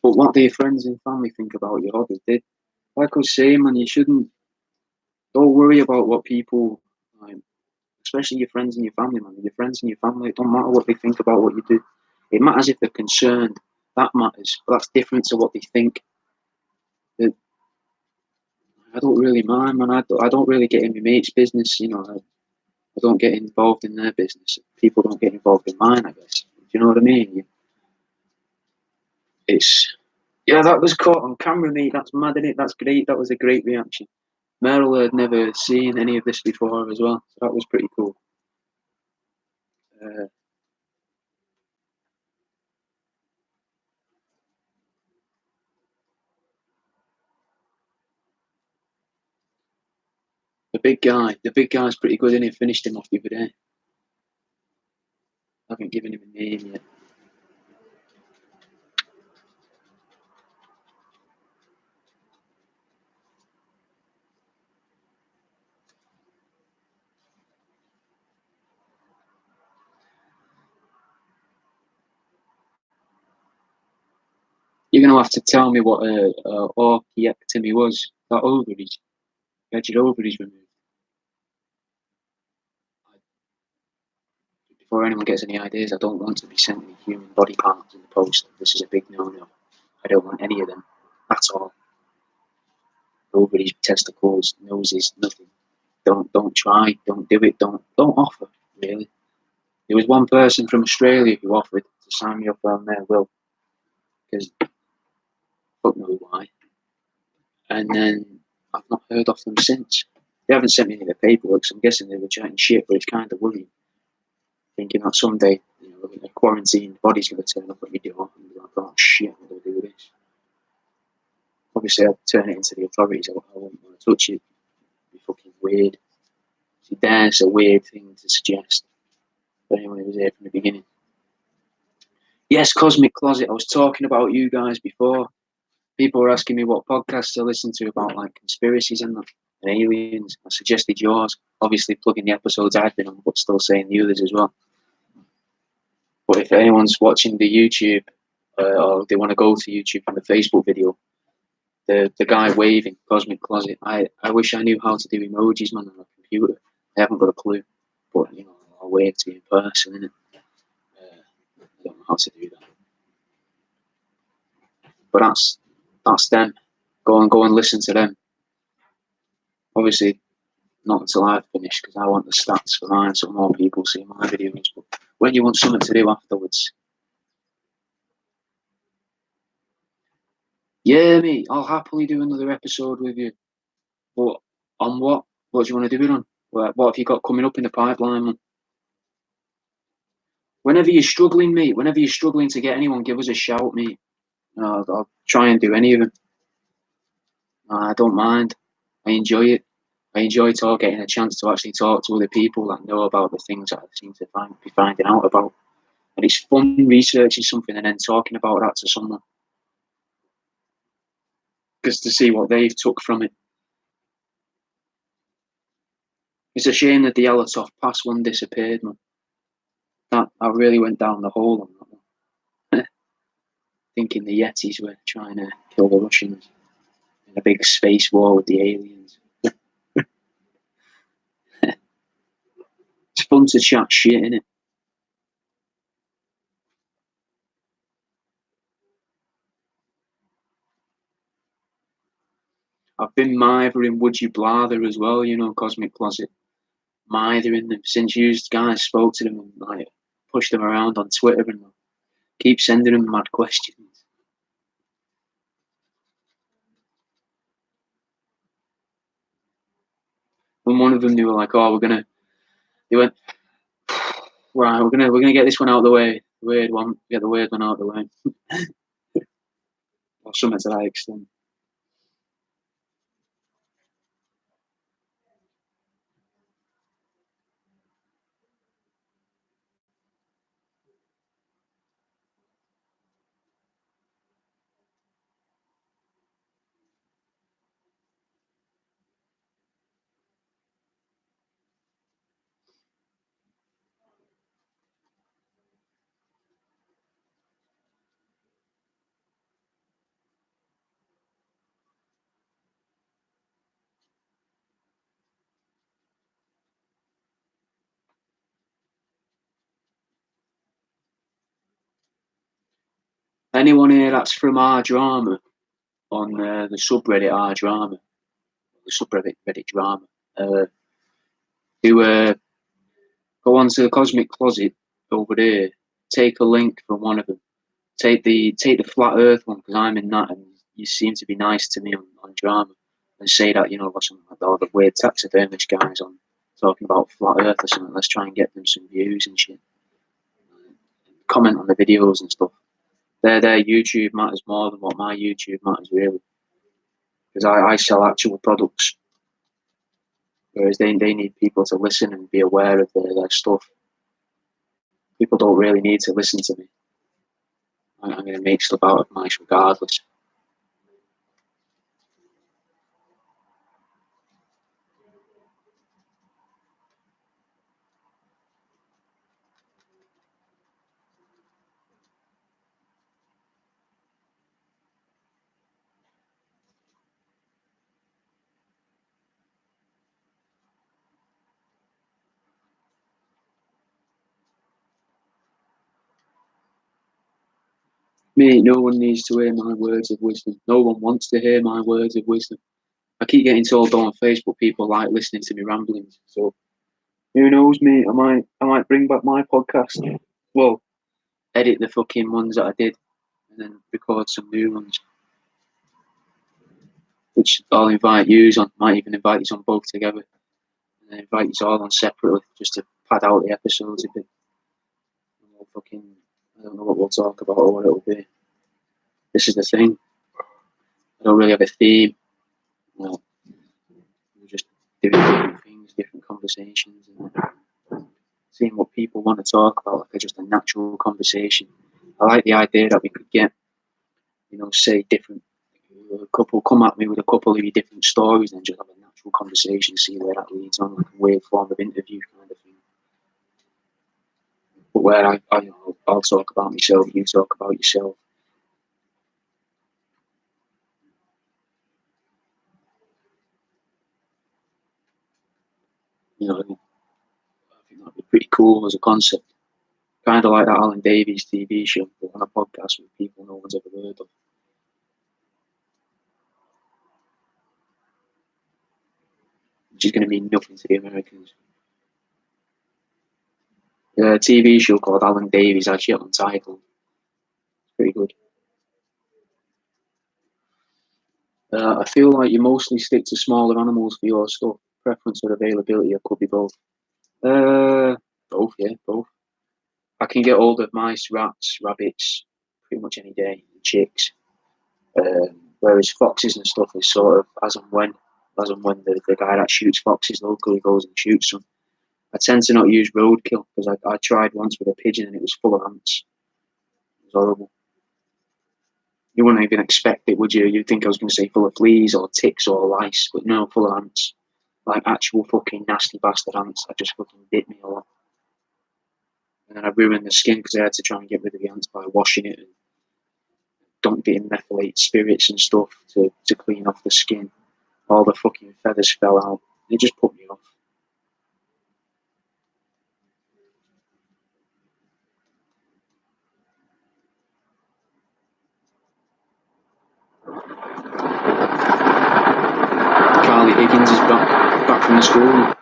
But what do your friends and family think about your hobby? Like I was saying, man, don't worry about what people, especially your friends and your family, man. Your friends and your family, it don't matter what they think about what you do. It matters if they're concerned. That matters. But that's different to what they think. I don't really mind, man. I don't really get in my mate's business, I don't get involved in their business. People don't get involved in mine, I guess. Do you know what I mean? That was caught on camera, mate. That's mad, isn't it? That's great. That was a great reaction. Merle had never seen any of this before as well. So that was pretty cool. The big guy's pretty good, isn't he? Finished him off the other day. I haven't given him a name yet. You're going to have to tell me what orchiectomy was. That ovaries. You had your ovaries removed. Before anyone gets any ideas, I don't want to be sent any human body parts in the post. This is a big no-no. I don't want any of them at all. Ovaries, testicles, noses, nothing. Don't try. Don't do it. Don't offer. Really. There was one person from Australia who offered to sign me up on their will, because fuck knows why. And then I've not heard of them since. They haven't sent me any of the paperwork, so I'm guessing they were chatting shit, but it's kind of worrying. Thinking that someday, in a quarantine, body's going to turn up at your door and be like, oh shit, what do I do with this? Obviously, I'd turn it into the authorities. I wouldn't want to touch it. It'd be fucking weird. See, there's a weird thing to suggest for anyone who was here from the beginning. Yes, Cosmic Closet. I was talking about you guys before. People were asking me what podcasts to listen to about like conspiracies and aliens. I suggested yours. Obviously, plugging the episodes I've been on, but still saying the others as well. But if anyone's watching the YouTube or they want to go to YouTube from the Facebook video, the guy waving, Cosmic Closet. I wish I knew how to do emojis, man, on a computer. I haven't got a clue. But, you know, I'll wait to be in person, innit? I don't know how to do that. But that's them. Go and listen to them. Obviously, not until I've finished, because I want the stats for mine so more people see my videos. But when you want something to do afterwards, yeah, mate, I'll happily do another episode with you. But on what? What do you want to do it on? What have you got coming up in the pipeline, man? Whenever you're struggling, mate, whenever you're struggling to get anyone, give us a shout, mate. I'll try and do any of it. I don't mind. I enjoy it. I enjoy getting a chance to actually talk to other people that know about the things that I seem to be finding out about. And it's fun researching something and then talking about that to someone. Just to see what they've took from it. It's a shame that the Alatoff Pass one disappeared, man. That I really went down the hole on that one. Thinking the Yetis were trying to kill the Russians in a big space war with the aliens. It's fun to chat shit, innit? I've been mithering Would You Blather as well, you know, Cosmic Closet. Mithering them since you guys spoke to them and like pushed them around on Twitter and keep sending them mad questions. And one of them, they were like, "Oh, they went, right, we're gonna get this one out of the way. The weird one, get the weird one out of the way." Or something to that extent. Anyone here that's from our drama on the subreddit our drama, the subreddit Reddit drama, who go onto the Cosmic Closet over there, take a link from one of them, take the flat Earth one because I'm in that, and you seem to be nice to me on drama, and say that you know got something like all the weird taxidermist guys on talking about flat Earth or something. Let's try and get them some views and shit. Comment on the videos and stuff. Their YouTube matters more than what my YouTube matters really, because I sell actual products, whereas they need people to listen and be aware of their stuff. People don't really need to listen to me. I'm going to make stuff out of mice regardless. Mate, no one needs to hear my words of wisdom. No one wants to hear my words of wisdom. I keep getting told on Facebook people like listening to me ramblings. So who knows, mate? I might bring back my podcast. Well, edit the fucking ones that I did and then record some new ones. Which I'll invite you on. Might even invite you on both together. And then invite you all on separately just to pad out the episodes a bit. And we'll fucking I don't know what we'll talk about or what it'll be. This is the thing. I don't really have a theme. Well, we're just doing different things, different conversations, and seeing what people want to talk about, like just a natural conversation. I like the idea that we could get, you know, say different a couple come at me with a couple of different stories and just have a natural conversation, see where that leads on, like a weird form of interview kind of thing. But where I'll talk about myself, you talk about yourself. You know, I think that'd be pretty cool as a concept. Kind of like that Alan Davies TV show, but on a podcast with people no one's ever heard of. Which is going to mean nothing to the Americans. A TV show called Alan Davies, actually untitled. It's pretty good. I feel like you mostly stick to smaller animals for your stuff. Preference or availability, or could be both. Both, yeah, both. I can get hold of mice, rats, rabbits, pretty much any day. Chicks. Whereas foxes and stuff is sort of as and when the guy that shoots foxes locally goes and shoots them. I tend to not use roadkill because I tried once with a pigeon and it was full of ants. It was horrible. You wouldn't even expect it, would you? You'd think I was going to say full of fleas or ticks or lice, but no, full of ants. Like actual fucking nasty bastard ants that just fucking bit me a lot. And then I ruined the skin because I had to try and get rid of the ants by washing it and dumped it in methylated spirits and stuff to clean off the skin. All the fucking feathers fell out. It just put me off. Carly Higgins is back from the school.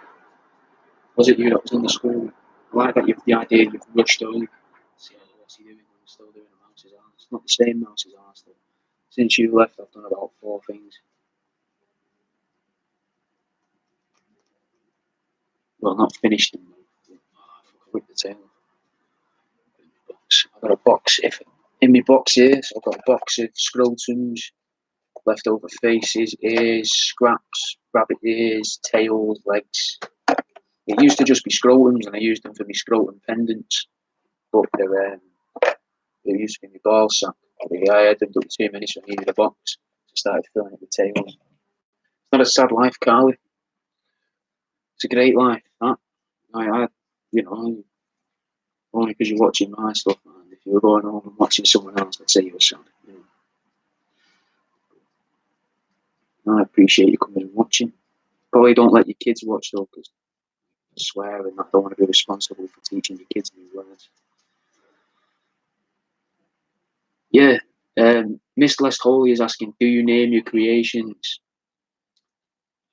Was it you that was in the school? I like that the idea you've rushed over. See, what's he doing? I'm still doing a mouse's arse. It's not the same mouse's arse though. Since you left, I've done about 4 things. Well, not finished them. Oh, I ripped the tail. I've got a box. In my box here, so I've got a box of scrotums, leftover faces, ears, scraps, rabbit ears, tails, legs. It used to just be scrotums, and I used them for my scrotum pendants. But they used to be my ball sack. I had them up too many, so I needed a box. So I started filling it with tails. It's not a sad life, Carly. It's a great life. That you know, only because you're watching my stuff, man. If you were going home and watching someone else, I'd say you were sad. You know. I appreciate you coming and watching. Probably don't let your kids watch though, because I swear and I don't want to be responsible for teaching your kids new words. Yeah, Miss Lest Holy is asking, do you name your creations?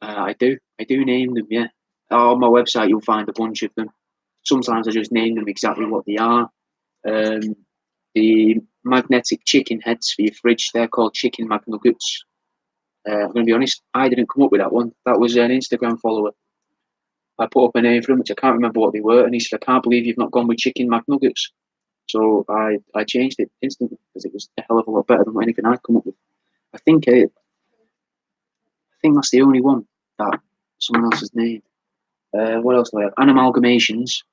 I do name them, yeah. On my website, you'll find a bunch of them. Sometimes I just name them exactly what they are. The magnetic chicken heads for your fridge, they're called chicken McNuggets. I'm going to be honest, I didn't come up with that one. That was an Instagram follower. I put up a name for him, which I can't remember what they were, and he said, I can't believe you've not gone with chicken McNuggets. So I changed it instantly because it was a hell of a lot better than anything I'd come up with. I think that's the only one that someone else has named. What else do I have? Animalgamations,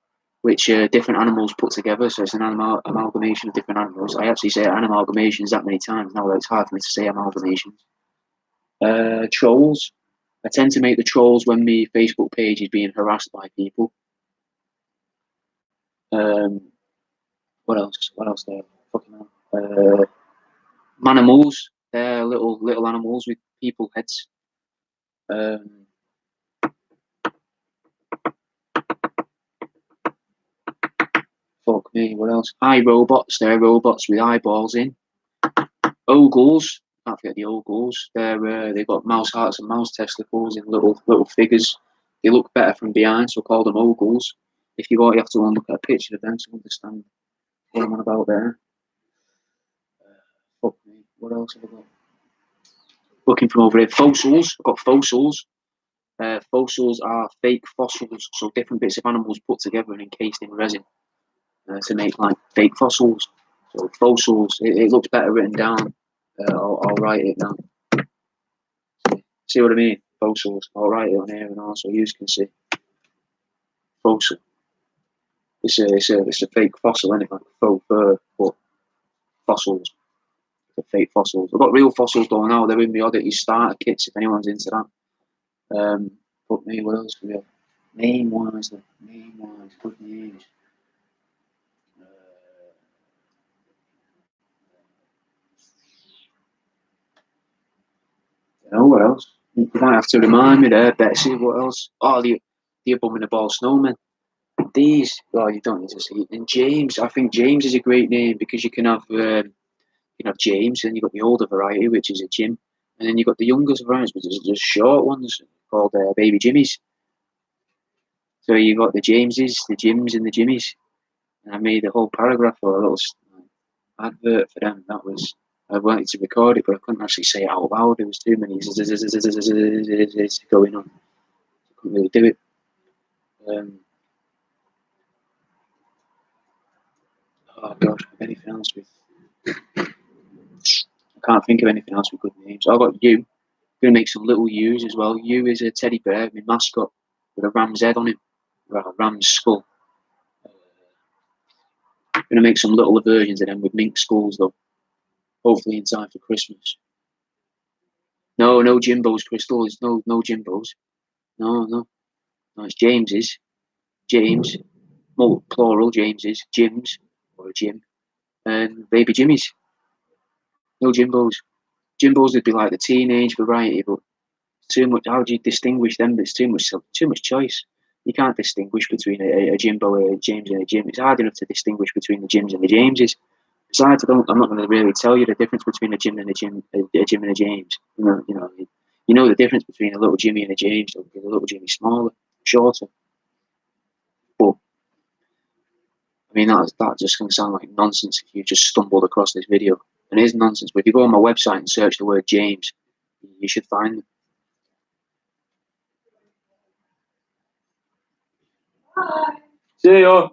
which are different animals put together. So it's an amalgamation of different animals. I actually say animalgamations that many times now that it's hard for me to say amalgamations. Trolls. I tend to make the trolls when my Facebook page is being harassed by people. What else? What else there? Fucking hell. Manimals. They're little animals with people heads. Fuck me, what else? iRobots, they're robots with eyeballs in. Ogles, can't forget the ogles. They've got mouse hearts and mouse testicles in little figures. They look better from behind, so call them ogles. If you go, you have to look at a picture of them to understand what I'm on about there. Fuck me, what else have I got? Looking from over here, fossils. I've got fossils. Fossils are fake fossils, so different bits of animals put together and encased in resin to make like fake fossils. So fossils, it looks better written down. I'll write it down. See what I mean? Fossils. I'll write it on here and also you can see. Fossil. It's a fake fossil, isn't it? Like faux fur, but fossils. The fake fossils. I've got real fossils though now. They're in the Oddity starter kits if anyone's into that. But me, what else do we have? Name wise, good names. You know what else? You might have to remind me there, Betsy. What else? Oh, the Abominable Snowmen. These, well, you don't need to see it. And James, I think James is a great name because you can have James, and you've got the older variety, which is a Jim, and then you've got the youngest varieties, which is just short ones called Baby Jimmies. So you've got the Jameses, the Jims, and the Jimmies. And I made a whole paragraph or a little advert for them. That was, I wanted to record it, but I couldn't actually say it out loud. There was too many going on. I couldn't really do it. Oh God, anything else with? I can't think of anything else with good names. I've got you. Gonna make some little U's as well. U is a teddy bear, my mascot, with a ram's head on him, well, a ram's skull. Gonna make some little versions of them with mink skulls though. Hopefully in time for Christmas. No Jimbos, Crystal. It's no Jimbos. No. It's James's. James, plural James's. Jims or a Jim, and Baby Jimmy's. No Jimbos. Jimbos would be like the teenage variety, but too much. How do you distinguish them? There's too much choice. You can't distinguish between a Jimbo, a James, and a Jim. It's hard enough to distinguish between the Jims and the Jameses. Besides, I'm not going to really tell you the difference between a Jim and a Jim and a James. You know the difference between a little Jimmy and a James. Because a little Jimmy's smaller, shorter. But I mean, that's just going to sound like nonsense if you just stumbled across this video. And it is nonsense. But if you go on my website and search the word James, you should find them. Bye. See ya.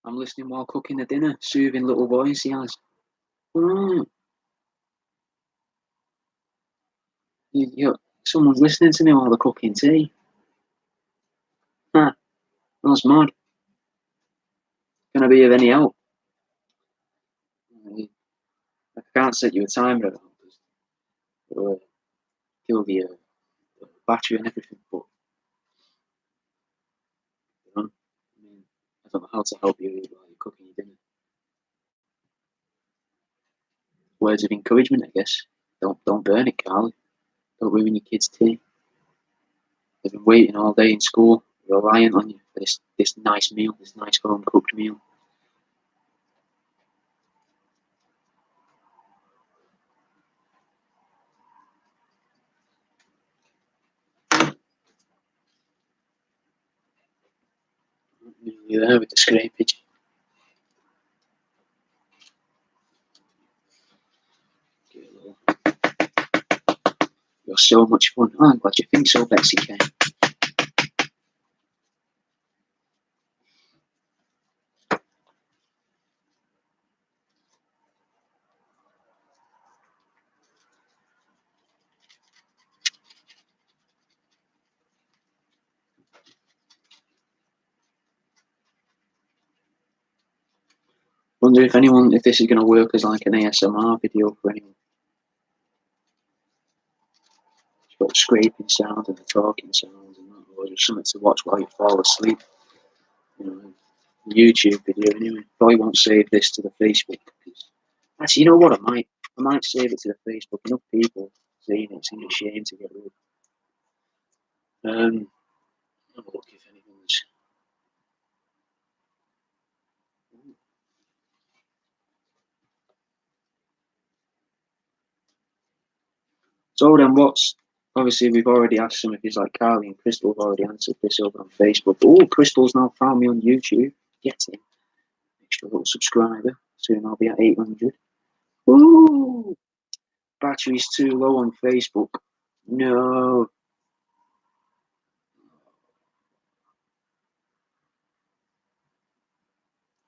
I'm listening while cooking the dinner. Soothing little voice he has. Someone's listening to me while they're cooking tea. Huh. That's mad. Can I be of any help? I can't set you a timer or kill the battery and everything, but I don't know how to help you while you're cooking your dinner. Words of encouragement, I guess. Don't burn it, Carly. Don't ruin your kids' tea. They've been waiting all day in school, relying on you for this nice meal, this nice home cooked meal. You're there with the scrapage. You're so much fun. Oh, I'm glad you think so, Betsy K. Wonder if this is going to work as like an ASMR video for anyone. It's got scraping sounds and the talking sounds and that, or just something to watch while you fall asleep. YouTube video anyway. Probably won't save this to the Facebook. Actually, you know what? I might save it to the Facebook. Enough people seeing it seem a shame to get rid of. Have a look if anyone's. So then, obviously we've already asked some of these, like Carly and Crystal have already answered this over on Facebook. Oh, Crystal's now found me on YouTube. Get in. Extra little subscriber. Soon I'll be at 800. Ooh, battery's too low on Facebook. No.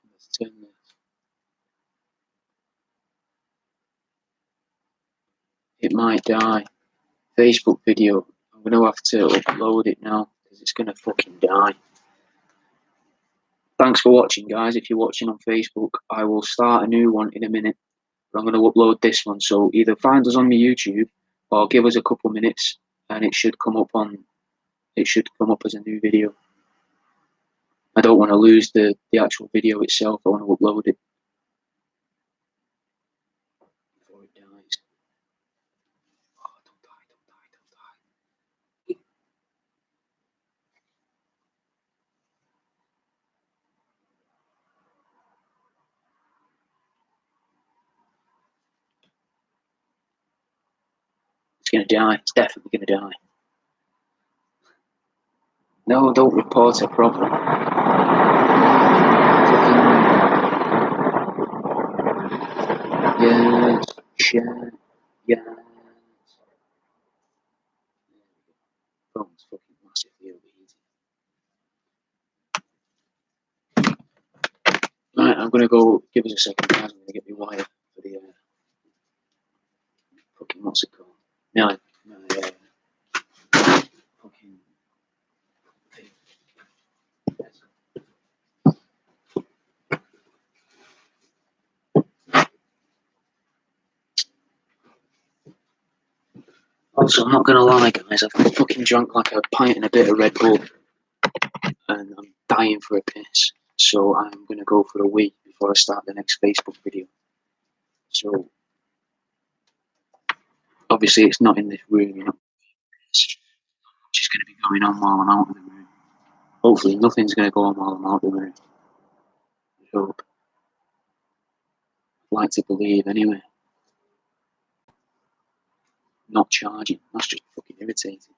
Let's turn this. It might die. Facebook video. I'm going to have to upload it now because it's going to fucking die. Thanks for watching, guys. If you're watching on Facebook, I will start a new one in a minute. But I'm going to upload this one. So either find us on my YouTube or give us a couple minutes and it should come up as a new video. I don't want to lose the actual video itself. I want to upload it before it dies. gonna die. It's definitely gonna die. No, don't report it properly. Yes, shit, yes. Phone's fucking massively overheating. Right, I'm gonna go. Give us a second, guys. I'm gonna get my wire for the fucking what's it called? No, fucking. Also, I'm not gonna lie, guys. I've fucking drunk like a pint and a bit of Red Bull, and I'm dying for a piss. So I'm gonna go for a wee before I start the next Facebook video. So obviously, it's not in this room. You know, it's just gonna be going on while I'm out of the room. Hopefully, nothing's gonna go on while I'm out of the room. I hope. I'd like to believe, anyway. Not charging. That's just fucking irritating.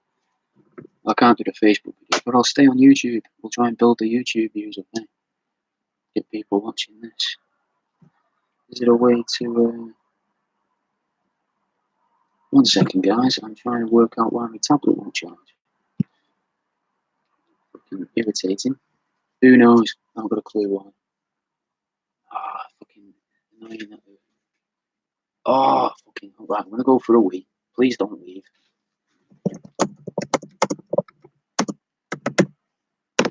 I can't do the Facebook video, but I'll stay on YouTube. We'll try and build the YouTube views up there. Get people watching this. Is it a way to? One second, guys. I'm trying to work out why my tablet won't charge. Fucking irritating. Who knows? I haven't got a clue why. Ah, fucking annoying that. Oh, fucking. Alright, I'm gonna go for a wee. Please don't leave. In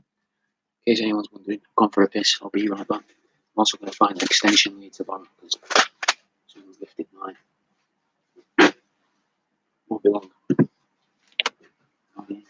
case anyone's wondering, I've gone for a piss. I'll be right back. I'm also gonna find an extension lead to borrow because someone lifted mine. Won't be long. Okay.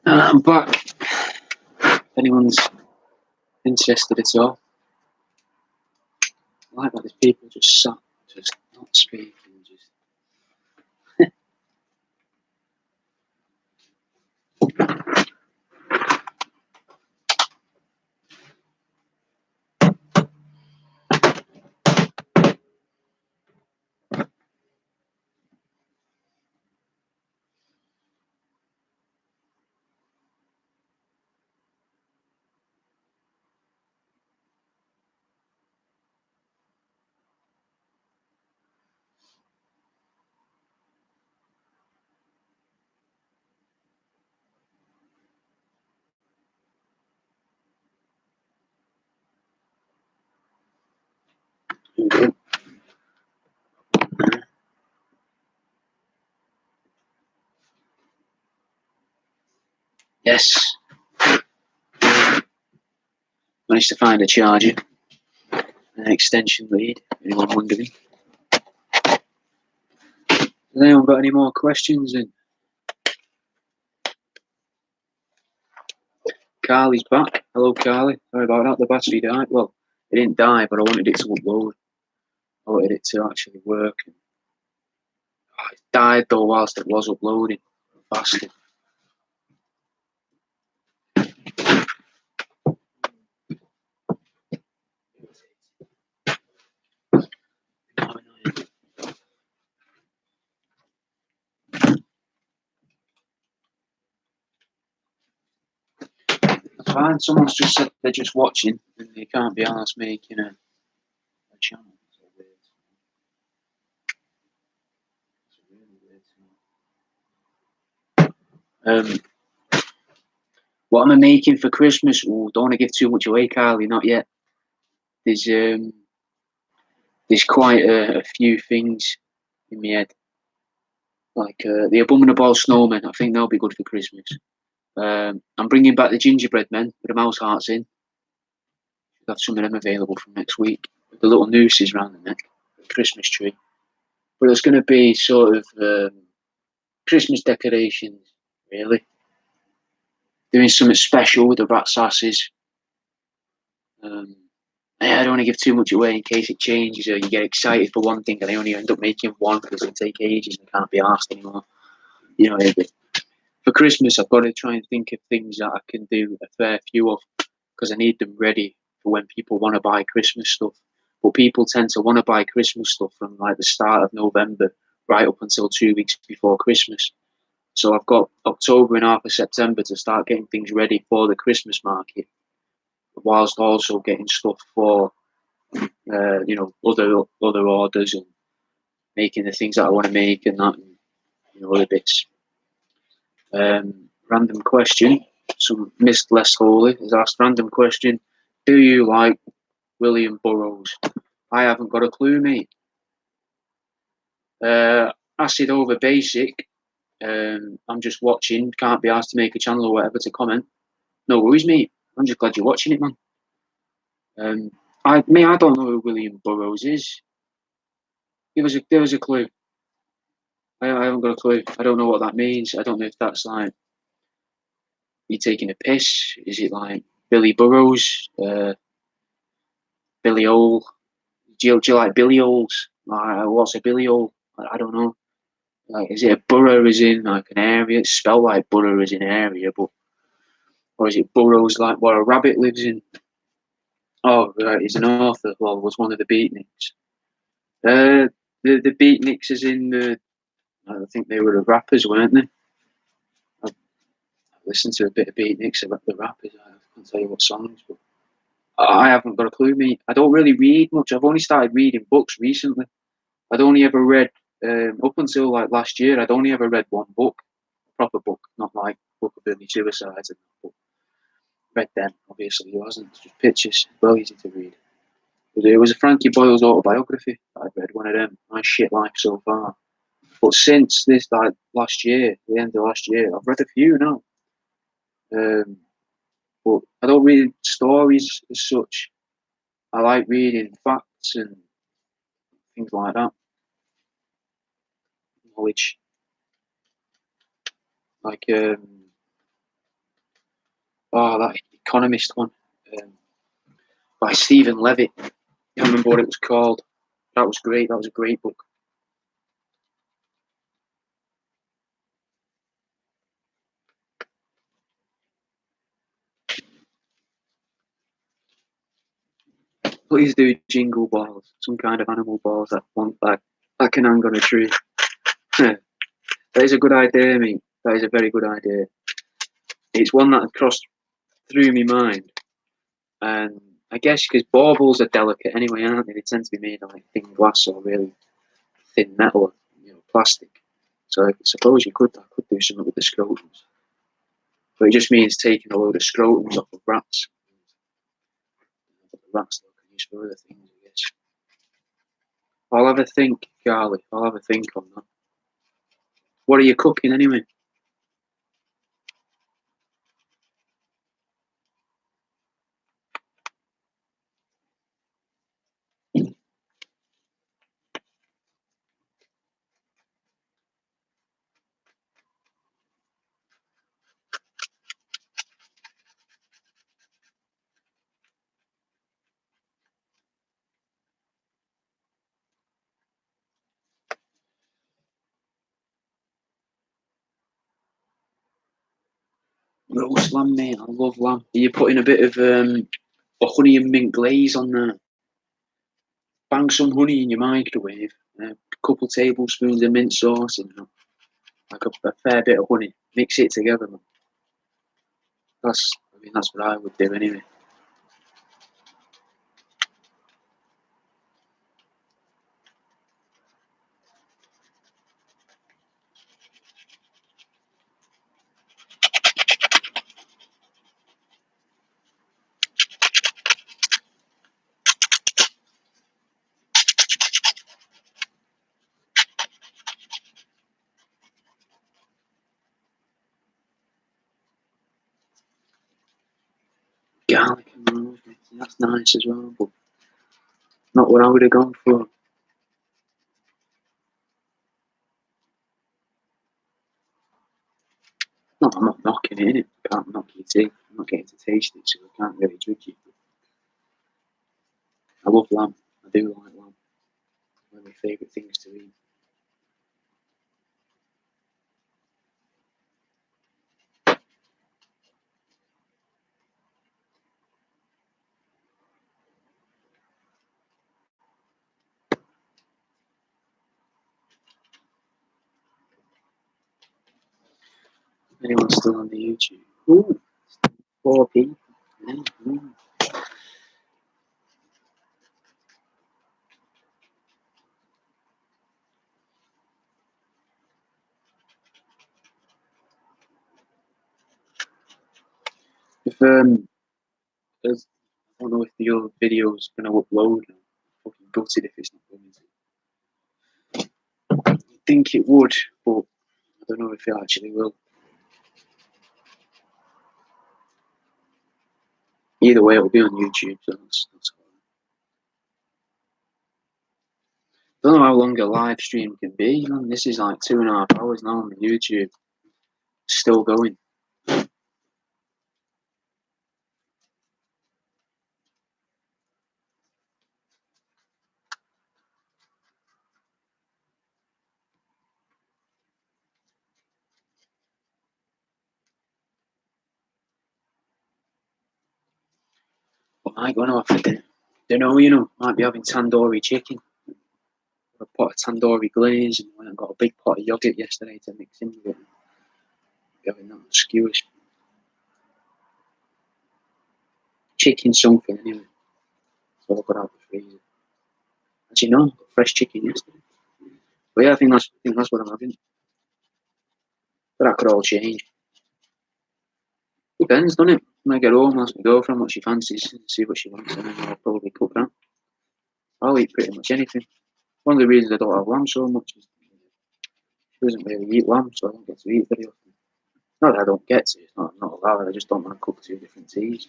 I'm back. If anyone's interested at all. I like that there's people just sat, just not speaking, just. Yes. Managed to find a charger, an extension lead, anyone wondering. Has anyone got any more questions? And Carly's back. Hello, Carly. Sorry about that. The battery died. Well, it didn't die, but I wanted it to upload. I wanted it to actually work. It died though whilst it was uploading. Bastard. That's fine. Someone's just said they're just watching and they can't be asked making a channel. What am I making for Christmas? Oh, don't want to give too much away, Carly. Not yet. There's quite a few things in my head, like the abominable snowmen. I think they'll be good for Christmas. I'm bringing back the gingerbread men with the mouse hearts in. We'll have some of them available from next week. With the little nooses around the neck, the Christmas tree. But it's going to be sort of Christmas decorations, really. Doing something special with the rat sasses. I don't want to give too much away in case it changes or you get excited for one thing and I only end up making one because it'll take ages and can't be asked anymore. You know, for Christmas, I've got to try and think of things that I can do a fair few of because I need them ready for when people want to buy Christmas stuff. But people tend to want to buy Christmas stuff from like the start of November right up until 2 weeks before Christmas. So I've got October and half of September to start getting things ready for the Christmas market, whilst also getting stuff for other orders and making the things that I want to make and that, and, other bits. Random question. Some Missed Less Holy has asked random question. Do you like William Burroughs? I haven't got a clue, mate. Acid over basic. I'm just watching. Can't be asked to make a channel or whatever to comment. No worries, mate. I'm just glad you're watching it, man. I don't know who William Burroughs is. Give us a clue. I haven't got a clue. I don't know what that means. I don't know if that's like you taking a piss. Is it like Billy Burrows? Billy Hole? Do you like Billy Holes? Like, what's a Billy Hole? I don't know. Like, is it a borough as in like an area? It's spelled like borough as in area, but or is it burrows like where a rabbit lives in? Oh, right, he's an author. Well, was one of the beatniks. The beatniks as in the. I think they were the rappers, weren't they? I listened to a bit of beatniks about the rappers. I can't tell you what songs, but I haven't got a clue, mate. I don't really read much. I've only started reading books recently. I'd only ever read up until like last year. I'd only ever read one book, a proper book, not like Book of Early Suicides. But read them, obviously. It wasn't just pictures. Well easy to read. But it was a Frankie Boyle's autobiography that I'd read. One of them. My shit life so far. But since this, like last year, the end of last year, I've read a few now. But I don't read stories as such. I like reading facts and things like that. Knowledge. Like, that Economist one by Stephen Levitt. I can't remember what it was called. That was great. That was a great book. Please do jingle balls, some kind of animal balls that can hang on a tree. That is a good idea, mate. That is a very good idea. It's one that had crossed through my mind, and I guess because baubles are delicate anyway, aren't they? They tend to be made of like thin glass or really thin metal, or, plastic. So I suppose I could do something with the scrotums, but it just means taking a load of scrotums off of rats. But the rats though can use for other things, I guess. I'll have a think, Carly. I'll have a think on that. What are you cooking anyway? Roast lamb, mate. I love lamb. Are you putting a bit of a honey and mint glaze on there? Bang some honey in your microwave. A couple tablespoons of mint sauce in that. Like a fair bit of honey. Mix it together, man. That's what I would do anyway. Garlic and rosemary. That's nice as well, but not what I would have gone for. No, I'm not knocking it, innit? I can't knock your teeth. I'm not getting to taste it, so I can't really judge it. I love lamb. I do like lamb. One of my favourite things to eat. Anyone still on the YouTube? Ooh, 4 people. Mm. If I don't know if the other video's gonna upload. I'm fucking gutted if it's not going to. I think it would, but I don't know if it actually will. Either way, it'll be on YouTube, so that's all right. I don't know how long a live stream can be, man. This is like 2.5 hours now on YouTube. Still going. What am I going to have for dinner? Don't know, might be having tandoori chicken. A pot of tandoori glaze, and I got a big pot of yogurt yesterday to mix in with it. Having that on skewers. Chicken something anyway. So I've got out the freezer. Actually, no, got fresh chicken yesterday. But yeah, I think that's what I'm having. But that could all change. Depends, doesn't it? When I get home, ask my girlfriend what she fancies, see what she wants, and then I'll probably cook that. I'll eat pretty much anything. One of the reasons I don't have lamb so much is doesn't really eat lamb, so I don't get to eat very often. Not that I don't get to, it's not allowed, I just don't want to cook two different teas.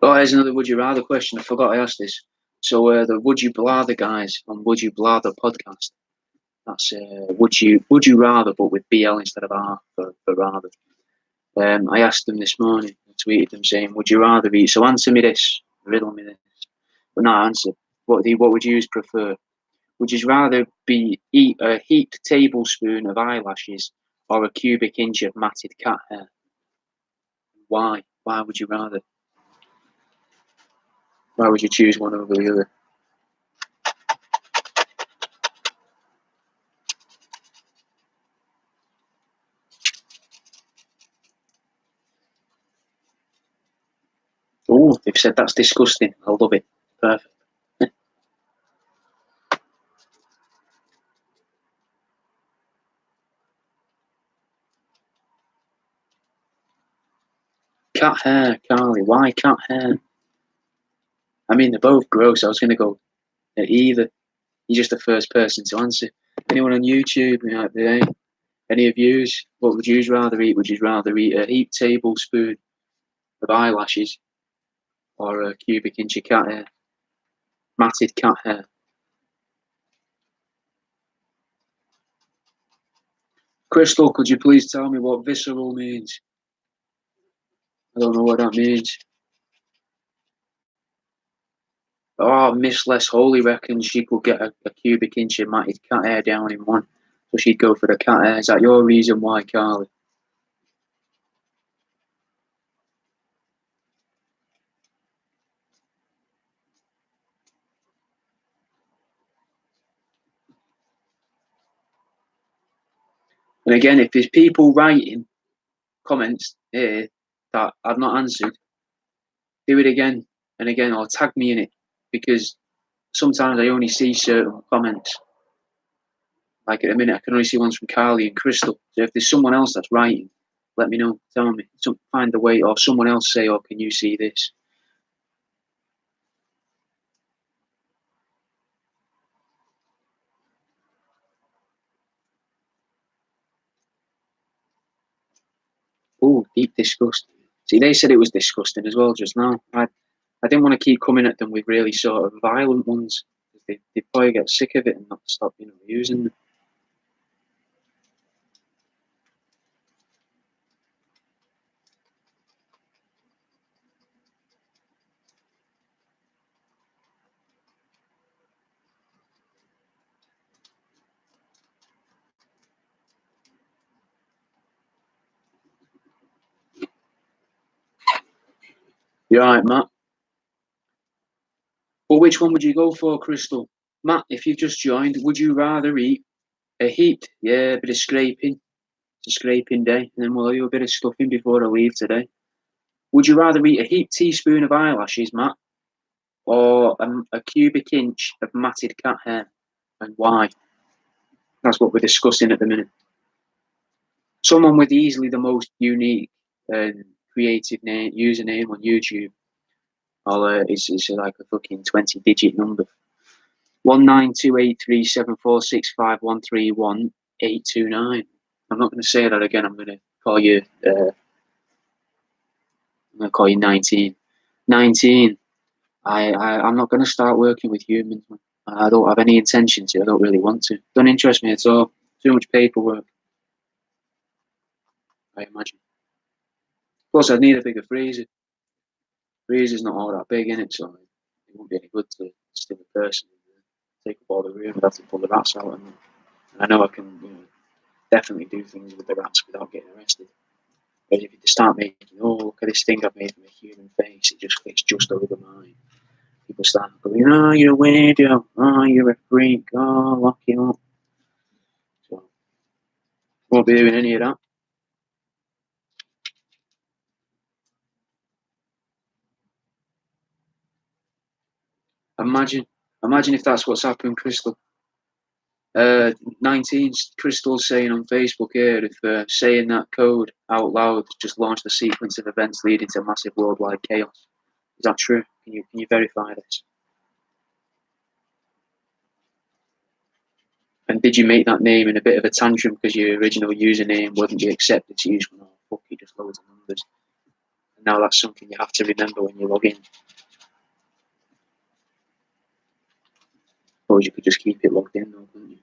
Oh, here's another would you rather question. I forgot I asked this. So the Would You Blather guys on Would You Blather podcast. That's would you rather, but with BL instead of R for rather. I asked them this morning. I tweeted them saying, "Would you rather eat?" So answer me this, riddle me this. But no, answer. What would you prefer? Would you rather eat a heaped tablespoon of eyelashes or a cubic inch of matted cat hair? Why? Why would you rather? Why would you choose one over the other? Oh, they've said that's disgusting. I love it. Perfect. Cat hair, Carly. Why cat hair? I mean, they're both gross. I was going to go either. You're just the first person to answer. Anyone on YouTube? Any of yous? What would you rather eat? Would you rather eat a heaped tablespoon of eyelashes or a cubic inch of cat hair? Matted cat hair. Crystal, could you please tell me what visceral means? I don't know what that means. Oh, Miss Less Holy reckons she could get a cubic inch of matted cat hair down in one. So she'd go for the cat hair. Is that your reason why, Carly? And again, if there's people writing comments here that I've not answered, do it again and again or tag me in it, because sometimes I only see certain comments. Like at the minute, I can only see ones from Carly and Crystal. So if there's someone else that's writing, let me know. Tell me. Find the way, or someone else say, "Oh, can you see this?" Oh, deep disgust. See, they said it was disgusting as well just now. I didn't want to keep coming at them with really sort of violent ones. They'd probably get sick of it and not stop, using them. You're right, Matt. Well, which one would you go for, Crystal? Matt, if you've just joined, would you rather eat a heaped, yeah, a bit of scraping, it's a scraping day, and then we'll do a bit of stuffing before I leave today. Would you rather eat a heaped teaspoon of eyelashes, Matt, or a cubic inch of matted cat hair, and why? That's what we're discussing at the minute. Someone with easily the most unique and creative username on YouTube, is like a fucking 20-digit number. 192837465131 I'm not going to say that again. I'm going to call you. I'm going to call you 19. 19. I'm not going to start working with humans. Man. I don't have any intention to. I don't really want to. Don't interest me at all. Too much paperwork. I imagine. Plus, I'd need a bigger freezer. Freezer's not all that big in it, so it wouldn't be any good to stick a person. Take up all the room. I'd have to pull the rats out, and I know I can. Definitely do things with the rats without getting arrested. But if you start making, oh, look at this thing I've made from a human face, it just fits just over mine. People start going, oh, you're a weirdo. Oh, you're a freak. Oh, lock you up. So, won't be doing any of that. Imagine if that's what's happened, Crystal. 19 Crystal saying on Facebook here, if saying that code out loud just launched a sequence of events leading to massive worldwide chaos. Is that true? Can you verify this? And did you make that name in a bit of a tantrum because your original username wouldn't be accepted to use one? Oh, fuck you, just loads of numbers. And now that's something you have to remember when you log in. Or you could just keep it logged in, though, couldn't you?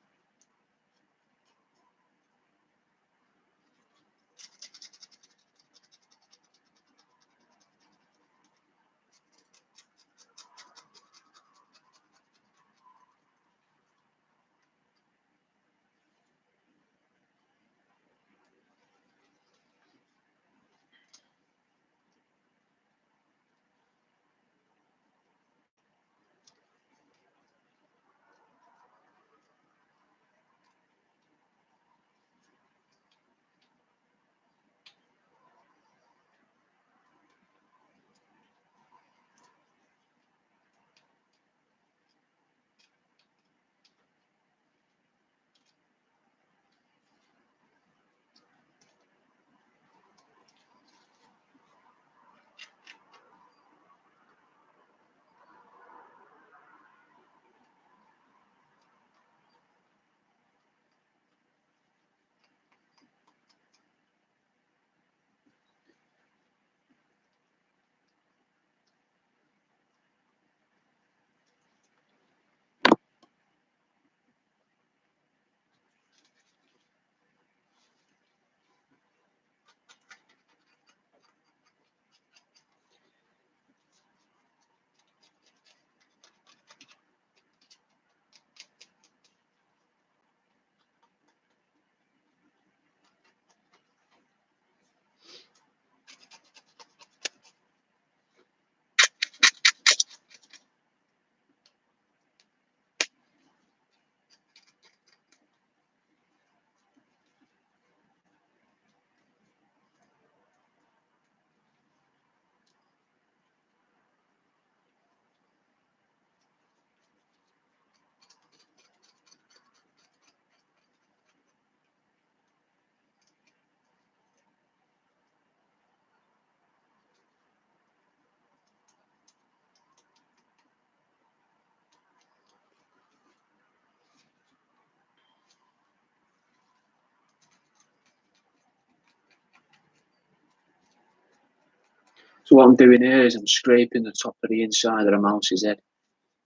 So what I'm doing here is I'm scraping the top of the inside of the mouse's head.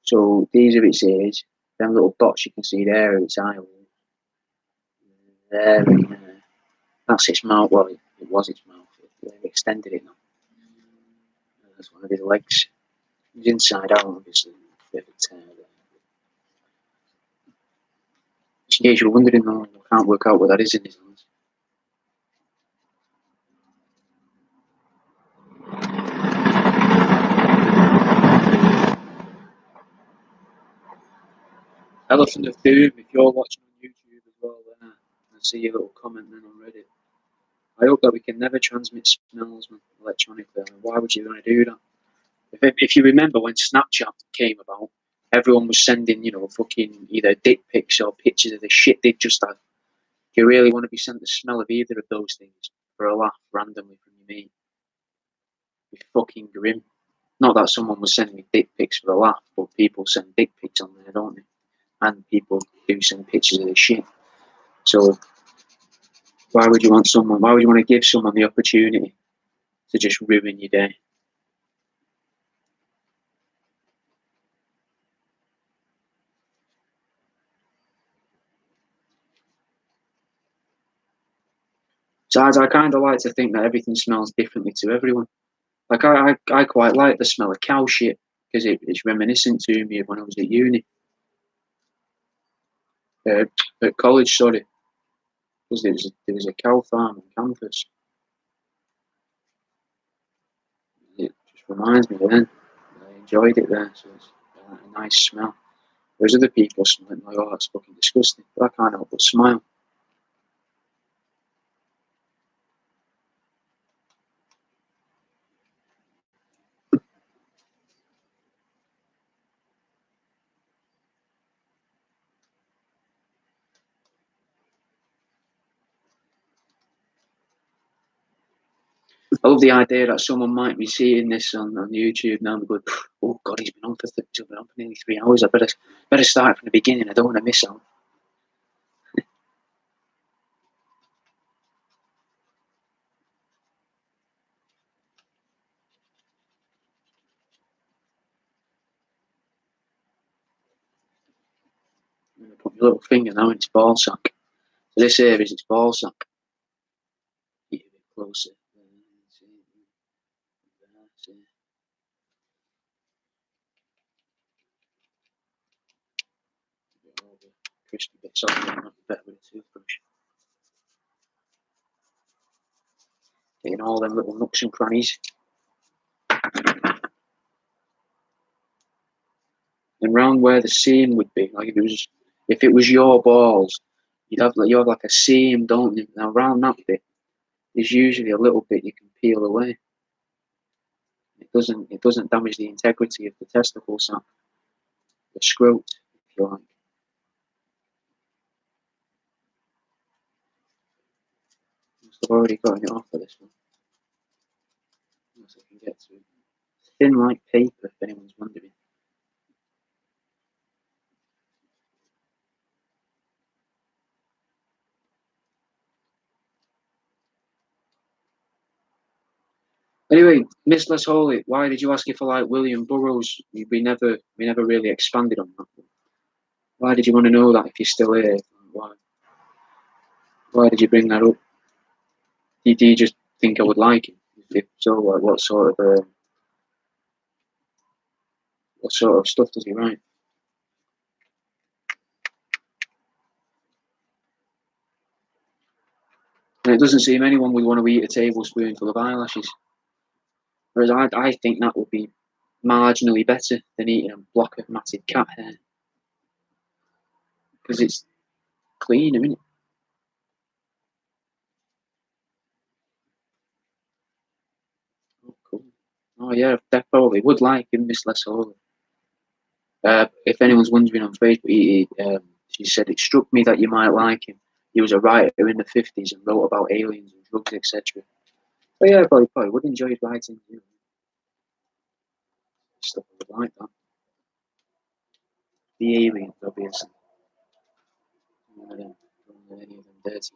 So these are its ears. Them little dots you can see there are its eyeballs. There and there. That's its mouth. Well, it was its mouth. They've extended it now. That's one of his legs. He's inside out, obviously. Bit of a tear there. Just in case you're wondering, though, I can't work out what that is in his hands. Elephant of Doom, if you're watching on YouTube as well, there, I see your little comment then on Reddit. I hope that we can never transmit smells, man, electronically. Why would you want to do that? If you remember when Snapchat came about, everyone was sending, fucking either dick pics or pictures of the shit they'd just had. Do you really want to be sent the smell of either of those things for a laugh randomly from your mate? It'd be fucking grim. Not that someone was sending me dick pics for a laugh, but people send dick pics on there, don't they? And people do send pictures of this shit. So why would you want to give someone the opportunity to just ruin your day? So I kind of like to think that everything smells differently to everyone. Like I quite like the smell of cow shit because it's reminiscent to me of when I was at uni, at college. Sorry, because there was a cow farm on campus. It just reminds me of then. I enjoyed it there, so it's a nice smell. Whereas other people smell it like, oh, that's fucking disgusting. But I can't help but smile. I love the idea that someone might be seeing this on YouTube now and go, "Oh God, he's been on for nearly 3 hours. I better start from the beginning. I don't want to miss out." I'm gonna put my little finger now in its ball sack. So this here is its ball sack. Get a bit closer. All the crispy bits off, might be better with a toothbrush. Getting all them little nooks and crannies. And round where the seam would be, like if it was your balls, you have like a seam, don't you? Now around that bit, there's usually a little bit you can peel away. It doesn't damage the integrity of the testicle sac, the scrot, if you like. I've already gotten it off for this one. Unless I can get to it. It's thin like paper, if anyone's wondering. Anyway, Miss Less Holy, why did you ask if I like William Burroughs? We never really expanded on that. Why did you want to know that if you're still here? Why did you bring that up? Do you just think I would like him? If so, what sort of stuff does he write? And it doesn't seem anyone would want to eat a tablespoonful of eyelashes. Whereas I think that would be marginally better than eating a block of matted cat hair. Because it's cleaner, isn't it? Oh, cool. Oh, yeah, I probably would like him, Miss Less Holy. If anyone's wondering on Facebook, she said, it struck me that you might like him. He was a writer in the 50s and wrote about aliens and drugs, etc. But yeah, probably would enjoy his writing. You know, stuff I would like that. The aliens, obviously. Any of them dirty drugs.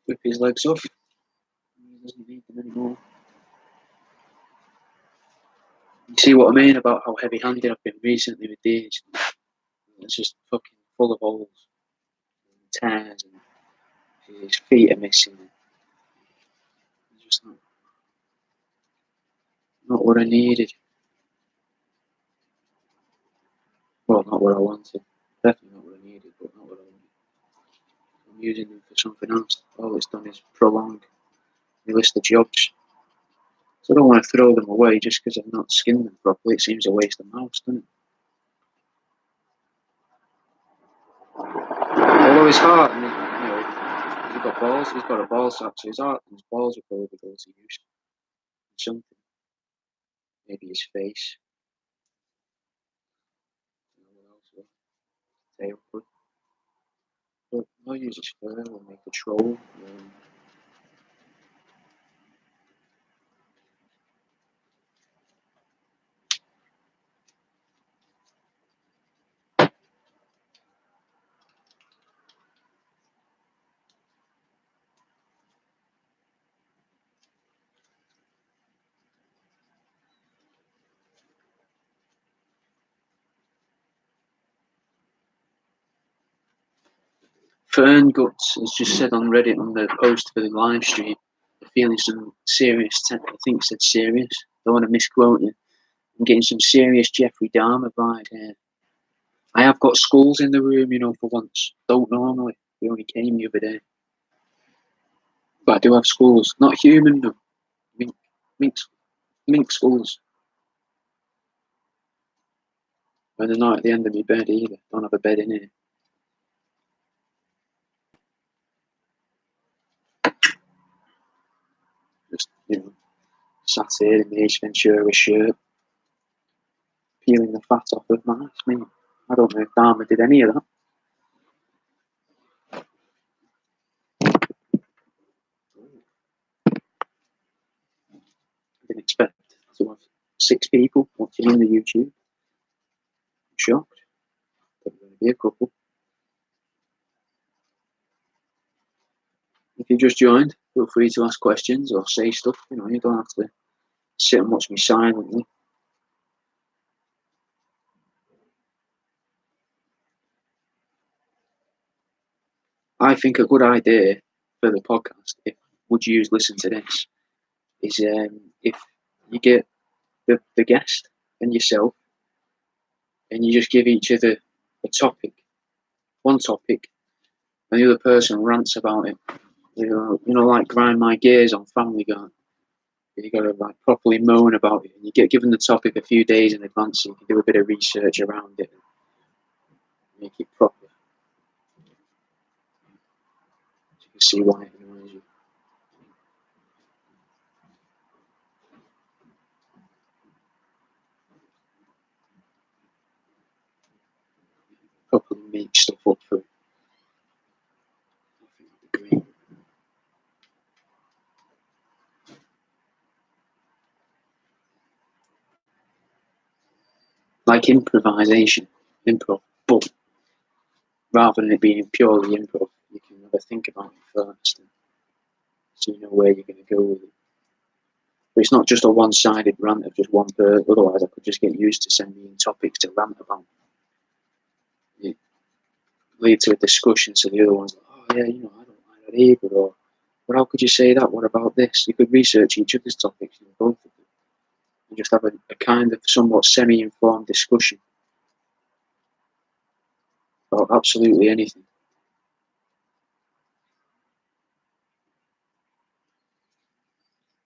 Rip his legs off. He doesn't need them anymore. You see what I mean about how heavy-handed I've been recently with these? It's just fucking full of holes and tears, and his feet are missing. It's just not what I needed. Well, not what I wanted. Definitely not what I needed, but not what I wanted. I'm using them for something else. All it's done is prolong my list of jobs. So I don't want to throw them away just because I've not skinned them properly. It seems a waste of mouse, doesn't it? Although his heart, and he's got balls. He's got a ball sack, so his heart and his balls will probably go to use. Something. Maybe his face. What else? Tail. But I'll use his fur. We'll make a troll. Fern Guts has just said on Reddit on the post for the live stream, they're feeling some serious, I think it said serious, don't want to misquote you, I'm getting some serious Jeffrey Dahmer vibe here. I have got skulls in the room, for once. Don't normally. They only came the other day. But I do have skulls. Not human, though. Mink skulls. And they're not at the end of my bed either. Don't have a bed in here. Just, sat here in the Ace Ventura shirt, peeling the fat off of mice. I don't know if Dharma did any of that. I didn't expect to have 6 people watching on the YouTube. I'm shocked. There's going to be a couple. If you just joined, feel free to ask questions or say stuff. You don't have to sit and watch me silently. I think a good idea for the podcast, if would you listen to this, is if you get the guest and yourself, and you just give each other a topic, one topic, and the other person rants about it. Like Grind My Gears on Family Guy. You got to properly moan about it, and you get given the topic a few days in advance, so you can do a bit of research around it and make it proper. So you can see why it annoys you. Properly make stuff up for it. I think that'd be great. Like improvisation, improv, but rather than it being purely improv, you can have a think about it first, so you know where you're going to go with it. But it's not just a one-sided rant of just one person. Otherwise, I could just get used to sending in topics to rant about. It lead to a discussion, so the other one's like, "Oh yeah, I don't like that either," or "Well, how could you say that? What about this?" You could research each other's topics, both of them, and just have a kind of somewhat semi-informed discussion about absolutely anything.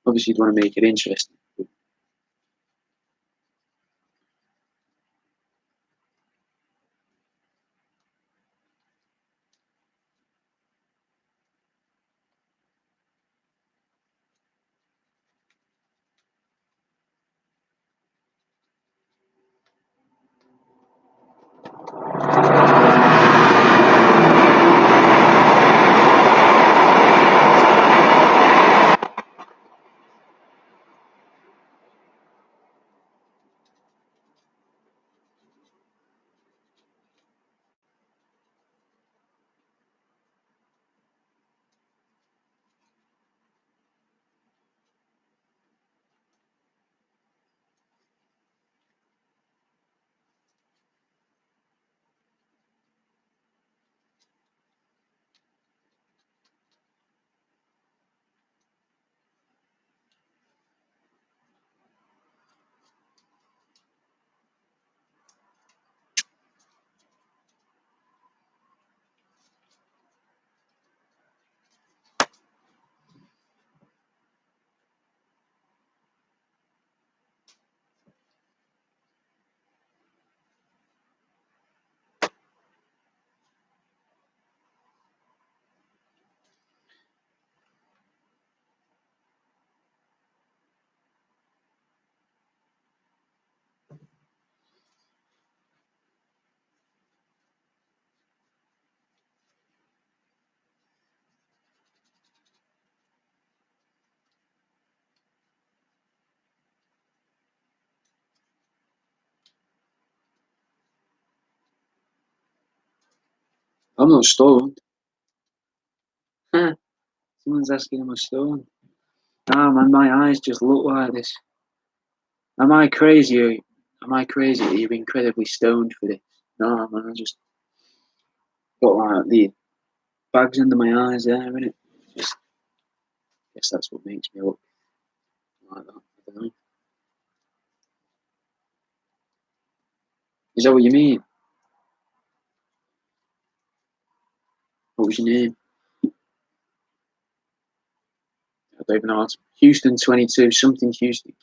Obviously, you'd want to make it interesting. I'm not stoned. Someone's asking am I stoned. Ah man, my eyes just look like this. Am I crazy? Am I crazy? Are you incredibly stoned for this? No man, I just got like the bags under my eyes there, innit? Just guess that's what makes me look like that. I don't know. Is that what you mean? What was your name? I don't even know. Houston 22, something Houston.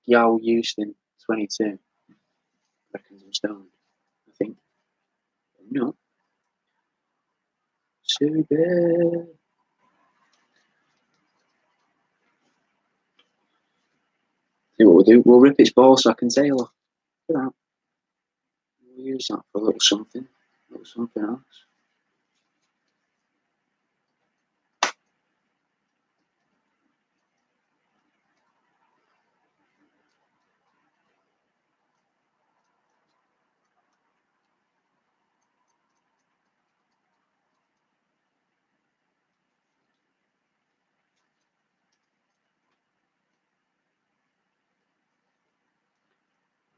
Giao Houston 22. Reckons I'm stoned. I think. No. Sugar. See what we'll do. We'll rip its ball sack and tail off. Look at that. We'll use that for a little something. A little something else.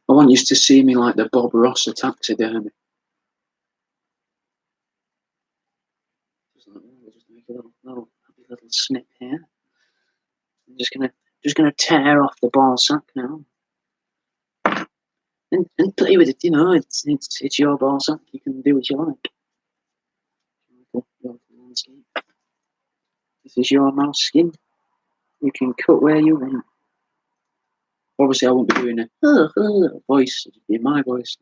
I want you to see me like the Bob Ross of taxidermy. Just make a little snip here. I'm just gonna tear off the ball sack now. And play with it, you know, it's your ball sack, you can do what you like. This is your mouse skin. You can cut where you want. Obviously I won't be doing a voice, it'll be my voice.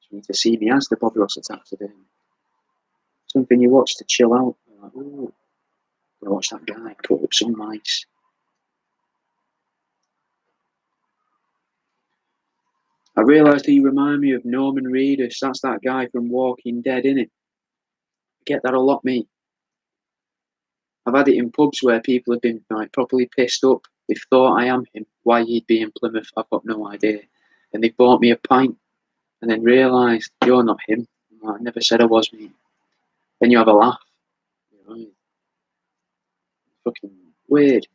You need to see me as the Bob Ross of taxidermy. Something you watch to chill out. Like, ooh, gonna watch that guy cut up some mice. I realised that you remind me of Norman Reedus. That's that guy from Walking Dead, innit? I get that a lot, mate. I've had it in pubs where people have been like properly pissed up. They've thought I am him. Why he'd be in Plymouth, I've got no idea. And they bought me a pint and then realised you're not him. I never said I was, mate. Then you have a laugh. You know, fucking weird.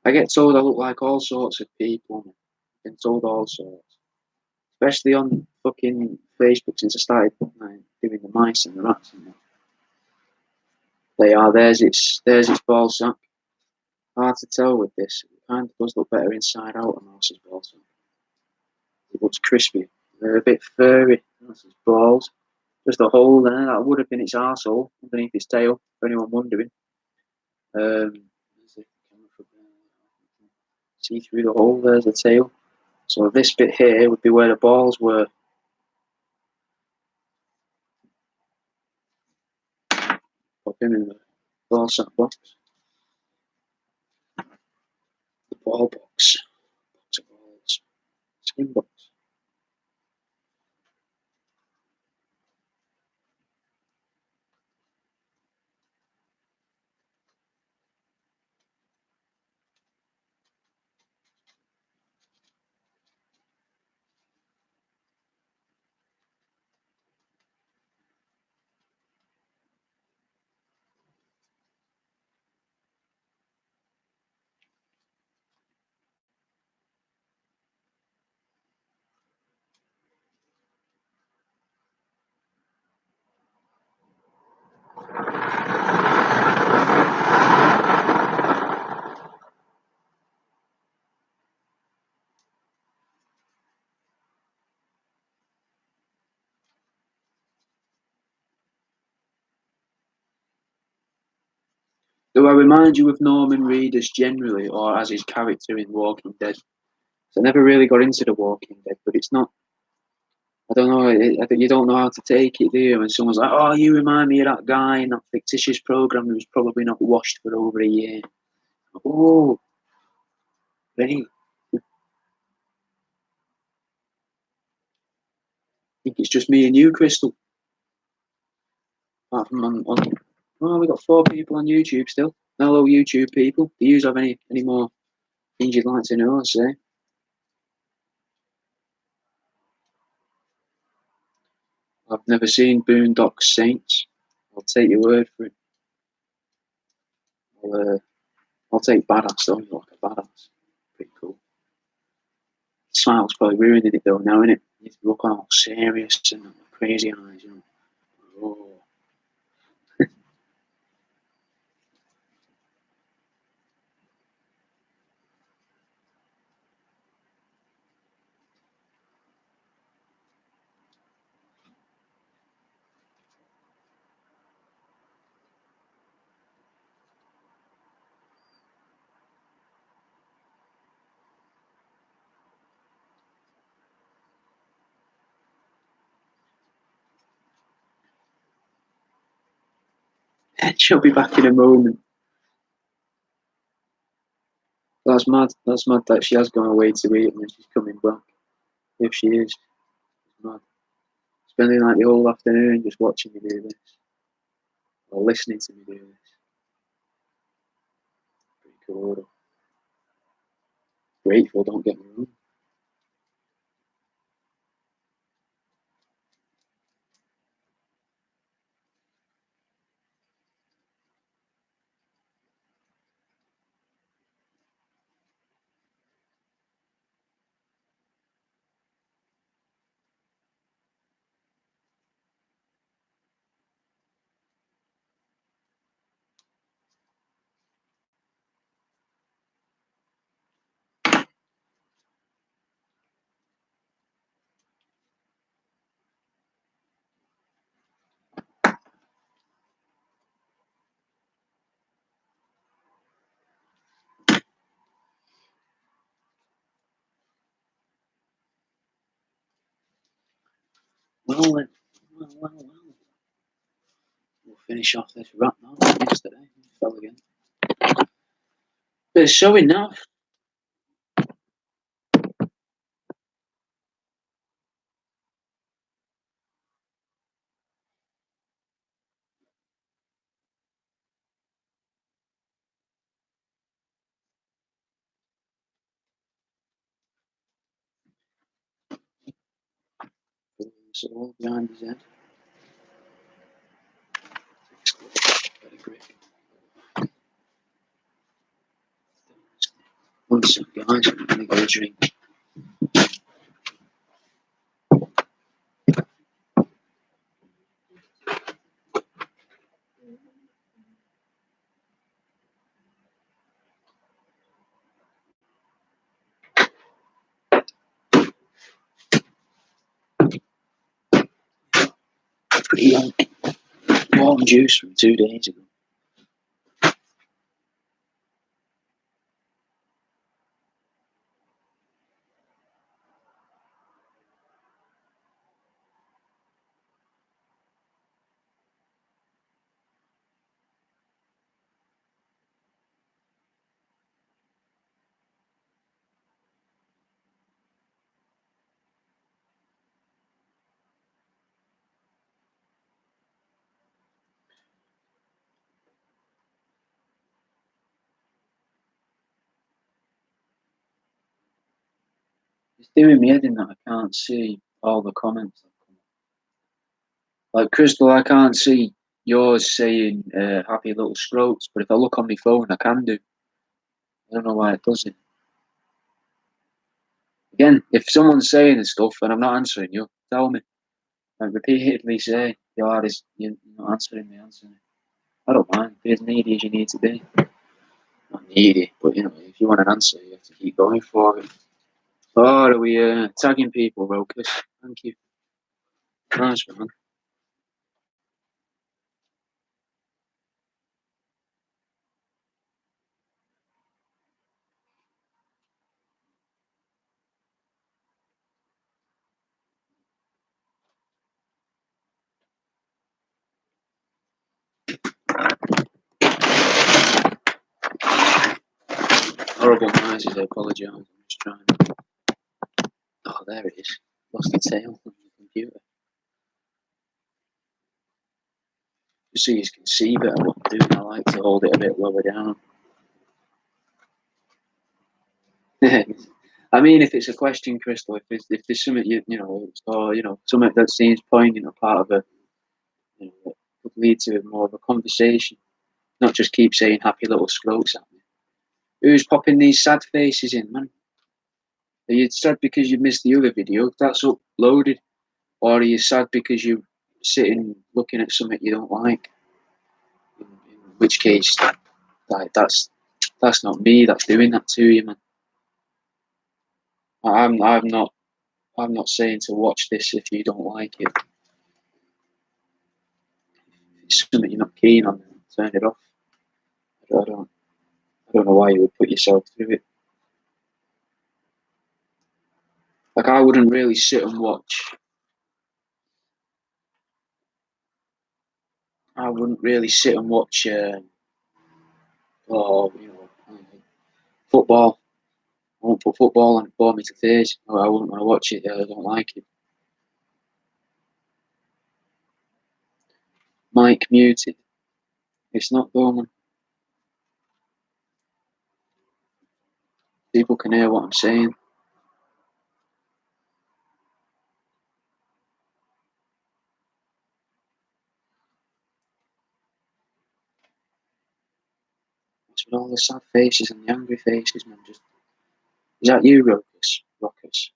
I get told I look like all sorts of people. I've been told all sorts. Especially on fucking Facebook since I started doing the mice and the rats and that. They are, there's its ball sack. Hard to tell with this. It kind of does look better inside out, a mouse's ball sack. It looks crispy. They're a bit furry. That's its balls. Just a hole there. That would have been its arsehole underneath its tail, for anyone wondering. See through the hole, there's the tail. So this bit here would be where the balls were. Pop in the ball sack box. The ball box. Box of balls. Skin box. Do I remind you of Norman Reedus generally, or as his character in Walking Dead? So I never really got into the Walking Dead, but it's not. I don't know. I think you don't know how to take it, do you? When someone's like, "Oh, you remind me of that guy in that fictitious program who was probably not washed for over a year." Oh, really? I think it's just me and you, Crystal. Apart from oh, we got 4 people on YouTube still. Hello, YouTube people. Do you have any more things you'd like to know or say? I've never seen Boondock Saints. I'll take your word for it. I'll take Badass though. You like a badass. Pretty cool. Smile's probably ruining it though now, innit? You look all serious and crazy eyes, you know. Oh. She'll be back in a moment. That's mad. That's mad that she has gone away to eat and then she's coming back. If she is, it's mad. Spending like the whole afternoon just watching me do this. Or listening to me do this. Pretty cool. Though. Grateful, don't get me wrong. Well then, well. We'll finish off this wrap now. Yesterday, fell again. Bit of showing now. So all behind his head. Very great. One sec, guys. I'm gonna go drink. Pretty warm juice from 2 days ago. It's doing me head in that I can't see all the comments. Like Crystal, I can't see yours saying happy little scrotes, but if I look on my phone, I can do. I don't know why it does it. Again, if someone's saying stuff and I'm not answering you, tell me. Like repeatedly say, you're not answering me, answering me. I don't mind. Be as needy as you need to be. Not needy, but you know, if you want an answer, you have to keep going for it. Oh, are we tagging people, Rokus? Thank you. Nice one. Horrible noises, I apologise. I'm just trying. Oh, there it is. Lost the tail on the computer. Just so you can see better what I'm doing, I like to hold it a bit lower down. I mean, if it's a question, Crystal, if there's something or something that seems poignant or part of a, that could lead to more of a conversation, not just keep saying happy little scroats at me. Who's popping these sad faces in, man? Are you sad because you missed the other video? That's uploaded, or are you sad because you're sitting looking at something you don't like? In which case, that's not me. That's doing that to you, man. I'm not saying to watch this if you don't like it. If it's something you're not keen on, then turn it off. I don't know why you would put yourself through it. Like, I wouldn't really sit and watch. I wouldn't really sit and watch, or football. I won't put football on, it bore me to tears. I wouldn't want to watch it. I don't like it. Mic muted. It's not going. People can hear what I'm saying. What's with all the sad faces and the angry faces, man? Is that you, Rockers?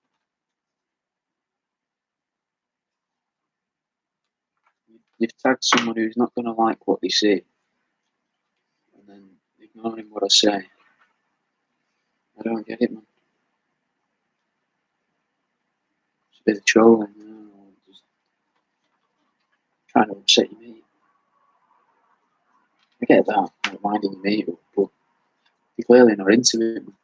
You've tagged someone who's not going to like what they see, and then ignoring what I say. I don't get it, man. It's a bit of trolling, just trying to upset your mate. I get that, not minding your mate, but you're clearly not into it, man.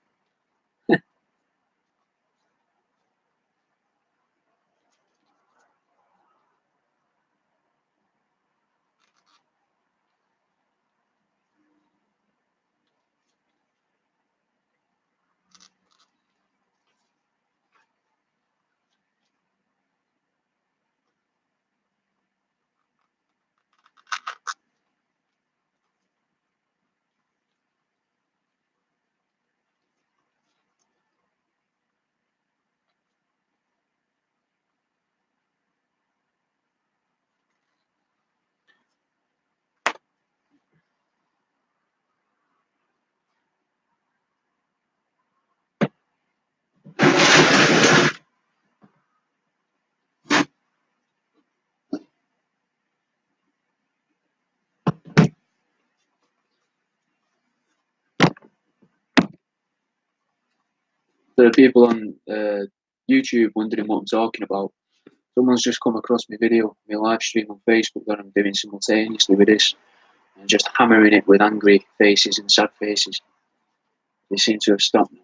There are people on YouTube wondering what I'm talking about. Someone's just come across my video, my live stream on Facebook that I'm doing simultaneously with this, and just hammering it with angry faces and sad faces. They seem to have stopped now.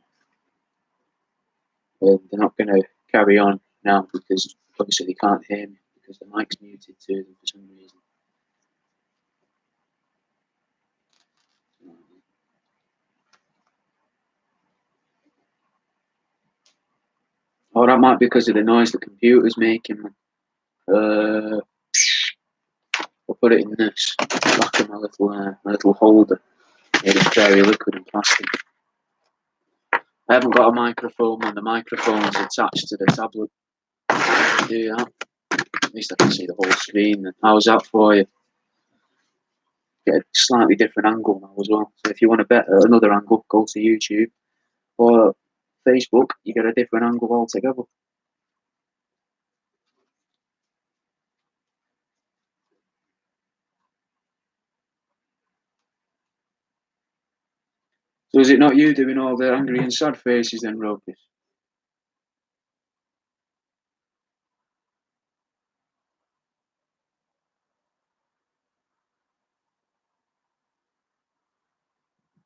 They're not going to carry on now because obviously they can't hear me because the mic's muted to them for some reason. Or that might be because of the noise the computer's making. I'll put it in this back of my little holder made of cherry liquid and plastic. I haven't got a microphone, and the microphone's attached to the tablet. Do that. At least I can see the whole screen. How's that for you? Get a slightly different angle now as well. So if you want a better another angle, go to YouTube or Facebook. You get a different angle altogether. So is it not you doing all the angry and sad faces then, Rokus?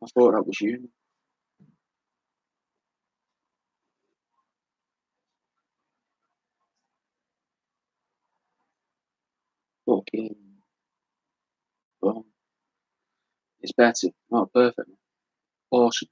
I thought that was you. Okay. Well, it's better. Not perfect. Awesome.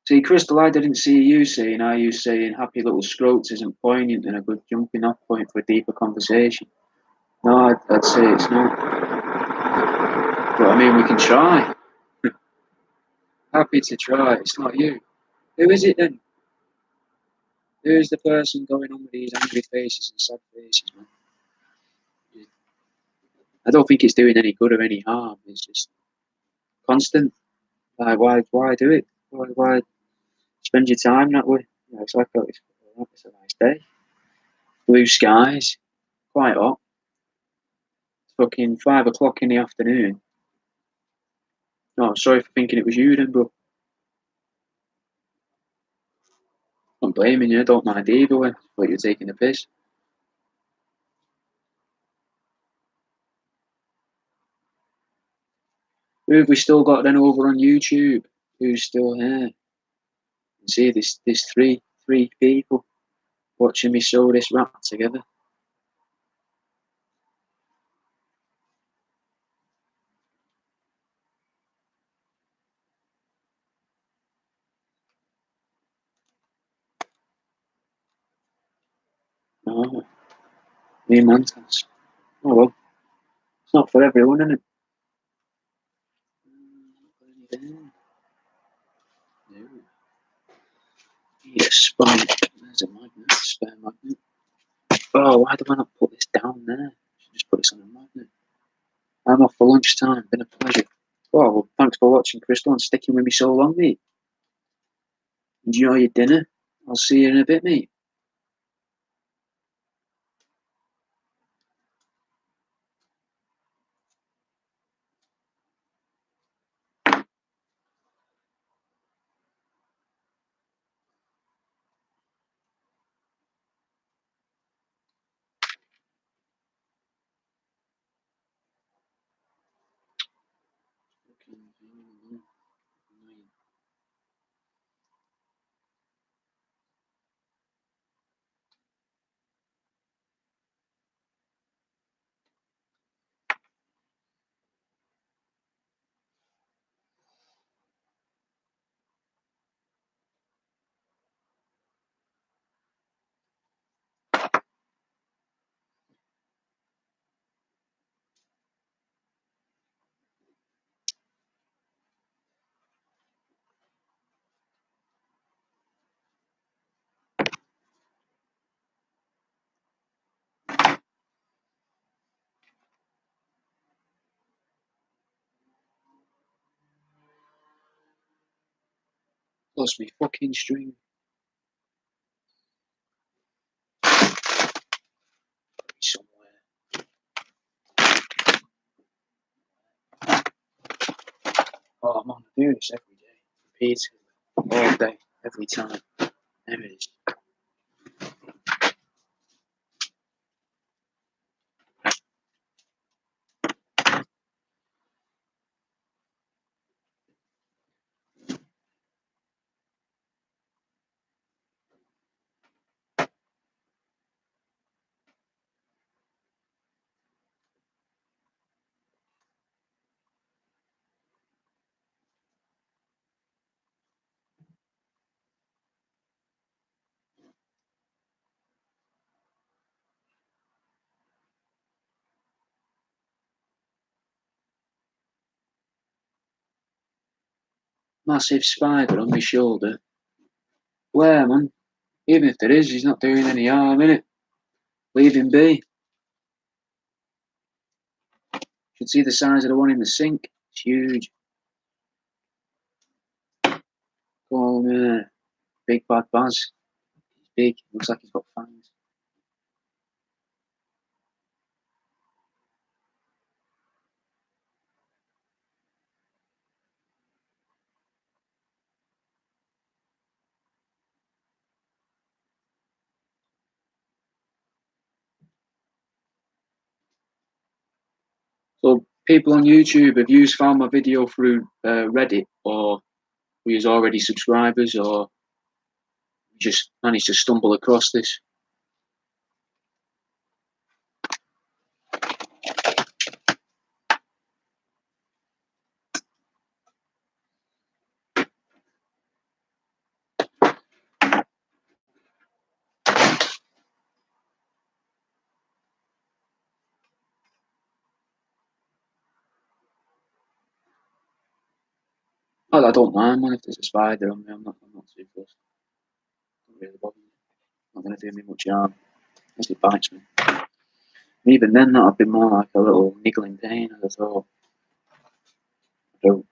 See, Crystal, I didn't see you saying, are you saying happy little scroats isn't poignant and a good jumping off point for a deeper conversation? No, I'd say it's not. But I mean, we can try. Happy to try. It's not you. Who is it then? Who is the person going on with these angry faces and sad faces, man? I don't think it's doing any good or any harm. It's just constant. Like, why do it? Why spend your time that way? You know, it's like it's a nice day. Blue skies, quite hot. It's fucking 5 o'clock in the afternoon. No, sorry for thinking it was you then, bro. I'm blaming you. I don't mind either way. But you're taking the piss. Who have we still got then over on YouTube? Who's still here? See, there's three people watching me sew this wrap together. Oh, me and Mantas. Oh well, it's not for everyone, is it? No. Need a sponge. There's a magnet, spare magnet. Oh, why do I not put this down there? I should just put this on a magnet. I'm off for lunchtime. Been a pleasure. Oh, well, thanks for watching, Crystal, and sticking with me so long, mate. Enjoy your dinner. I'll see you in a bit, mate. Lost me fucking string. Somewhere. Oh, I'm on to do this every day. Repeatedly. All day. Every time. There it is. Massive spider on my shoulder. Where, man? Even if there is, he's not doing any harm, innit? Leave him be. Should see the size of the one in the sink. It's huge. Go on, big bad Baz. He's big. Looks like he's got fangs. So people on YouTube, have you found my video through Reddit, or were you already subscribers, or you just managed to stumble across this? I don't mind, man, if there's a spider on me. I'm not too fussed. Don't really bother me. Not going to do me much harm unless it bites me. And even then, that would be more like a little niggling pain, as I thought. I don't.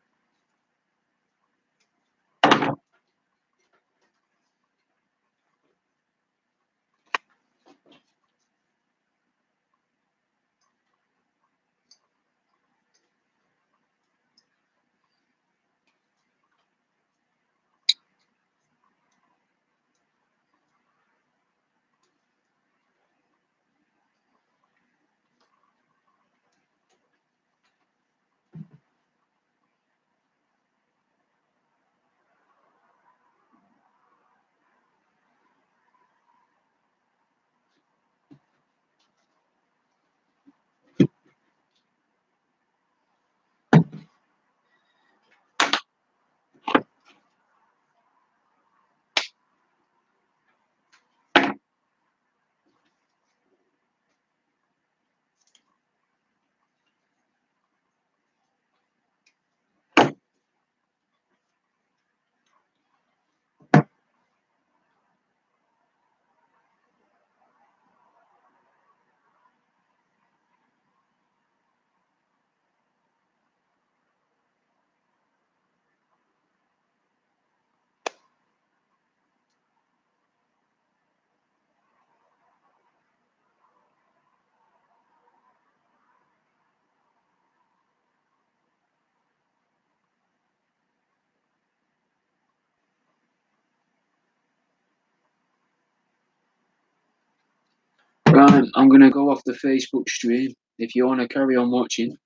Right, I'm going to go off the Facebook stream. If you want to carry on watching,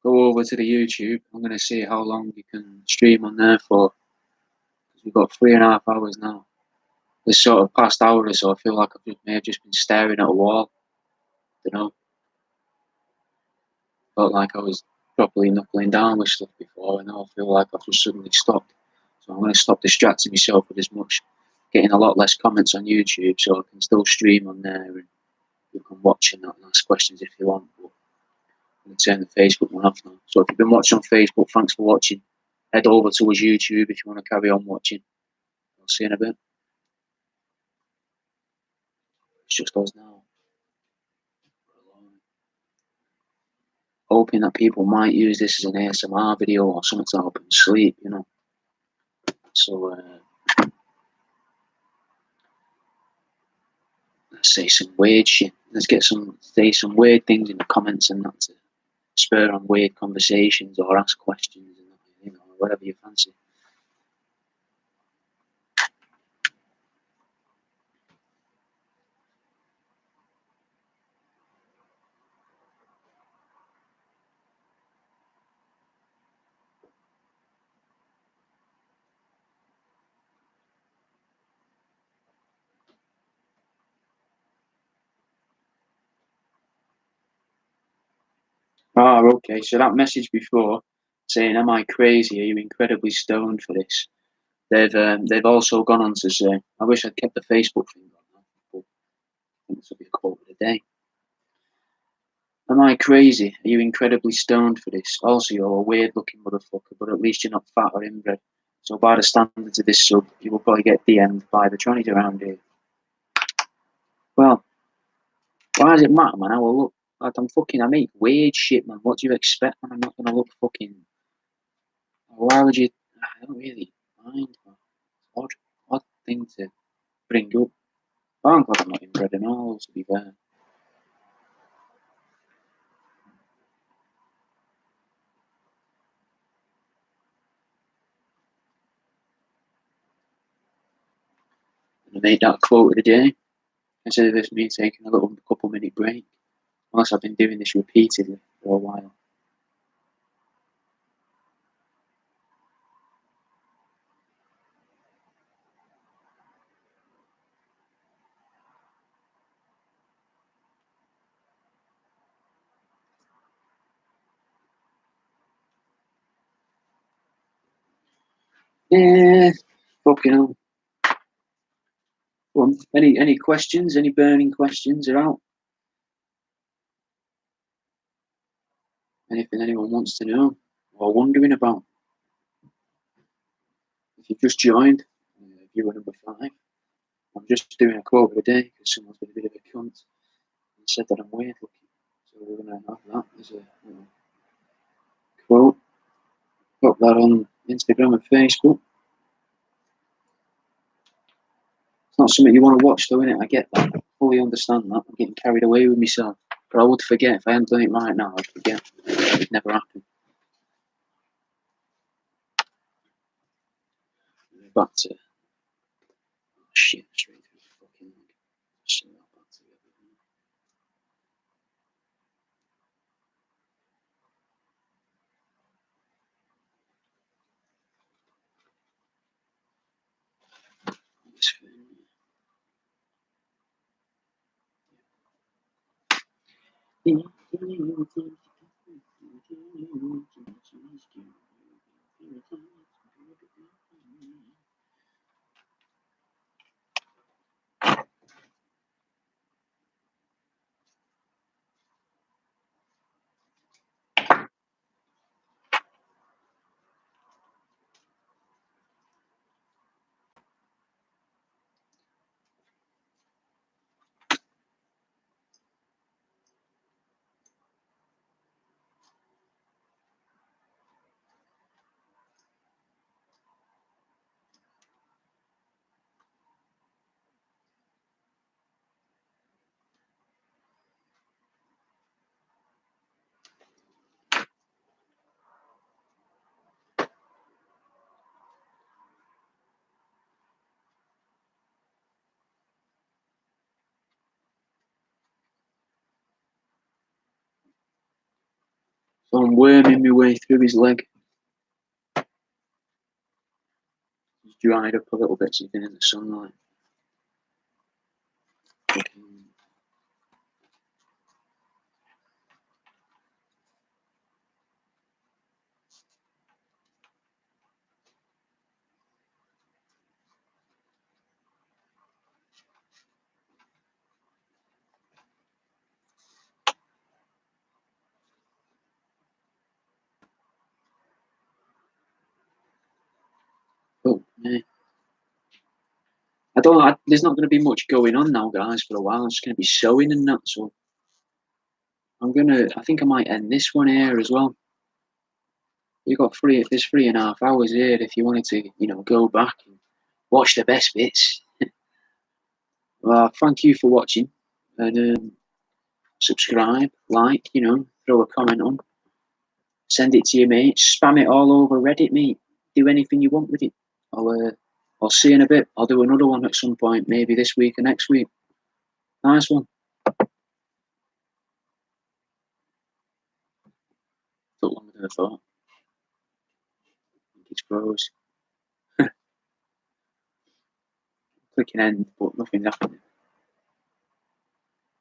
go over to the YouTube. I'm going to see how long you can stream on there for. We've got 3.5 hours now. This sort of past hour or so, I feel like may have just been staring at a wall. You know, felt like I was properly knuckling down with stuff before, and now I feel like I've just suddenly stopped. So I'm going to stop distracting myself with as much, getting a lot less comments on YouTube, so I can still stream on there and you can watch and ask questions if you want. But I'm going to turn the Facebook one off now. So if you've been watching on Facebook, thanks for watching. Head over to his YouTube if you want to carry on watching. I'll see you in a bit. It's just us now. Hoping that people might use this as an ASMR video or something to help them sleep, you know. So let's say some weird shit. Let's say some weird things in the comments and that to spur on weird conversations or ask questions and you know, whatever you fancy. Okay. So that message before saying, "Am I crazy? Are you incredibly stoned for this?" They've also gone on to say, "I wish I'd kept the Facebook thing on, but I think this will be a quote of the day. Am I crazy? Are you incredibly stoned for this? Also, you're a weird-looking motherfucker, but at least you're not fat or inbred. So by the standards of this sub, you will probably get DM'd by the Johnnies around here." Well, why does it matter, man? I will look like I make weird shit, man. What do you expect, man? I'm not gonna look fucking. Why would you? I don't really mind, man. Odd thing to bring up. I'm glad I'm not inbred and all, to be fair. And I made that quote of the day instead of this me taking a little couple-minute break. Unless I've been doing this repeatedly for a while. Yeah, fucking hell. Well, any questions? Any burning questions are out? Anything anyone wants to know or wondering about? If you've just joined, viewer number 5, I'm just doing a quote of the day because someone's been a bit of a cunt and said that I'm weird looking. So we're going to have that as a quote. Put that on Instagram and Facebook. It's not something you want to watch though, innit? I get that. I fully understand that. I'm getting carried away with myself. But I would forget. If I hadn't done it right now, I'd forget. It would never happen. Back to... Oh, shit, straight through the fucking leg. Shit, that back together. This thing. So I'm worming my way through his leg. He's dried up a little bit, so he's been in the sunlight. Oh, yeah. There's not going to be much going on now, guys, for a while. I'm just going to be sewing and that, so I think I might end this one here as well. There's 3.5 hours here if you wanted to, go back and watch the best bits. Well, thank you for watching, and subscribe, like, throw a comment on, send it to your mates, spam it all over Reddit, mate. Do anything you want with it. I'll see you in a bit. I'll do another one at some point, maybe this week or next week. Nice one. Took longer than I thought. I think it's gross. Clicking end, but nothing happening.